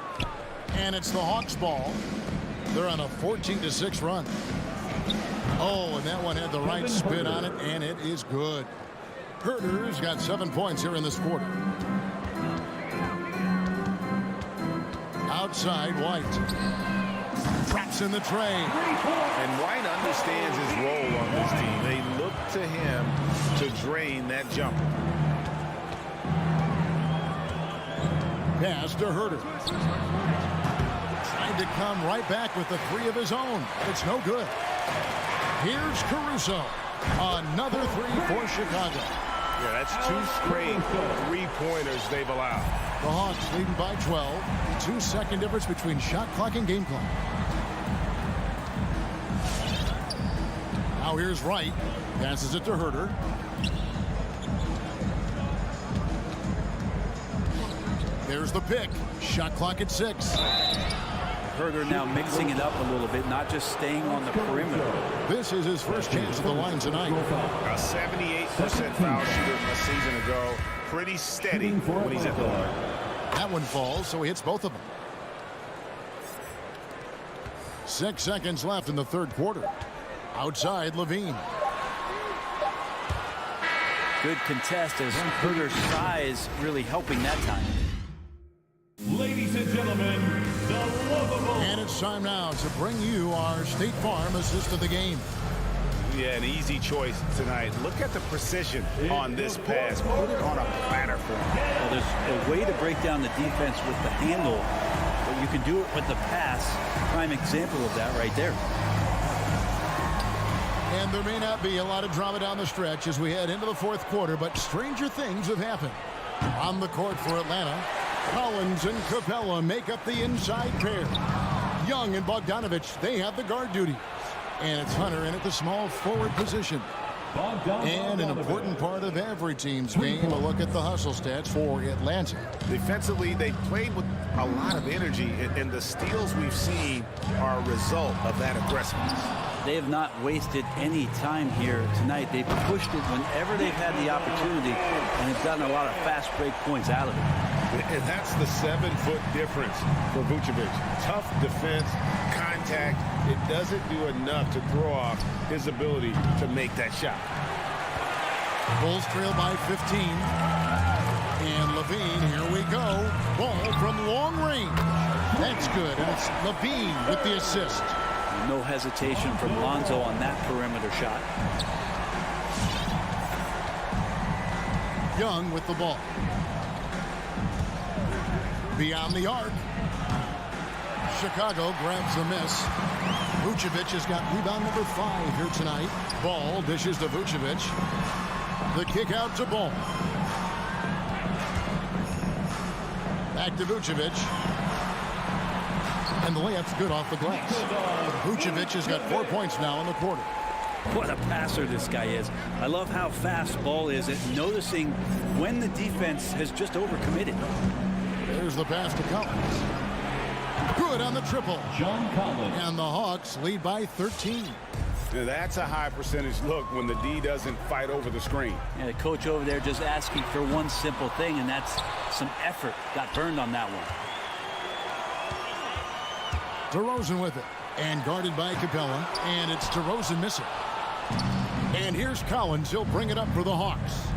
And it's the Hawks ball. They're on a 14-6 run. Oh, and that one had the right spin on it, and it is good. Herter's got 7 points here in this quarter. Outside, White. Traps in the tray. And White understands his role on this team. They look to him to drain that jumper. Pass to Herter. Trying to come right back with the 3 of his own. It's no good. Here's Caruso. Another 3 for Chicago. Yeah, that's 2 straight 3-pointers they've allowed. The Hawks leading by 12. 2-second difference between shot clock and game clock. Now here's Wright. Passes it to Herter. There's the pick. Shot clock at 6. Herter now mixing it up a little bit, not just staying on the perimeter. This is his first chance at the line tonight. A 78% foul shooter a season ago. Pretty steady when he's at the line. That one falls, so he hits both of them. 6 seconds left in the third quarter. Outside, Levine. Good contest as Herter's size really helping that time. Ladies and gentlemen, the lovable. And it's time now to bring you our State Farm assist of the game. Yeah, an easy choice tonight. Look at the precision on this pass. Put it on a platter for him. Well, there's a way to break down the defense with the handle, but you can do it with the pass. Prime example of that right there. And there may not be a lot of drama down the stretch as we head into the fourth quarter, but stranger things have happened. On the court for Atlanta, Collins and Capella make up the inside pair. Young and Bogdanovich, they have the guard duty. And it's Hunter in at the small forward position. And an important part of every team's game, a look at the hustle stats for Atlanta. Defensively, they played with a lot of energy, and the steals we've seen are a result of that aggressiveness. They have not wasted any time here tonight. They've pushed it whenever they've had the opportunity, and they've gotten a lot of fast break points out of it. And that's the 7-foot difference for Vucevic. Tough defense, contact. It doesn't do enough to throw off his ability to make that shot. Bulls trail by 15. And Levine, here we go. Ball from long range. That's good. And it's Levine with the assist. No hesitation from Lonzo on that perimeter shot. Young with the ball. Beyond the arc. Chicago grabs the miss. Vucevic has got rebound number 5 here tonight. Ball dishes to Vucevic. The kick out to Ball. Back to Vucevic. And the layup's good off the glass. Vucevic has got 4 points now in the quarter. What a passer this guy is. I love how fast Ball is at noticing when the defense has just overcommitted. There's the pass to Collins. Good on the triple. John Collins. And the Hawks lead by 13. Now that's a high percentage look when the D doesn't fight over the screen. And the coach over there just asking for one simple thing, and that's some effort. Got burned on that one. DeRozan with it. And guarded by Capella. And it's DeRozan missing. And here's Collins. He'll bring it up for the Hawks.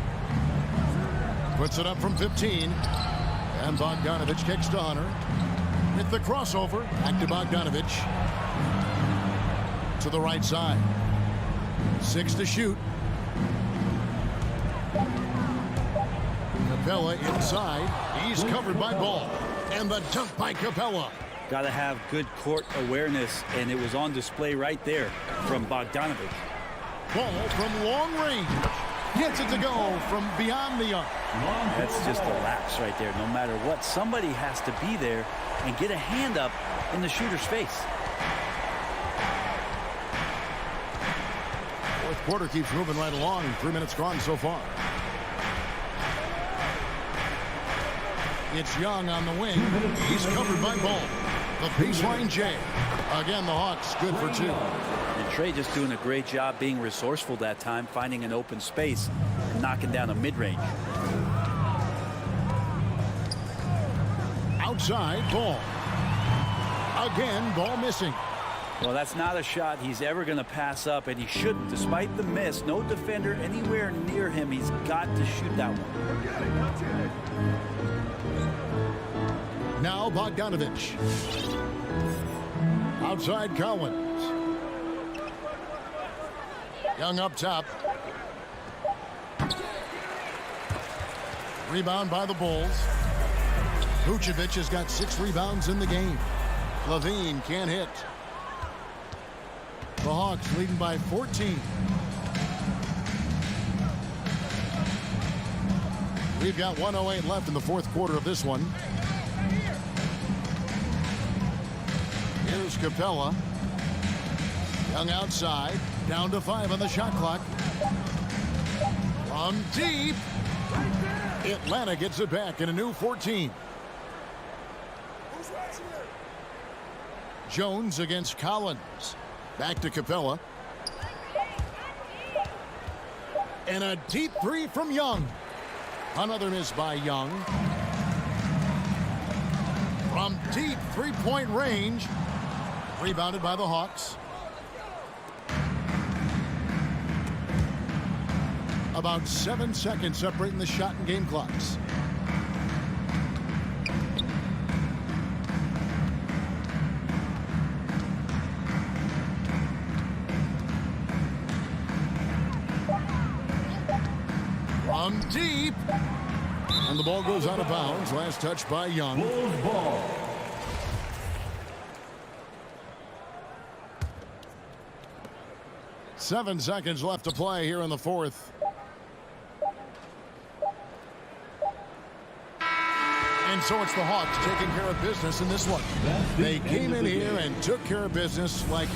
Puts it up from 15. And Bogdanovic kicks to Hunter. With the crossover. Back to Bogdanovic. To the right side. 6 to shoot. Capella inside. He's covered by Ball. And the dunk by Capella. Got to have good court awareness, and it was on display right there from Bogdanovic. Ball from long range. Gets it to go from beyond the arc. That's just a lapse right there. No matter what, somebody has to be there and get a hand up in the shooter's face. Fourth quarter keeps moving right along. 3 minutes gone so far. It's Young on the wing. He's covered by Ball. The baseline J. Again, the Hawks good for 2. And Trey just doing a great job being resourceful that time, finding an open space and knocking down a mid-range. Outside, Ball. Again, Ball missing. Well, that's not a shot he's ever going to pass up, and he shouldn't. Despite the miss, no defender anywhere near him. He's got to shoot that one. Now Bogdanovic. Outside Collins. Young up top. Rebound by the Bulls. Vucevic has got 6 rebounds in the game. Levine can't hit. The Hawks leading by 14. We've got 1:08 left in the fourth quarter of this one. Here's Capella. Young outside. Down to 5 on the shot clock. From deep. Atlanta gets it back in a new 14. Jones against Collins. Back to Capella. And a deep 3 from Young. Another miss by Young. From deep 3-point range. Rebounded by the Hawks. About 7 seconds separating the shot and game clocks. From deep. And the ball goes out of bounds. Last touch by Young. Bulls ball. Seven seconds left to play here in the fourth. And so it's the Hawks taking care of business in this one. They came in here and took care of business like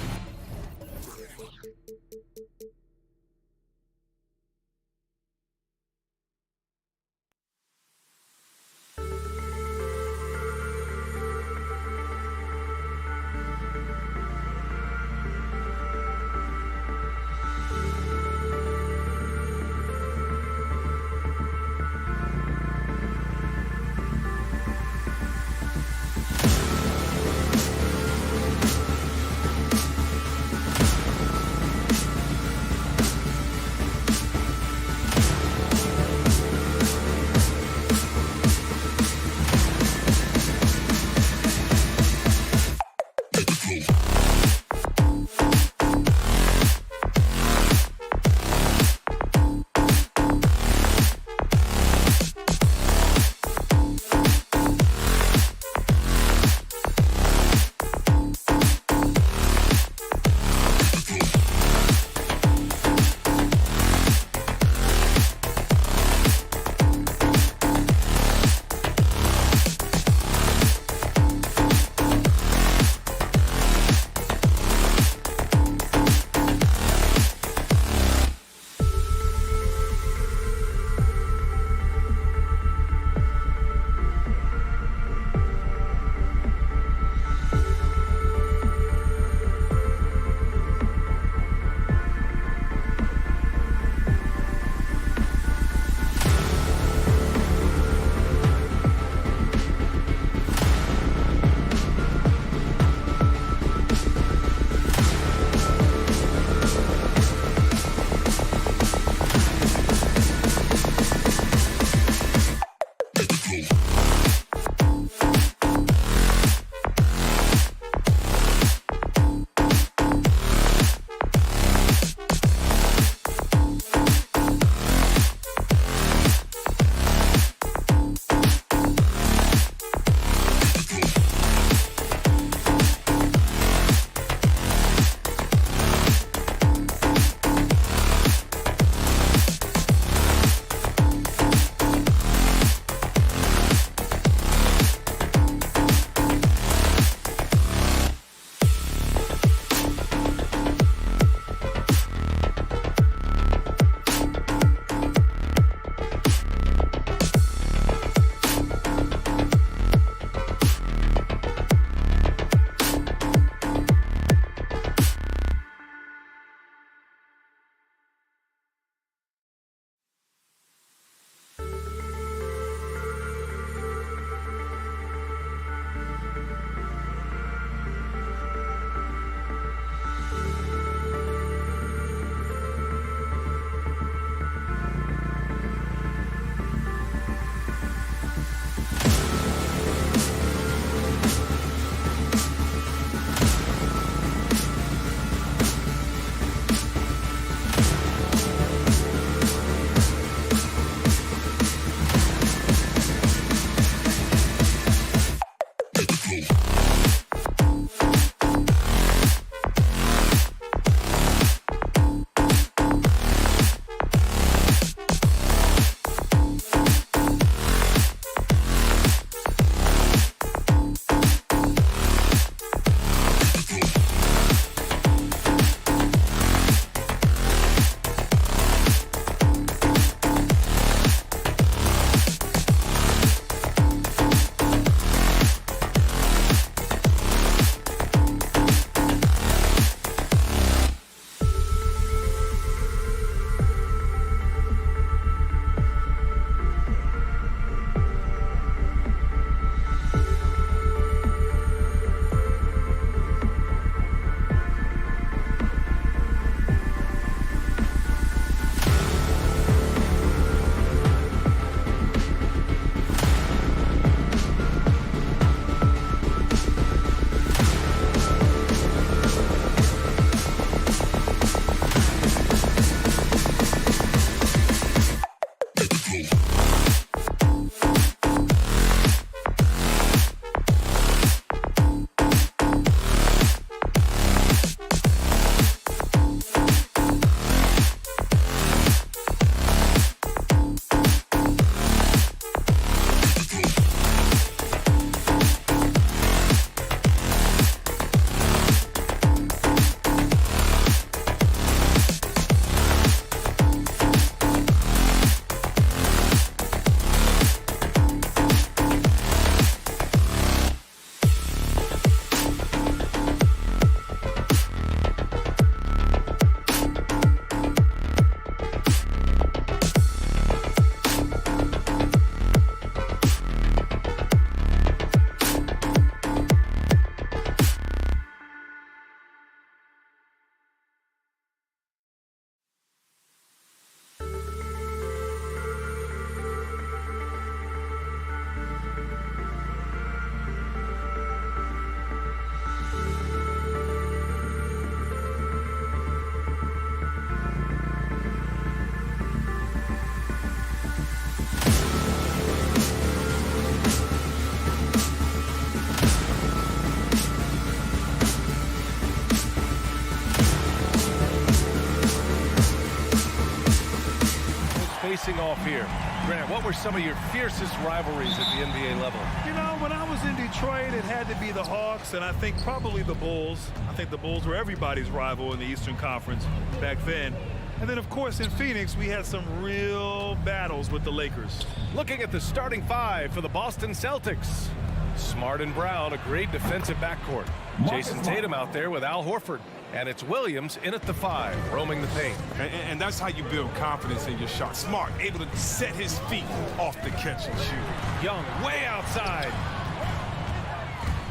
facing off here. Grant, what were some of your fiercest rivalries at the NBA level? You know, when I was in Detroit, it had to be the Hawks, and I think probably the Bulls. I think the Bulls were everybody's rival in the Eastern Conference back then. And then, of course, in Phoenix, we had some real battles with the Lakers. Looking at the starting five for the Boston Celtics. Smart and Brown, a great defensive backcourt. Jayson Tatum out there with Al Horford. And it's Williams in at the 5, roaming the paint. And that's how you build confidence in your shot. Smart, able to set his feet off the catch and shoot. Young way outside.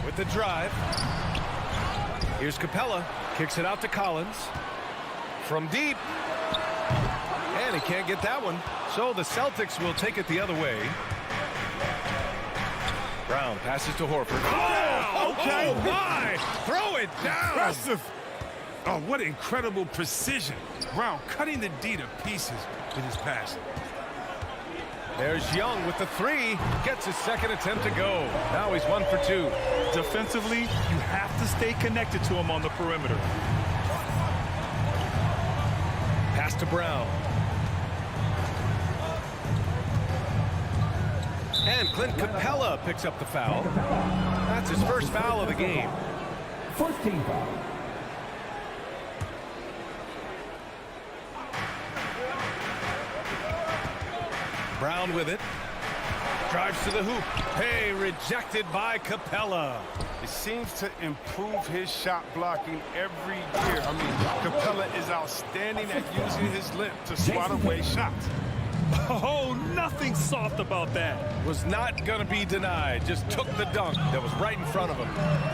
With the drive. Here's Capella. Kicks it out to Collins. From deep. And he can't get that one. So the Celtics will take it the other way. Brown passes to Horford. Oh, okay. Oh, my! Throw it down! Impressive. Oh, what incredible precision. Brown cutting the D to pieces with his pass. There's Young with the 3. Gets his second attempt to go. Now he's 1 for 2. Defensively, you have to stay connected to him on the perimeter. Pass to Brown. And Clint Capella picks up the foul. That's his first foul of the game. First team foul. Brown with it. Drives to the hoop. Hey, rejected by Capella. It seems to improve his shot blocking every year. I mean, Capella is outstanding at using his lip to swat away shots. Oh, nothing soft about that. Was not going to be denied. Just took the dunk that was right in front of him.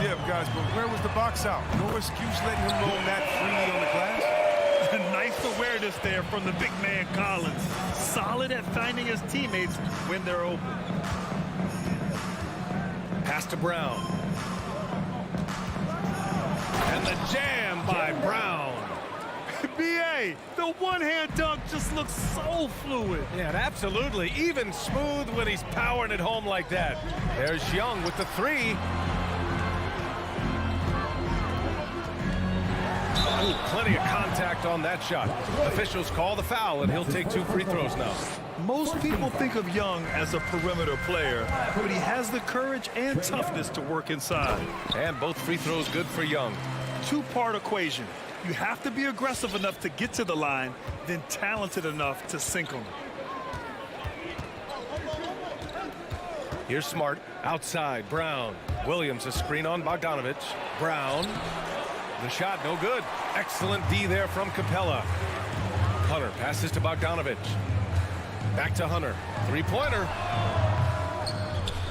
Yeah, guys, but where was the box out? No excuse letting him roll that freely on the glass. Nice awareness there from the big man Collins. Solid at finding his teammates when they're open. Pass to Brown. And the jam by Brown. B.A., the one-hand dunk just looks so fluid. Yeah, absolutely. Even smooth when he's powering it home like that. There's Young with the 3. Ooh, plenty of contact on that shot. Officials call the foul, and he'll take 2 free throws now. Most people think of Young as a perimeter player, but he has the courage and toughness to work inside. And both free throws good for Young. Two-part equation. You have to be aggressive enough to get to the line, then talented enough to sink them. Here's Smart. Outside, Brown. Williams, a screen on Bogdanovich. Brown. The shot, no good. Excellent D there from Capella. Hunter passes to Bogdanovich. Back to Hunter. Three-pointer.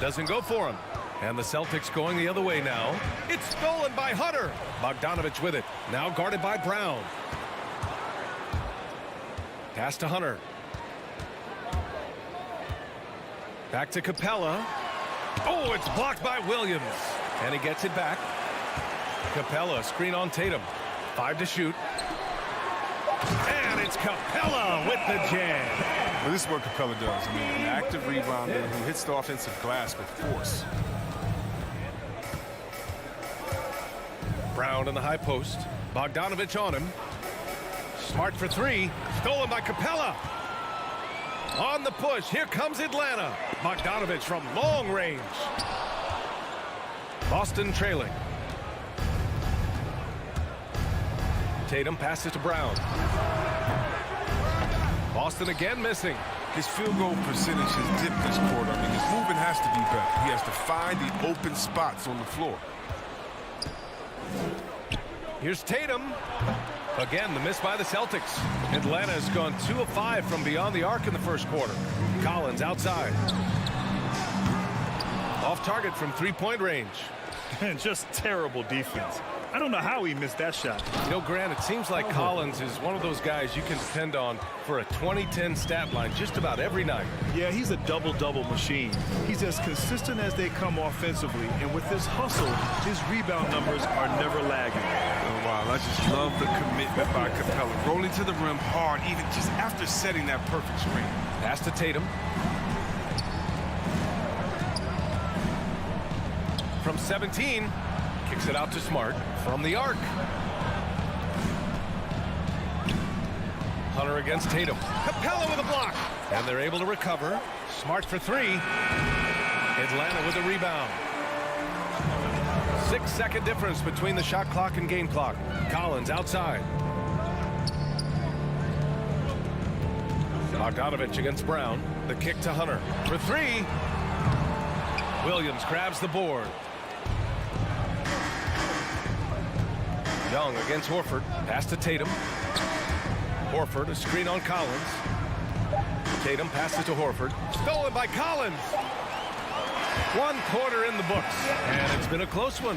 Doesn't go for him. And the Celtics going the other way now. It's stolen by Hunter. Bogdanovich with it. Now guarded by Brown. Pass to Hunter. Back to Capella. Oh, it's blocked by Williams. And he gets it back. Capella, screen on Tatum. 5 to shoot. And it's Capella with the jam. Well, this is what Capella does. I mean, an active rebounder who hits the offensive glass with force. Brown in the high post. Bogdanovich on him. Smart for 3. Stolen by Capella. On the push. Here comes Atlanta. Bogdanovich from long range. Boston trailing. Tatum passes to Brown. Boston again missing. His field goal percentage has dipped this quarter. I mean, his movement has to be better. He has to find the open spots on the floor. Here's Tatum. Again, the miss by the Celtics. Atlanta has gone 2 of 5 from beyond the arc in the first quarter. Collins outside. Off target from 3-point range. And just terrible defense. I don't know how he missed that shot. You know, Grant, it seems like Collins is one of those guys you can depend on for a 20-10 stat line just about every night. Yeah, he's a double-double machine. He's as consistent as they come offensively, and with this hustle, his rebound numbers are never lagging. Oh, wow, I just love the commitment by Capella. Rolling to the rim hard, even just after setting that perfect screen. Pass to Tatum. From 17, kicks it out to Smart from the arc. Hunter against Tatum. Capella with a block. And they're able to recover. Smart for three. Atlanta with a rebound. 6-second difference between the shot clock and game clock. Collins outside. Bogdanovich against Brown. The kick to Hunter for three. Williams grabs the board. Young against Horford. Pass to Tatum. Horford, a screen on Collins. Tatum passes to Horford. Stolen by Collins. 1 quarter in the books. And it's been a close one.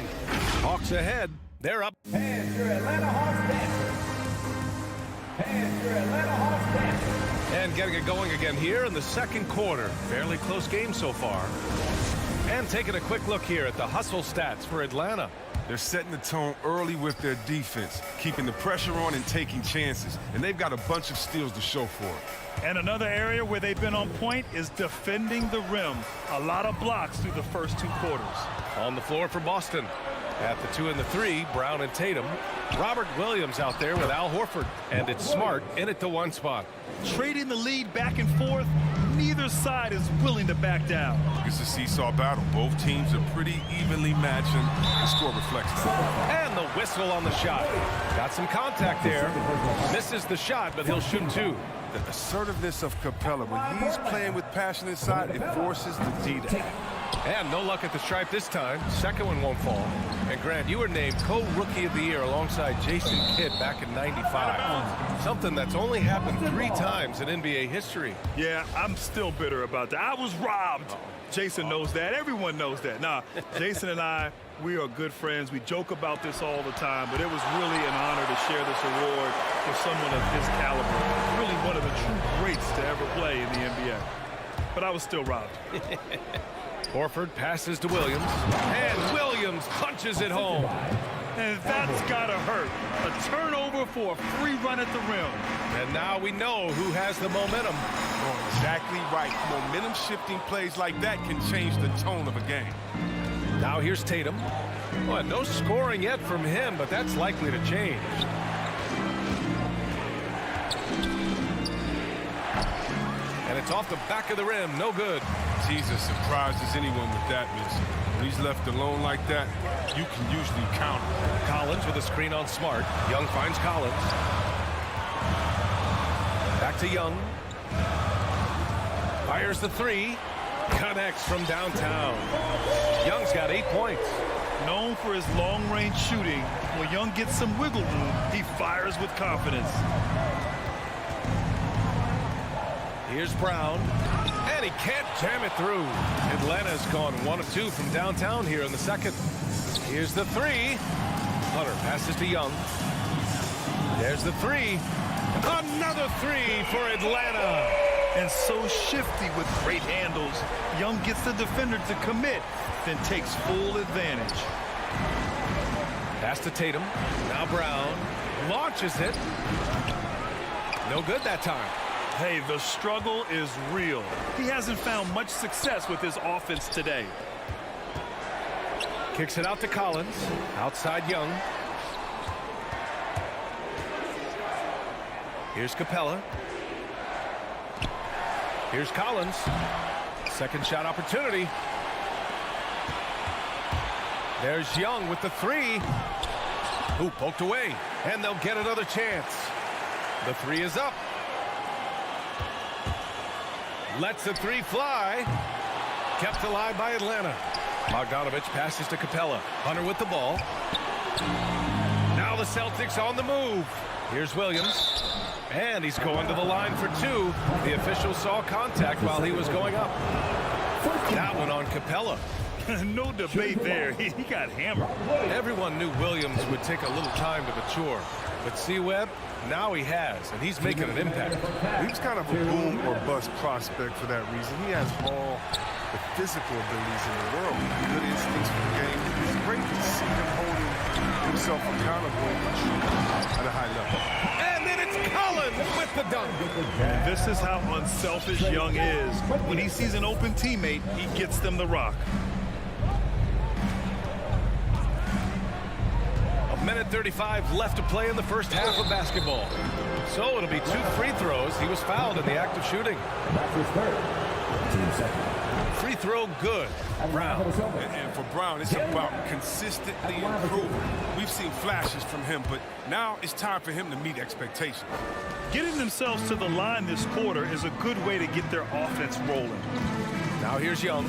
Hawks ahead. They're up. And your Atlanta Hawks dancers. And your Atlanta Hawks dancers. And getting it going again here in the second quarter. Fairly close game so far. And taking a quick look here at the hustle stats for Atlanta. They're setting the tone early with their defense, keeping the pressure on and taking chances. And they've got a bunch of steals to show for it. And another area where they've been on point is defending the rim. A lot of blocks through the first 2 quarters. On the floor for Boston. At the 2 and the 3, Brown and Tatum. Robert Williams out there with Al Horford. And it's Smart in at the 1 spot. Trading the lead back and forth, neither side is willing to back down. It's a seesaw battle. Both teams are pretty evenly matched, and the score reflects that. And the whistle on the shot. Got some contact there. Misses the shot, but he'll shoot 2. The assertiveness of Capella, when he's playing with passion inside, it forces the D to act. And no luck at the stripe this time. Second one won't fall. And Grant, you were named co-rookie of the year alongside Jason Kidd back in '95. Something that's only happened 3 times in NBA history. Yeah, I'm still bitter about that. I was robbed. Jason knows that. Everyone knows that. Nah, Jason and I, we are good friends. We joke about this all the time, but it was really an honor to share this award with someone of his caliber. Really one of the true greats to ever play in the NBA. But I was still robbed. Horford passes to Williams, and Williams punches it home. And that's gotta hurt. A turnover for a free run at the rim. And now we know who has the momentum. Oh, exactly right. Momentum shifting plays like that can change the tone of a game. Now here's Tatum. Well, no scoring yet from him, but that's likely to change. And it's off the back of the rim. No good. He's as surprised as anyone with that miss. When he's left alone like that, you can usually count him. Collins with a screen on Smart. Young finds Collins. Back to Young. Fires the 3. Connects from downtown. Young's got 8 points. Known for his long-range shooting, when Young gets some wiggle room, he fires with confidence. Here's Brown. And he can't jam it through. Atlanta's gone 1 of 2 from downtown here in the second. Here's the 3. Hunter passes to Young. There's the 3. Another 3 for Atlanta. And so shifty with great handles, Young gets the defender to commit, then takes full advantage. Pass to Tatum. Now Brown launches it. No good that time. Hey, the struggle is real. He hasn't found much success with his offense today. Kicks it out to Collins. Outside Young. Here's Capella. Here's Collins. Second shot opportunity. There's Young with the 3. Ooh, poked away. And they'll get another chance. The 3 is up. Lets the 3 fly. Kept alive by Atlanta. Bogdanovich passes to Capella. Hunter with the ball. Now the Celtics on the move. Here's Williams. And he's going to the line for 2. The official saw contact while he was going up. That one on Capella. No debate there. He got hammered. Everyone knew Williams would take a little time to mature. But C-Web, now he has, and he's making an impact. He was kind of a boom or bust prospect for that reason. He has all the physical abilities in the world. Good instincts for the game. It's great to see him holding himself accountable at a high level. And then it's Collins with the dunk. And this is how unselfish Young is. When he sees an open teammate, he gets them the rock. A minute 35 left to play in the first half of basketball. So it'll be 2 free throws. He was fouled in the act of shooting. That's his third. Team second. Free throw good. Brown. And for Brown, it's about consistently improving. We've seen flashes from him, but now it's time for him to meet expectations. Getting themselves to the line this quarter is a good way to get their offense rolling. Now here's Young.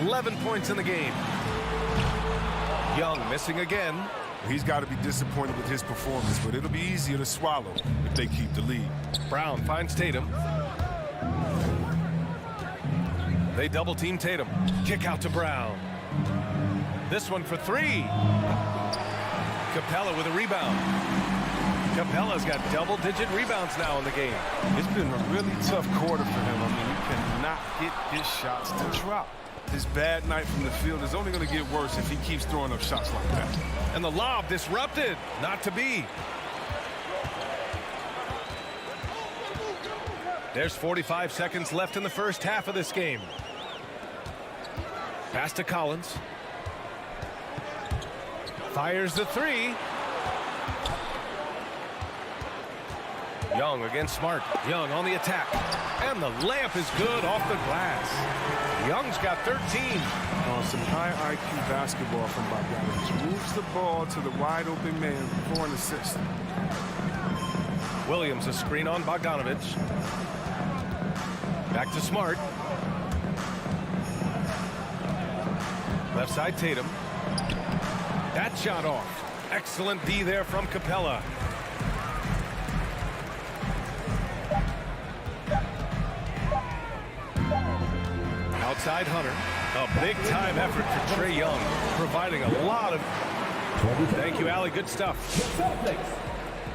11 points in the game. Young missing again. He's got to be disappointed with his performance, but it'll be easier to swallow if they keep the lead. Brown finds Tatum. They double team Tatum. Kick out to Brown. This one for 3. Capella with a rebound. Capella's got double-digit rebounds now in the game. It's been a really tough quarter for him. I mean, he cannot get his shots to drop. His bad night from the field is only going to get worse if he keeps throwing up shots like that. And the lob disrupted. Not to be. There's 45 seconds left in the first half of this game. Pass to Collins. Fires the 3. Young against Smart. Young on the attack. And the layup is good off the glass. Young's got 13. Some high IQ basketball from Bogdanovich. Moves the ball to the wide open man for an assist. Williams a screen on Bogdanovich. Back to Smart. Left side Tatum. That shot off. Excellent D there from Capella. Outside Hunter. A big-time effort for Trae Young, providing a lot of... Thank you, Allie. Good stuff. Celtics,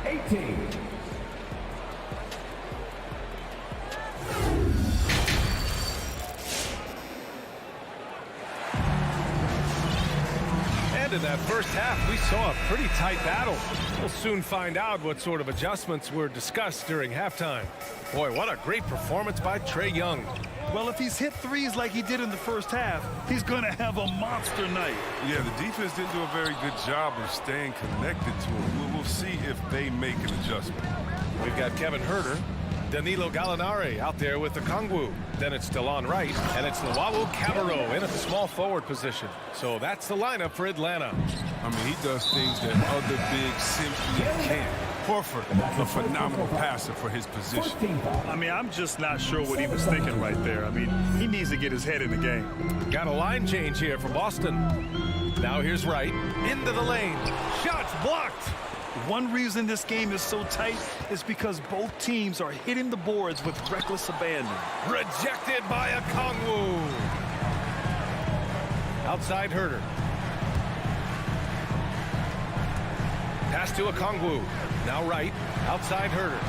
18. And in that first half, we saw a pretty tight battle. We'll soon find out what sort of adjustments were discussed during halftime. Boy, what a great performance by Trae Young. Well, if he's hit threes like he did in the first half, he's going to have a monster night. Yeah, the defense didn't do a very good job of staying connected to him. We'll see if they make an adjustment. We've got Kevin Huerter, Danilo Gallinari out there with the Okongwu. Then it's Delon Wright, and it's Luwawu Cabarrot in a small forward position. So that's the lineup for Atlanta. I mean, he does things that other bigs simply can't. Horford, a phenomenal passer for his position. I mean, I'm just not sure what he was thinking right there. I mean, he needs to get his head in the game. Got a line change here for Boston. Now here's Wright. Into the lane. Shots blocked. One reason this game is so tight is because both teams are hitting the boards with reckless abandon. Rejected by Okongwu. Outside Huerter. Pass to Okongwu. Now Wright. Outside Huerter.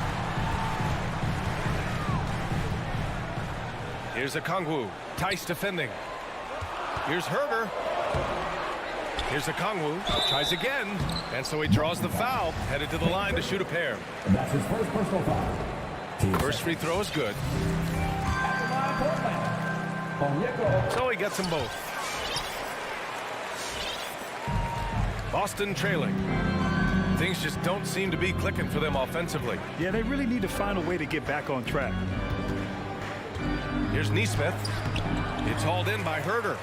Here's Okongwu. Tice defending. Here's Huerter. Here's Okongwu. Tries again. And so he draws the foul. Headed to the line to shoot a pair. And that's his first personal foul. First free throw is good. So he gets them both. Boston trailing. Things just don't seem to be clicking for them offensively. Yeah, they really need to find a way to get back on track. Here's Nesmith. It's hauled in by Huerter.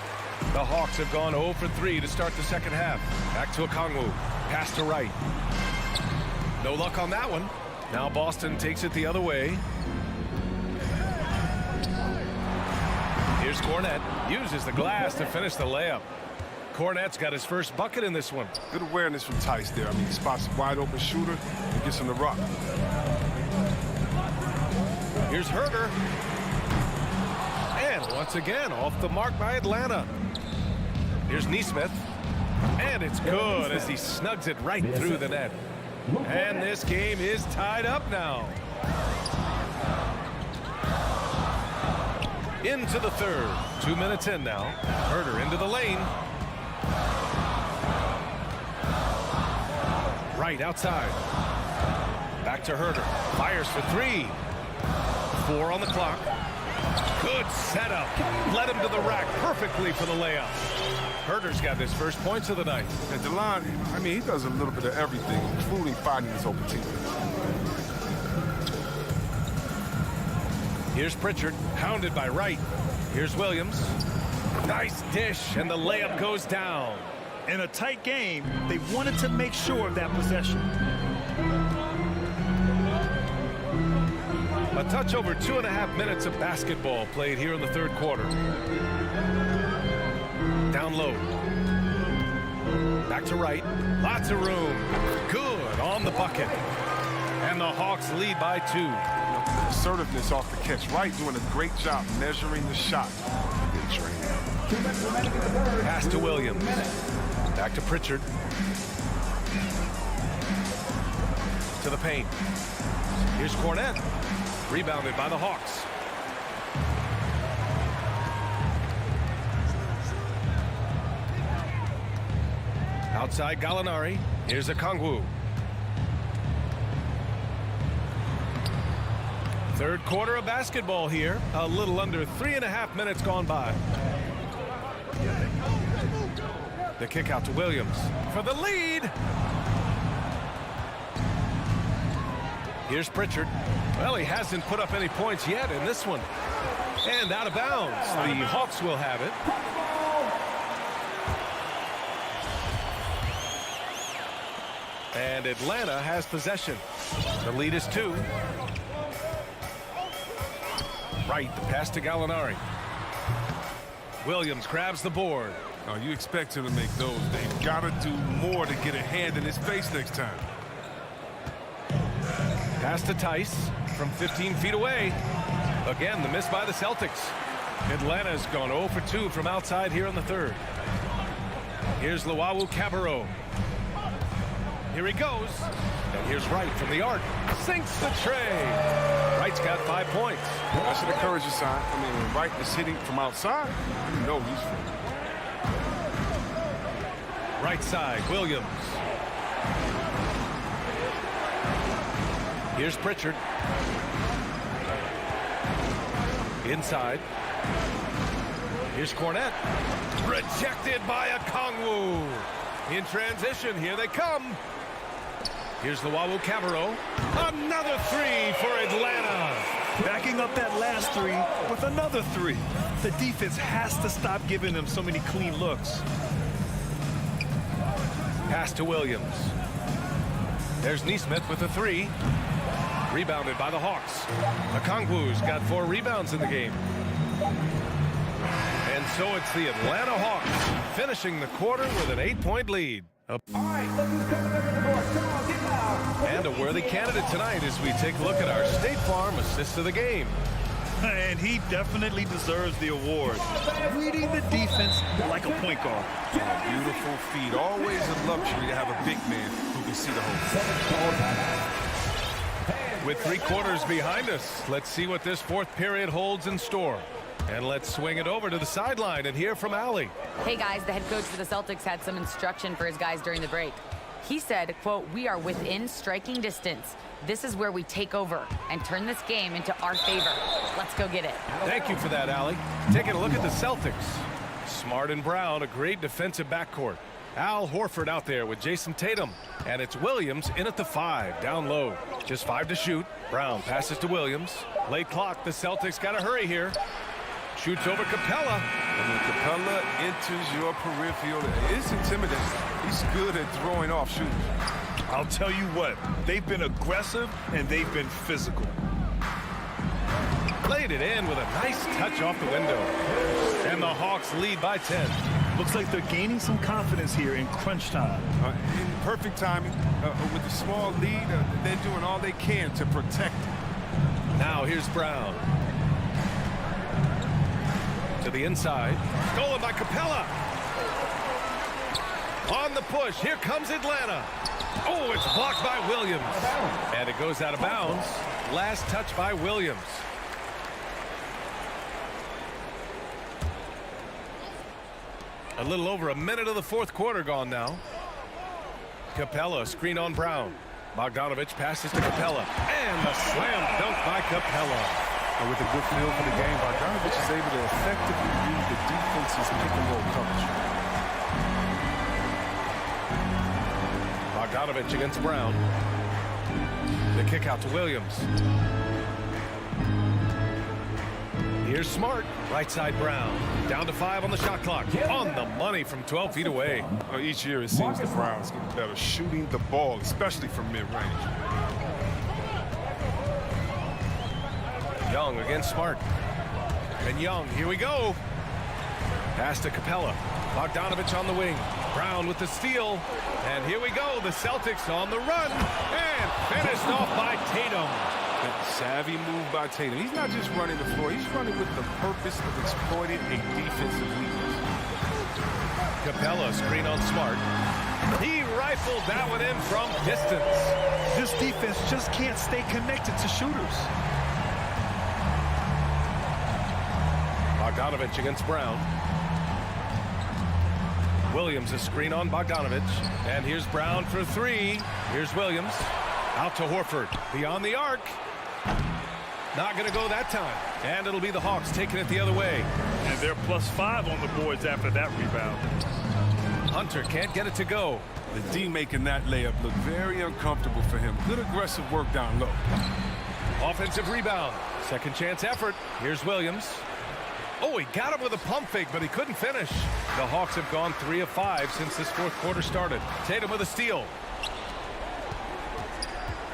The Hawks have gone 0 for 3 to start the second half. Back to Okongwu. Pass to Wright. No luck on that one. Now Boston takes it the other way. Here's Cornette. Uses the glass to finish the layup. Cornette's got his first bucket in this one. Good awareness from Tice there. I mean, he spots a wide open shooter and gets him the rock. Here's Huerter. And once again, off the mark by Atlanta. Here's Nesmith. And it's good as he snugs it right through the net. And this game is tied up now. Into the third. 2 minutes in now. Huerter into the lane. Right outside. Back to Huerter. Fires for 3. 4 on the clock. Good setup. Led him to the rack perfectly for the layup. Huerter's got his first points of the night. And Delon, I mean, he does a little bit of everything, including finding his open teammates. Here's Pritchard, hounded by Wright. Here's Williams. Nice dish, and the layup goes down. In a tight game, they wanted to make sure of that possession. A touch over 2.5 minutes of basketball played here in the third quarter. Down low. Back to Wright. Lots of room. Good on the bucket. And the Hawks lead by 2. Assertiveness off the catch. Wright doing a great job measuring the shot. Pass to Williams. Back to Pritchard. To the paint. Here's Cornette. Rebounded by the Hawks. Outside Gallinari. Here's Okongwu. Third quarter of basketball here. A little under 3.5 minutes gone by. The kick out to Williams for the lead. Here's Pritchard. Well, he hasn't put up any points yet in this one. And out of bounds. The Hawks will have it. And Atlanta has possession. The lead is 2. Wright, the pass to Gallinari. Williams grabs the board. Oh, you expect him to make those. They've got to do more to get a hand in his face next time. Pass to Tice from 15 feet away. Again, the miss by the Celtics. Atlanta's gone 0 for 2 from outside here in the third. Here's Luwawu-Cabarrot. Here he goes. And here's Wright from the arc. Sinks the tray. Wright's got 5 points. That's an encouraging sign. I mean, when Wright is hitting from outside, you know he's free. Right side, Williams. Here's Pritchard. Inside. Here's Cornette. Rejected by Okongwu. In transition, here they come. Here's Luwawu-Cabarrot. Another 3 for Atlanta. Backing up that last 3 with another 3. The defense has to stop giving them so many clean looks. Pass to Williams. There's Nesmith with a 3. Rebounded by the Hawks. Okongwu's got 4 rebounds in the game. And so it's the Atlanta Hawks finishing the quarter with an 8-point lead. And a worthy candidate tonight as we take a look at our State Farm assist of the game. And he definitely deserves the award. Reading the defense like a point guard. Beautiful feed. Always a luxury to have a big man who can see the whole. With 3 quarters behind us, let's see what this fourth period holds in store. And let's swing it over to the sideline and hear from Allie. Hey guys, the head coach for the Celtics had some instruction for his guys during the break. He said, quote, "We are within striking distance. This is where we take over and turn this game into our favor. Let's go get it." Thank you for that, Allie. Taking a look at the Celtics. Smart and Brown, a great defensive backcourt. Al Horford out there with Jayson Tatum. And it's Williams in at the 5, down low. Just 5 to shoot. Brown passes to Williams. Late clock, the Celtics got to hurry here. Shoots over Capella. And when Capella enters your peripheral, it's intimidating. He's good at throwing off shooters. I'll tell you what, they've been aggressive and they've been physical. Played it in with a nice touch off the window. And the Hawks lead by 10. Looks like they're gaining some confidence here in crunch time. In perfect timing. With a small lead, they're doing all they can to protect it. Now here's Brown. To the inside. Stolen by Capella. On the push. Here comes Atlanta. Oh, it's blocked by Williams. And it goes out of bounds. Last touch by Williams. A little over a minute of the fourth quarter gone now. Capella, screen on Brown. Bogdanovich passes to Capella. And the slam dunk by Capella. And with a good feel for the game, Bogdanovich is able to effectively read the defense's pick and roll coverage. Bogdanovich against Brown. The kick out to Williams. Here's Smart. Right side Brown. Down to 5 on the shot clock. On the money from 12 feet away. Each year it seems the Browns get better shooting the ball, especially from mid-range. Young against Smart. And Young, here we go. Pass to Capella. Bogdanovich on the wing. Brown with the steal. And here we go. The Celtics on the run. And finished off by Tatum. That savvy move by Tatum. He's not just running the floor. He's running with the purpose of exploiting a defensive weakness. Capella screen on Smart. He rifled that one in from distance. This defense just can't stay connected to shooters. Bogdanovich against Brown. Williams a screen on Bogdanovich. And here's Brown for 3. Here's Williams. Out to Horford. Beyond the arc. Not going to go that time. And it'll be the Hawks taking it the other way. And they're +5 on the boards after that rebound. Hunter can't get it to go. The D making that layup look very uncomfortable for him. Good aggressive work down low. Offensive rebound. Second chance effort. Here's Williams. Oh, he got him with a pump fake, but he couldn't finish. The Hawks have gone 3 of 5 since this fourth quarter started. Tatum with a steal.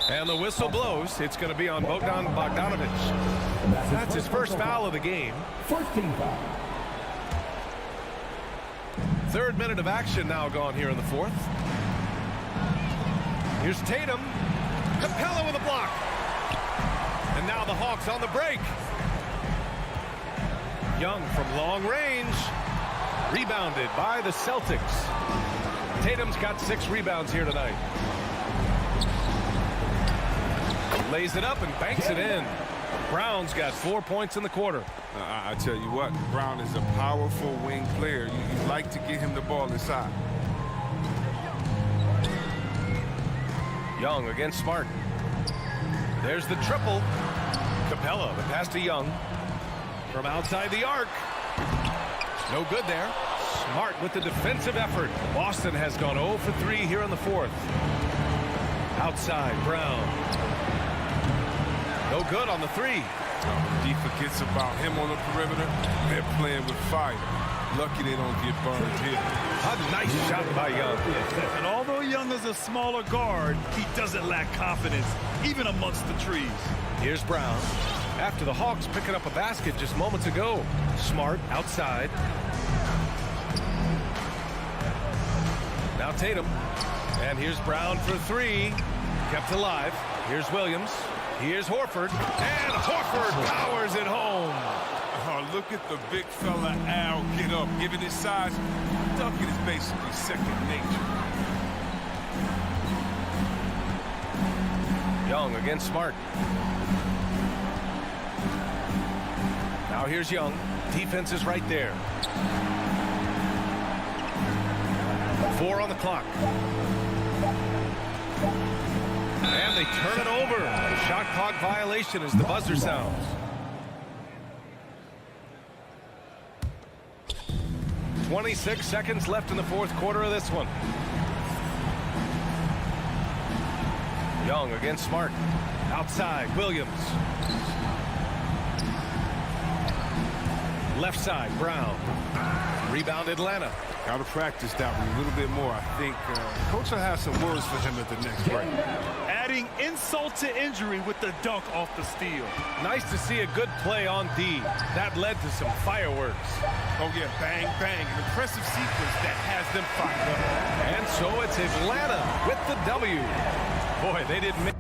And the whistle blows. It's going to be on Bogdanovich. That's his first foul of the game. First team foul. Third minute of action now gone here in the fourth. Here's Tatum. Capella with a block. And now the Hawks on the break. Young from long range. Rebounded by the Celtics. Tatum's got 6 rebounds here tonight. Lays it up and banks it in. Brown's got 4 points in the quarter. I tell you what, Brown is a powerful wing player. You like to get him the ball inside. Young against Smart. There's the triple. Capella, the pass to Young. From outside the arc. No good there. Smart with the defensive effort. Boston has gone 0 for 3 here in the fourth. Outside, Brown. No good on the 3. D forgets about him on the perimeter. They're playing with fire. Lucky they don't get burned here. A nice shot by Young. And although Young is a smaller guard, he doesn't lack confidence, even amongst the trees. Here's Brown. After the Hawks picking up a basket just moments ago. Smart outside. Now Tatum. And here's Brown for 3. Kept alive. Here's Williams. Here's Horford. And Horford powers it home. Oh, look at the big fella Al get up. Given his size, dunking is basically second nature. Young against Smart. Now here's Young. Defense is right there. 4 on the clock. And they turn it over. Shot clock violation as the buzzer sounds. 26 seconds left in the fourth quarter of this one. Young against Smart. Outside, Williams. Left side, Brown. Rebound, Atlanta. Got to practice that one a little bit more. I think Coach will have some words for him at the next break. Adding insult to injury with the dunk off the steal. Nice to see a good play on D. That led to some fireworks. Oh, yeah, bang, bang. An impressive sequence that has them fired up. And so it's Atlanta with the W. Boy, they didn't make...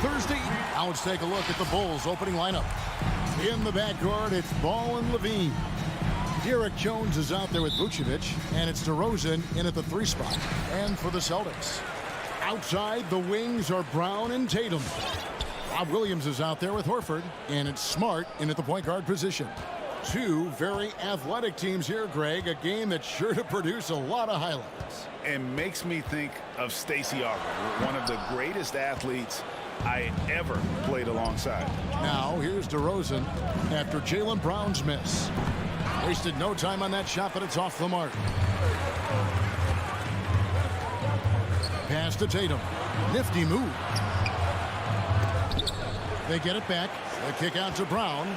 Thursday. Now let's take a look at the Bulls opening lineup. In the backcourt, it's Ball and Levine. Derek Jones is out there with Vucevic, and it's DeRozan in at the 3 spot. And for the Celtics, outside the wings are Brown and Tatum. Rob Williams is out there with Horford, and it's Smart in at the point guard position. Two very athletic teams here, Greg. A game that's sure to produce a lot of highlights. And makes me think of Stacey Augmon, one of the greatest athletes I ever played alongside. Now here's DeRozan after Jaylen Brown's miss. Wasted no time on that shot, but it's off the mark. Pass to Tatum. Nifty move. They get it back. The kick out to Brown.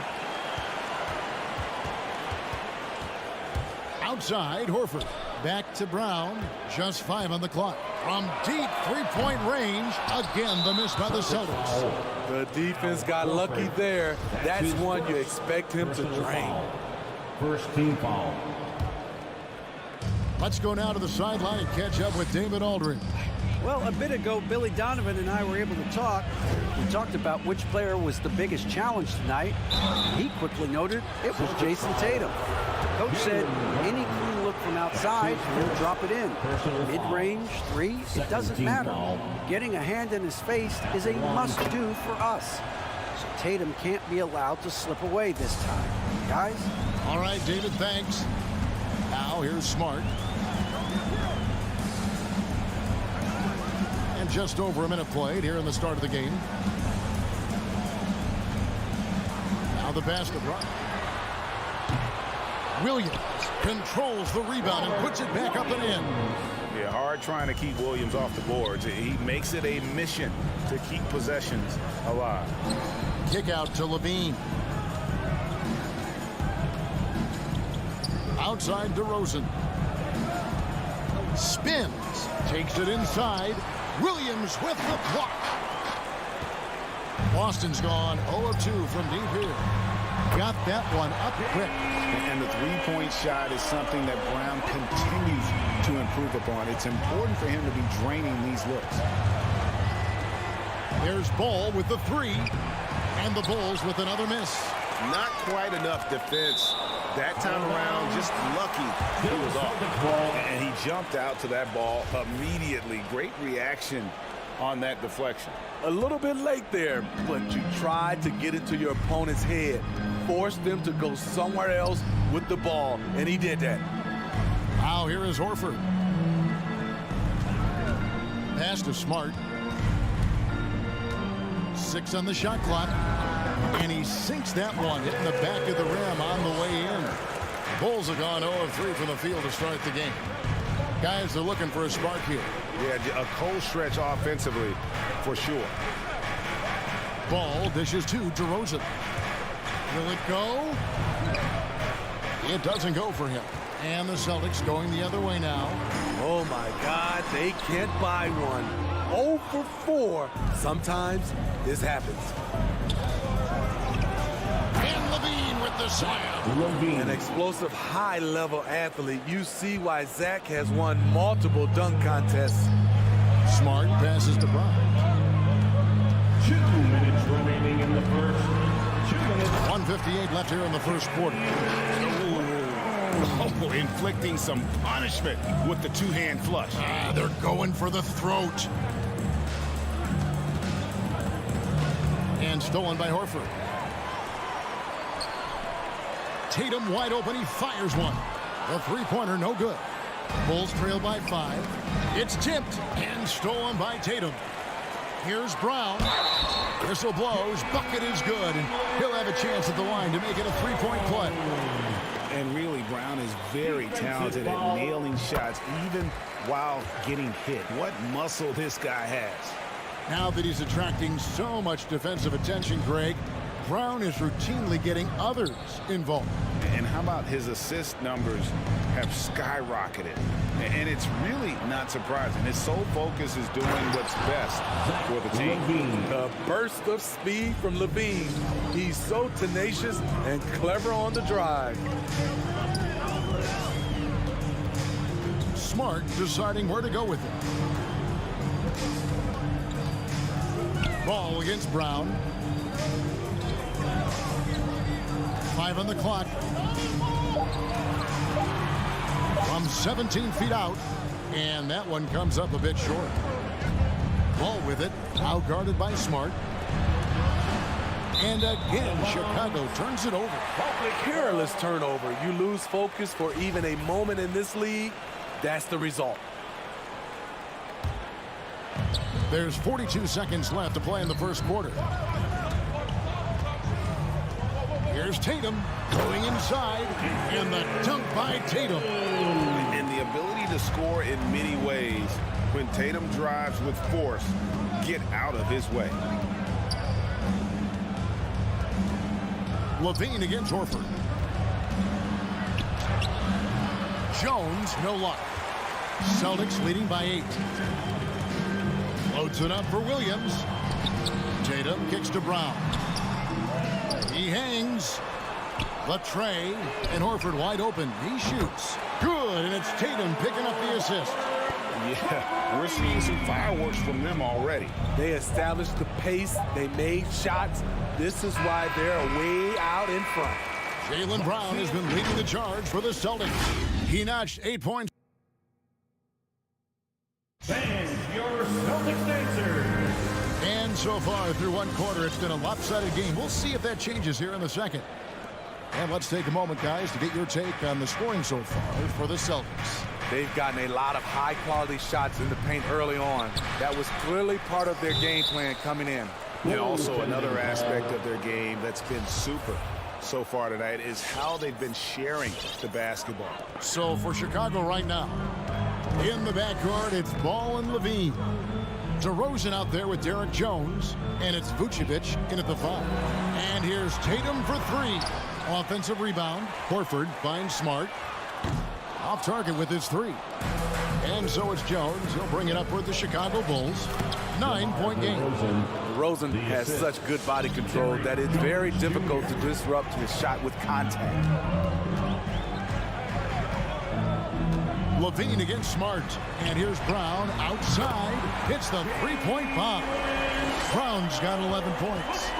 Outside, Horford. Back to Brown. Just 5 on the clock. From deep three-point range. Again, the miss by the Celtics. The defense got lucky there. That's one you expect him to drain. First team foul. Let's go now to the sideline and catch up with David Aldridge. Well, a bit ago, Billy Donovan and I were able to talk. We talked about which player was the biggest challenge tonight. He quickly noted it was Jayson Tatum. Coach said any clean look from outside, he'll drop it in. Mid-range, threes, it doesn't matter. Getting a hand in his face is a must-do for us. So Tatum can't be allowed to slip away this time. Guys? All right, David, thanks. Now here's Smart. And just over a minute played here in the start of the game. Now the basket run. Williams controls the rebound and puts it back up and in. Yeah, hard trying to keep Williams off the boards. He makes it a mission to keep possessions alive. Kick out to Levine. Outside DeRozan. Spins. Takes it inside. Williams with the block. Boston's gone 0 of 2 from deep here. Got that one up quick. And the three-point shot is something that Brown continues to improve upon. It's important for him to be draining these looks. There's Ball with the 3. And the Bulls with another miss. Not quite enough defense. That time around, just lucky he was off. And he jumped out to that ball immediately. Great reaction on that deflection. A little bit late there, but you tried to get into your opponent's head. Force them to go somewhere else with the ball, and he did that. Now here is Horford. Pass to Smart. 6 on the shot clock. And he sinks that one, hitting the back of the rim on the way in. Bulls have gone 0 of 3 from the field to start the game. Guys, they're looking for a spark here. Yeah, a cold stretch offensively, for sure. Ball dishes to DeRozan. Will it go? It doesn't go for him. And the Celtics going the other way now. Oh, my God, they can't buy one. 0 for 4. Sometimes this happens. And Levine with the slam. An explosive, high-level athlete. You see why Zach has won multiple dunk contests. Smart passes to Brown. 2 minutes remaining in the first. 2 minutes. 1:58 left here in the first quarter. Oh, inflicting some punishment with the two-hand flush. They're going for the throat. And stolen by Horford. Tatum wide open. He fires one. The three-pointer no good. Bulls trail by 5. It's tipped and stolen by Tatum. Here's Brown. Whistle blows. Bucket is good. And he'll have a chance at the line to make it a three-point play. And really, Brown is very talented at nailing shots, even while getting hit. What muscle this guy has. Now that he's attracting so much defensive attention, Greg, Brown is routinely getting others involved. And how about his assist numbers have skyrocketed? And it's really not surprising. His sole focus is doing what's best for the team. A burst of speed from Levine. He's so tenacious and clever on the drive. Smart deciding where to go with it. Ball against Brown. 5 on the clock. From 17 feet out. And that one comes up a bit short. Ball with it. Out guarded by Smart. And again, Chicago turns it over. Careless turnover. You lose focus for even a moment in this league. That's the result. There's 42 seconds left to play in the first quarter. Here's Tatum going inside, and the dunk by Tatum. And the ability to score in many ways. When Tatum drives with force, get out of his way. Levine against Horford. Jones, no luck. Celtics leading by 8. Loads it up for Williams. Tatum kicks to Brown. He hangs. The tray, and Horford wide open. He shoots. Good, and it's Tatum picking up the assist. Yeah, we're seeing some fireworks from them already. They established the pace. They made shots. This is why they're way out in front. Jaylen Brown has been leading the charge for the Celtics. He notched 8 points. And your Celtics dancers. And so far through one quarter, it's been a lopsided game. We'll see if that changes here in the second. And let's take a moment, guys, to get your take on the scoring so far for the Celtics. They've gotten a lot of high-quality shots in the paint early on. That was clearly part of their game plan coming in. And also another aspect of their game that's been super so far tonight is how they've been sharing the basketball. So for Chicago right now, in the backcourt, it's Ball and Levine. DeRozan out there with Derek Jones, and it's Vucevic in at the 5. And here's Tatum for 3. Offensive rebound. Horford finds Smart. Off target with his 3. And so it's Jones. He'll bring it up with the Chicago Bulls. 9-point game. DeRozan has such good body control that it's very difficult to disrupt his shot with contact. Levine against Smart. And here's Brown outside. Hits the 3-point bomb. Brown's got 11 points.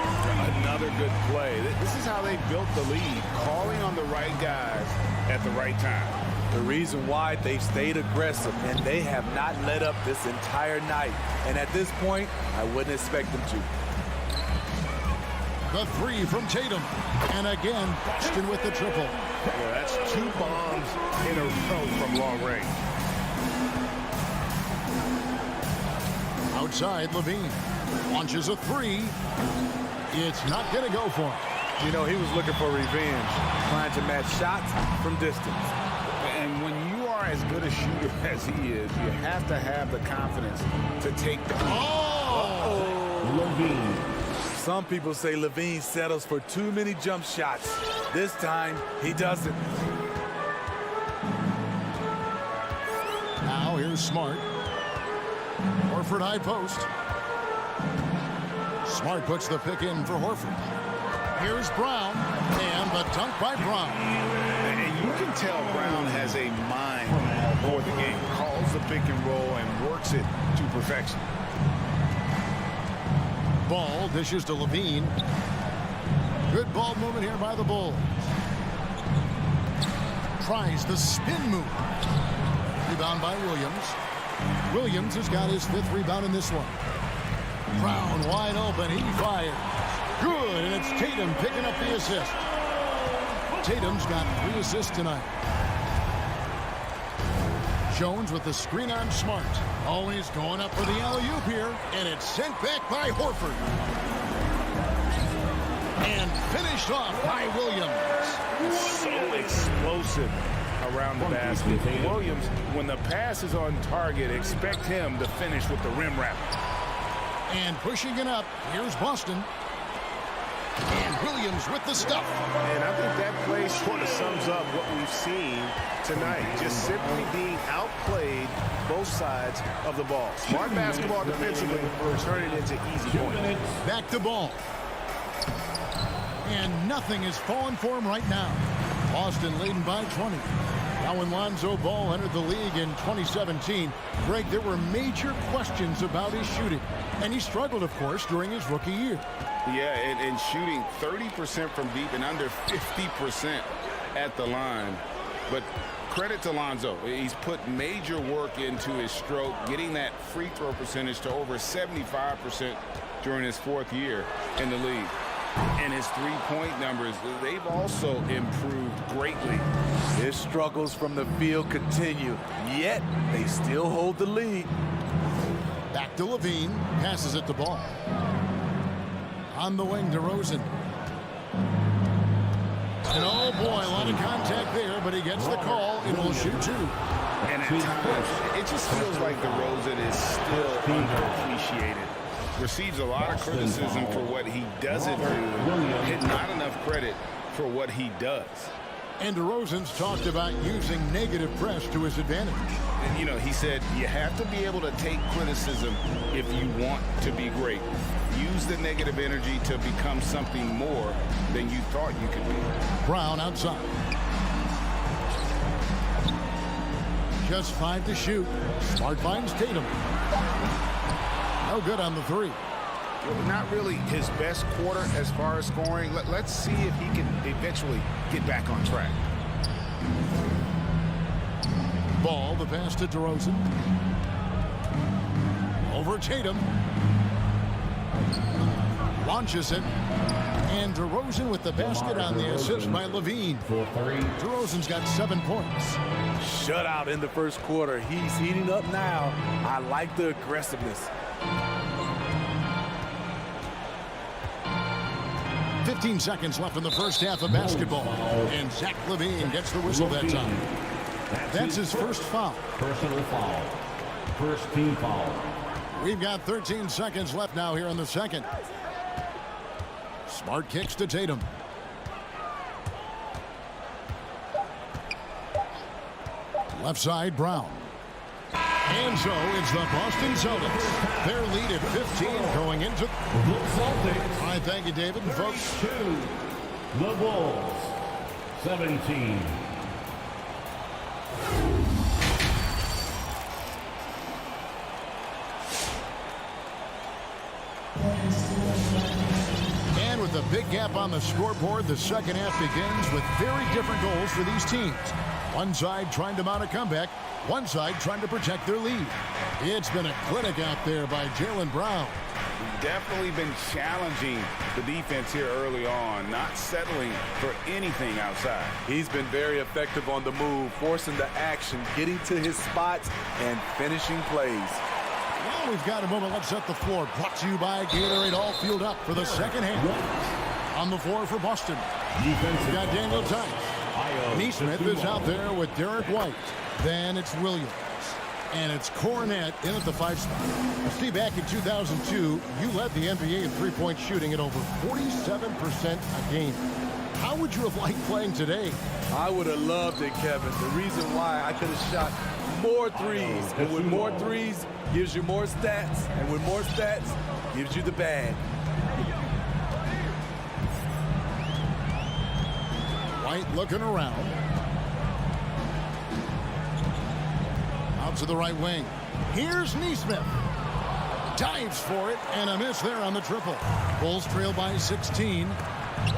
Another good play. This is how they built the lead, calling on the right guys at the right time. The reason why they've stayed aggressive, and they have not let up this entire night. And at this point, I wouldn't expect them to. The 3 from Tatum. And again, Boston with the triple. Yeah, that's 2 bombs in a row from long range. Outside, Levine launches a 3. It's not going to go for him. You know, he was looking for revenge, trying to match shots from distance. And when you are as good a shooter as he is, you have to have the confidence to take the... Levine. Some people say Levine settles for too many jump shots. This time, he doesn't. Now here's Smart. Horford high post. Smart puts the pick in for Horford. Here's Brown, and the dunk by Brown. And you can tell Brown has a mind for the game. Calls the pick and roll and works it to perfection. Ball dishes to Levine. Good ball movement here by the Bulls. Tries the spin move. Rebound by Williams. Williams has got his 5th rebound in this one. Brown wide open. He fires. Good, and it's Tatum picking up the assist. Tatum's got 3 assists tonight. Jones with the screen on Smart. Always going up for the alley-oop here, and it's sent back by Horford. And finished off by Williams. So explosive around the basket. Williams, when the pass is on target, expect him to finish with the rim wrap. And pushing it up, here's Boston. And Williams with the stuff. And I think that play sort of sums up what we've seen tonight. Just simply being outplayed both sides of the ball. Smart basketball defensively, turning into easy points. Back to Ball. And nothing is falling for him right now. Boston leading by 20. Now, when Lonzo Ball entered the league in 2017, Greg, there were major questions about his shooting. And he struggled, of course, during his rookie year. Yeah, and shooting 30% from deep and under 50% at the line. But credit to Lonzo. He's put major work into his stroke, getting that free throw percentage to over 75% during his 4th year in the league. And his three-point numbers, they've also improved greatly. His struggles from the field continue, yet they still hold the lead. Back to Levine, passes it to Ball. On the wing, DeRozan. And oh boy, a lot of contact there, but he gets the call and will shoot 2. And at times, it just feels like DeRozan is still underappreciated. Receives a lot of criticism for what he doesn't do, and not enough credit for what he does. And DeRozan's talked about using negative press to his advantage. And, you know, he said you have to be able to take criticism if you want to be great. Use the negative energy to become something more than you thought you could be. Brown outside. Just 5 to shoot. Smart finds Tatum. No good on the 3. Not really his best quarter as far as scoring. Let's see if he can eventually get back on track. Ball, the pass to DeRozan. Over Tatum. Launches it. And DeRozan with the basket on the assist by Levine. DeRozan's got 7 points. Shutout in the first quarter. He's heating up now. I like the aggressiveness. 15 seconds left in the first half of basketball. And Zach LaVine gets the whistle that time. That's his first foul. Personal foul. First team foul. We've got 13 seconds left now here in the second. Smart kicks to Tatum. Left side, Brown. And so it's the Boston Celtics. Their lead at 15 going into The Celtics. All right, thank you, David. And folks, 2. The Bulls. 17. and with a big gap on the scoreboard, the second half begins with very different goals for these teams. One side trying to mount a comeback, one side trying to protect their lead. It's been a clinic out there by Jaylen Brown. Definitely been challenging the defense here early on, not settling for anything outside. He's been very effective on the move, forcing the action, getting to his spots, and finishing plays. Well, we've got a moment. Let's set the floor. Brought to you by Gatorade, all fueled up for the second half. On the floor for Boston. We've got Daniel Tice. Neesmith is out there with Derek White. Then it's Williams. And it's Cornette in at the 5 spot. Steve, back in 2002, you led the NBA in three-point shooting at over 47% a game. How would you have liked playing today? I would have loved it, Kevin. The reason why I could have shot more threes. And with more threes, gives you more stats. And with more stats, gives you the bag. White looking around. Out to the right wing. Here's Neesmith. Dives for it, and a miss there on the triple. Bulls trail by 16.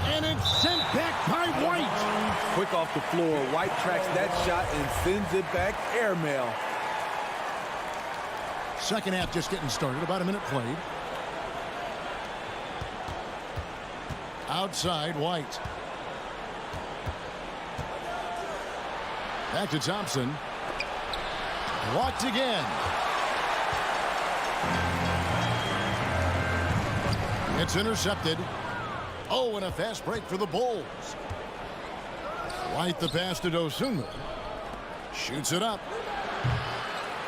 And it's sent back by White. Quick off the floor. White tracks that shot and sends it back airmail. Second half just getting started. About a minute played. Outside, White. Back to Thompson. Blocked again. It's intercepted. Oh, and a fast break for the Bulls. White the pass to Dosunmu. Shoots it up.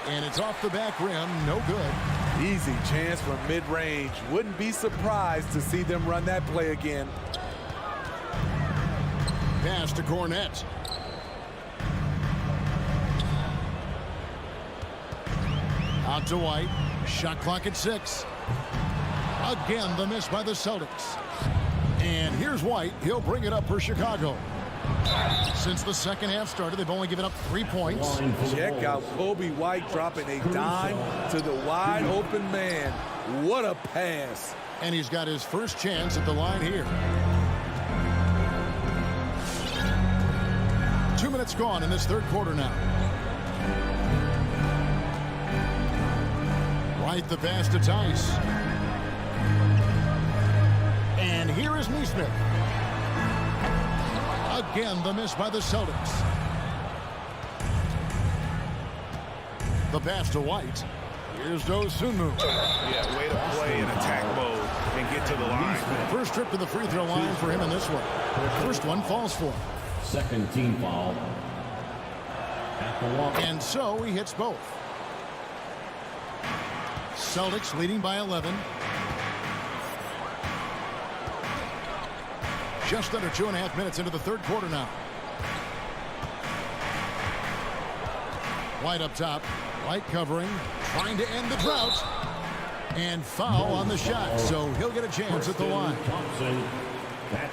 And it's off the back rim. No good. Easy chance from mid-range. Wouldn't be surprised to see them run that play again. Pass to Cornette. Out to White. Shot clock at 6. Again, the miss by the Celtics. And here's White. He'll bring it up for Chicago. Since the second half started, they've only given up 3 points. Check out Kobe White dropping a dime to the wide open man. What a pass. And he's got his first chance at the line here. 2 minutes gone in this third quarter now. White the pass to Tice. And here is Neesmith. Again, the miss by the Celtics. The pass to White. Here's Dosunmu. Yeah, way to play in attack mode and get to the line. First trip to the free throw line for him in this one. First one falls for him. Second team foul. At the line. And so he hits both. Celtics leading by 11. Just under 2.5 minutes into the third quarter now. White up top. White covering. Trying to end the drought. And foul on the shot. So he'll get a chance at the line.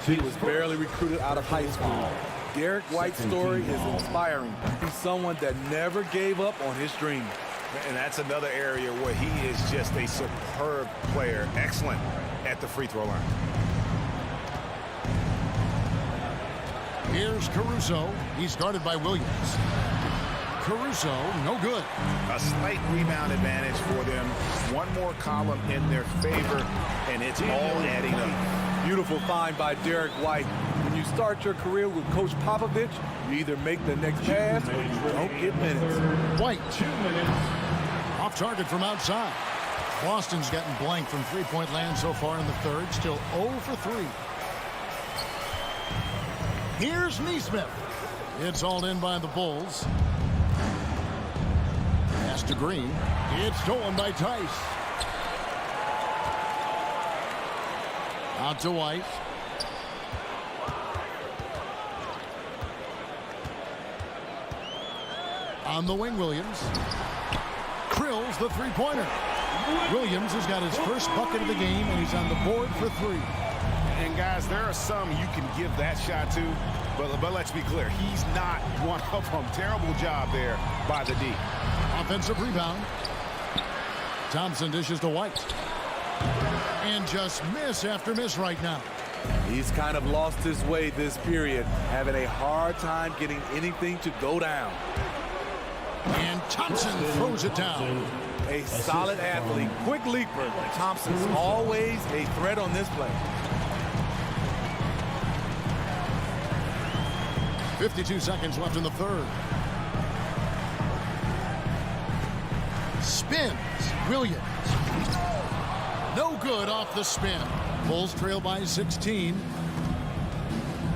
He was barely recruited out of high school. Derek White's story is inspiring. He's someone that never gave up on his dream. And that's another area where he is just a superb player. Excellent at the free throw line. Here's Caruso. He's guarded by Williams. Caruso, no good. A slight rebound advantage for them. One more column in their favor, and it's all adding up. Beautiful find by Derek White. When you start your career with Coach Popovich, you either make the next pass or you don't get minutes. White, 2 minutes. Off target from outside. Boston's gotten blank from three-point land so far in the third. Still 0 for 3. Here's Neesmith. It's all in by the Bulls. Pass to Green. It's stolen by Tice. Out to White. On the wing, Williams. Drills the three-pointer. Williams has got his first bucket of the game, and he's on the board for 3. And guys, there are some you can give that shot to, but let's be clear, he's not one of them. Terrible job there by the D. Offensive rebound. Thompson dishes to White. And just miss after miss right now. He's kind of lost his way this period, having a hard time getting anything to go down. And Thompson throws it down. A solid athlete, quick leaper. Thompson's always a threat on this play. 52 seconds left in the third. Spins. Williams. No good off the spin. Bulls trail by 16.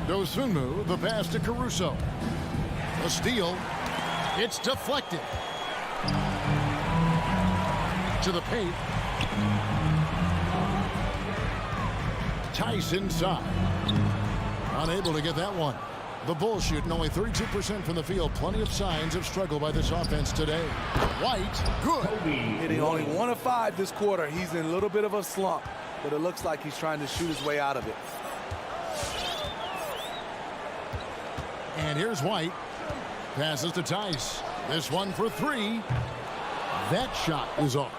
Dosunmu, the pass to Caruso. A steal. It's deflected. To the paint. Tice inside. Unable to get that one. The Bulls shooting only 32% from the field. Plenty of signs of struggle by this offense today. White, good. Hitting only 1 of 5 this quarter. He's in a little bit of a slump, but it looks like he's trying to shoot his way out of it. And here's White. Passes to Tice. This one for 3. That shot is off.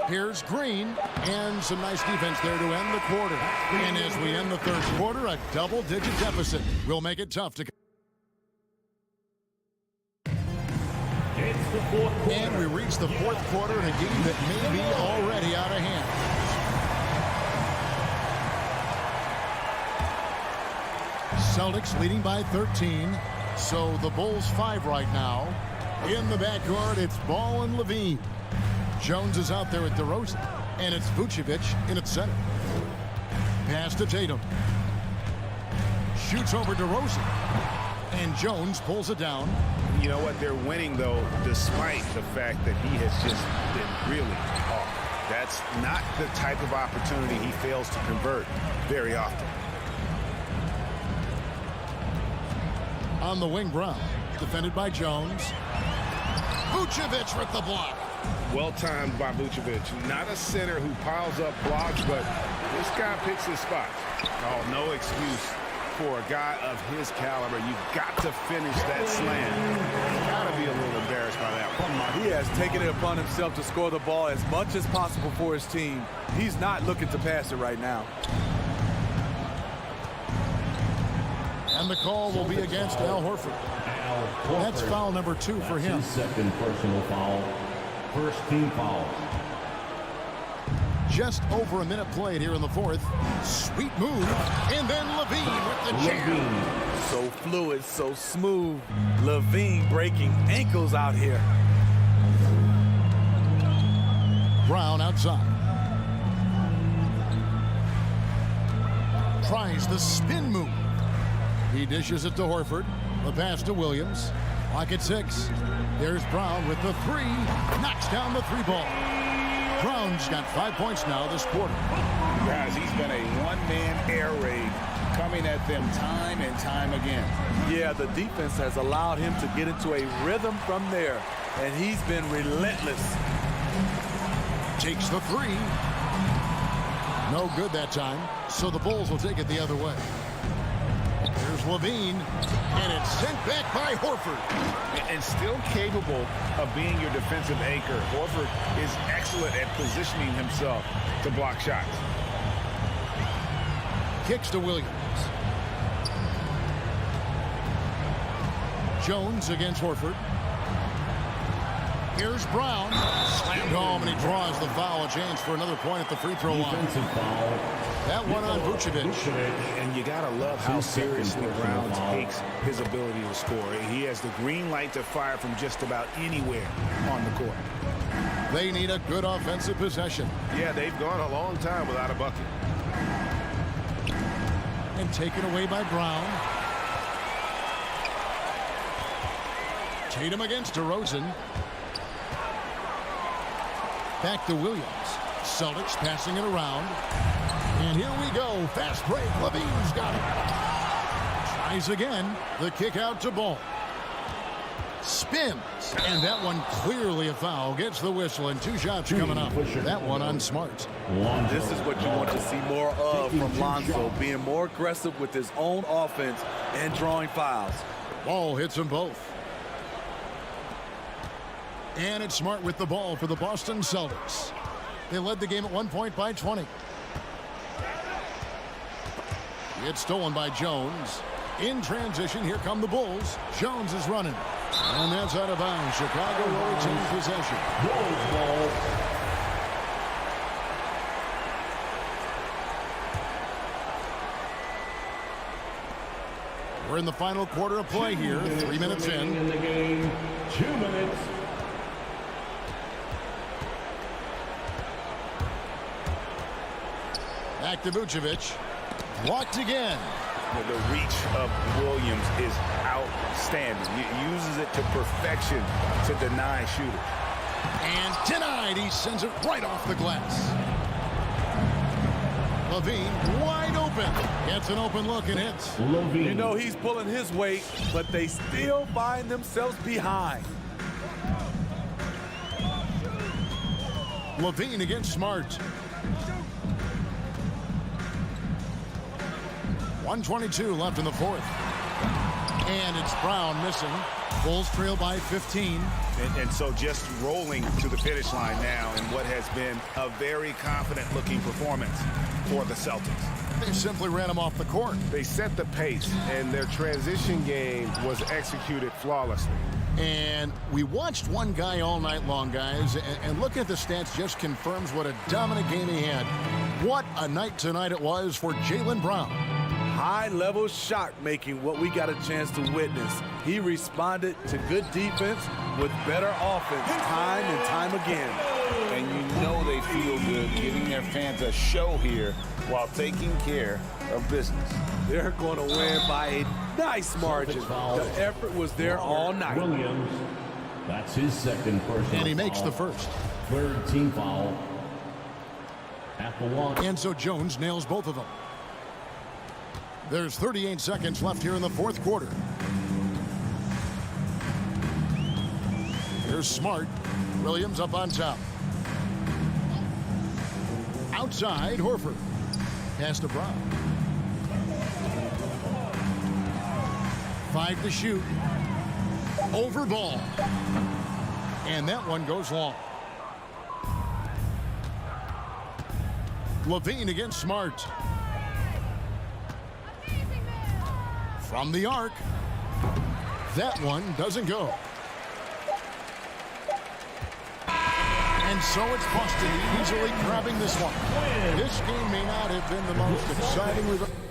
Here's Green, and some nice defense there to end the quarter. And as we end the third quarter, a double-digit deficit will make it tough to. And we reach the fourth quarter in a game that may be already out of hand. Celtics leading by 13. So the Bulls 5 right now. In the backcourt, it's Ball and Levine. Jones is out there at DeRozan, and it's Vucevic in its center. Pass to Tatum. Shoots over DeRozan, and Jones pulls it down. You know what? They're winning, though, despite the fact that he has just been really off. That's not the type of opportunity he fails to convert very often. On the wing, Brown. Defended by Jones. Vucevic with the block. Well timed by Vucevic. Not a center who piles up blocks, but this guy picks his spots. Oh, no excuse for a guy of his caliber. You've got to finish that slam. He's got to be a little embarrassed by that one. He has taken it upon himself to score the ball as much as possible for his team. He's not looking to pass it right now. And the call will be against Al Horford. That's foul number 2 for him. Second personal foul. First team foul. Just over a minute played here in the fourth. Sweet move. And then Levine with the jam. So fluid, so smooth. Levine breaking ankles out here. Brown outside. Tries the spin move. He dishes it to Horford. The pass to Williams. Clock at 6. There's Brown with the 3. Knocks down the 3 ball. Brown's got 5 points now this quarter. Guys, he's been a one-man air raid coming at them time and time again. Yeah, the defense has allowed him to get into a rhythm from there, and he's been relentless. Takes the 3. No good that time, so the Bulls will take it the other way. There's Levine, and it's sent back by Horford. And still capable of being your defensive anchor. Horford is excellent at positioning himself to block shots. Kicks to Williams. Jones against Horford. Here's Brown. Slammed home, and he draws the foul. A chance for another point at the free throw line. That one on Vucevic. And you got to love how seriously Brown takes his ability to score. He has the green light to fire from just about anywhere on the court. They need a good offensive possession. Yeah, they've gone a long time without a bucket. And taken away by Brown. Tatum against DeRozan. Back to Williams. Celtics passing it around. And here we go. Fast break. Levine's got it. Tries again. The kick out to Ball. Spins. And that one clearly a foul. Gets the whistle, and 2 shots coming up. That one on Smart. This is what you want to see more of from Lonzo, being more aggressive with his own offense and drawing fouls. Ball hits them both. And it's Smart with the ball for the Boston Celtics. They led the game at 1 point by 20. It's stolen by Jones. In transition, here come the Bulls. Jones is running. And that's out of bounds. Chicago will retain possession. Bulls ball. We're in the final quarter of play here. 3 minutes in the game. 2 minutes. Back to Vucevic. Blocked again. The reach of Williams is outstanding. He uses it to perfection to deny shooters. And denied. He sends it right off the glass. Levine wide open. Gets an open look and hits. Levine. You know he's pulling his weight, but they still find themselves behind. Levine against Smart. 1:22 left in the fourth. And it's Brown missing. Bulls trail by 15. And so just rolling to the finish line now in what has been a very confident-looking performance for the Celtics. They simply ran him off the court. They set the pace, and their transition game was executed flawlessly. And we watched one guy all night long, guys, and looking at the stats just confirms what a dominant game he had. What a night tonight it was for Jaylen Brown. High-level shot making, what we got a chance to witness. He responded to good defense with better offense time and time again. And you know they feel good giving their fans a show here while taking care of business. They're going to win by a nice margin. The effort was there all night. Williams. That's his second personal And he makes foul. the first. Third team foul. At the line. And so Jones nails both of them. There's 38 seconds left here in the fourth quarter. Here's Smart. Williams up on top. Outside, Horford. Pass to Brown. 5 to shoot. Over ball. And that one goes long. Levine against Smart. From the arc. That one doesn't go. And so it's Boston easily grabbing this one. This game may not have been the most exciting.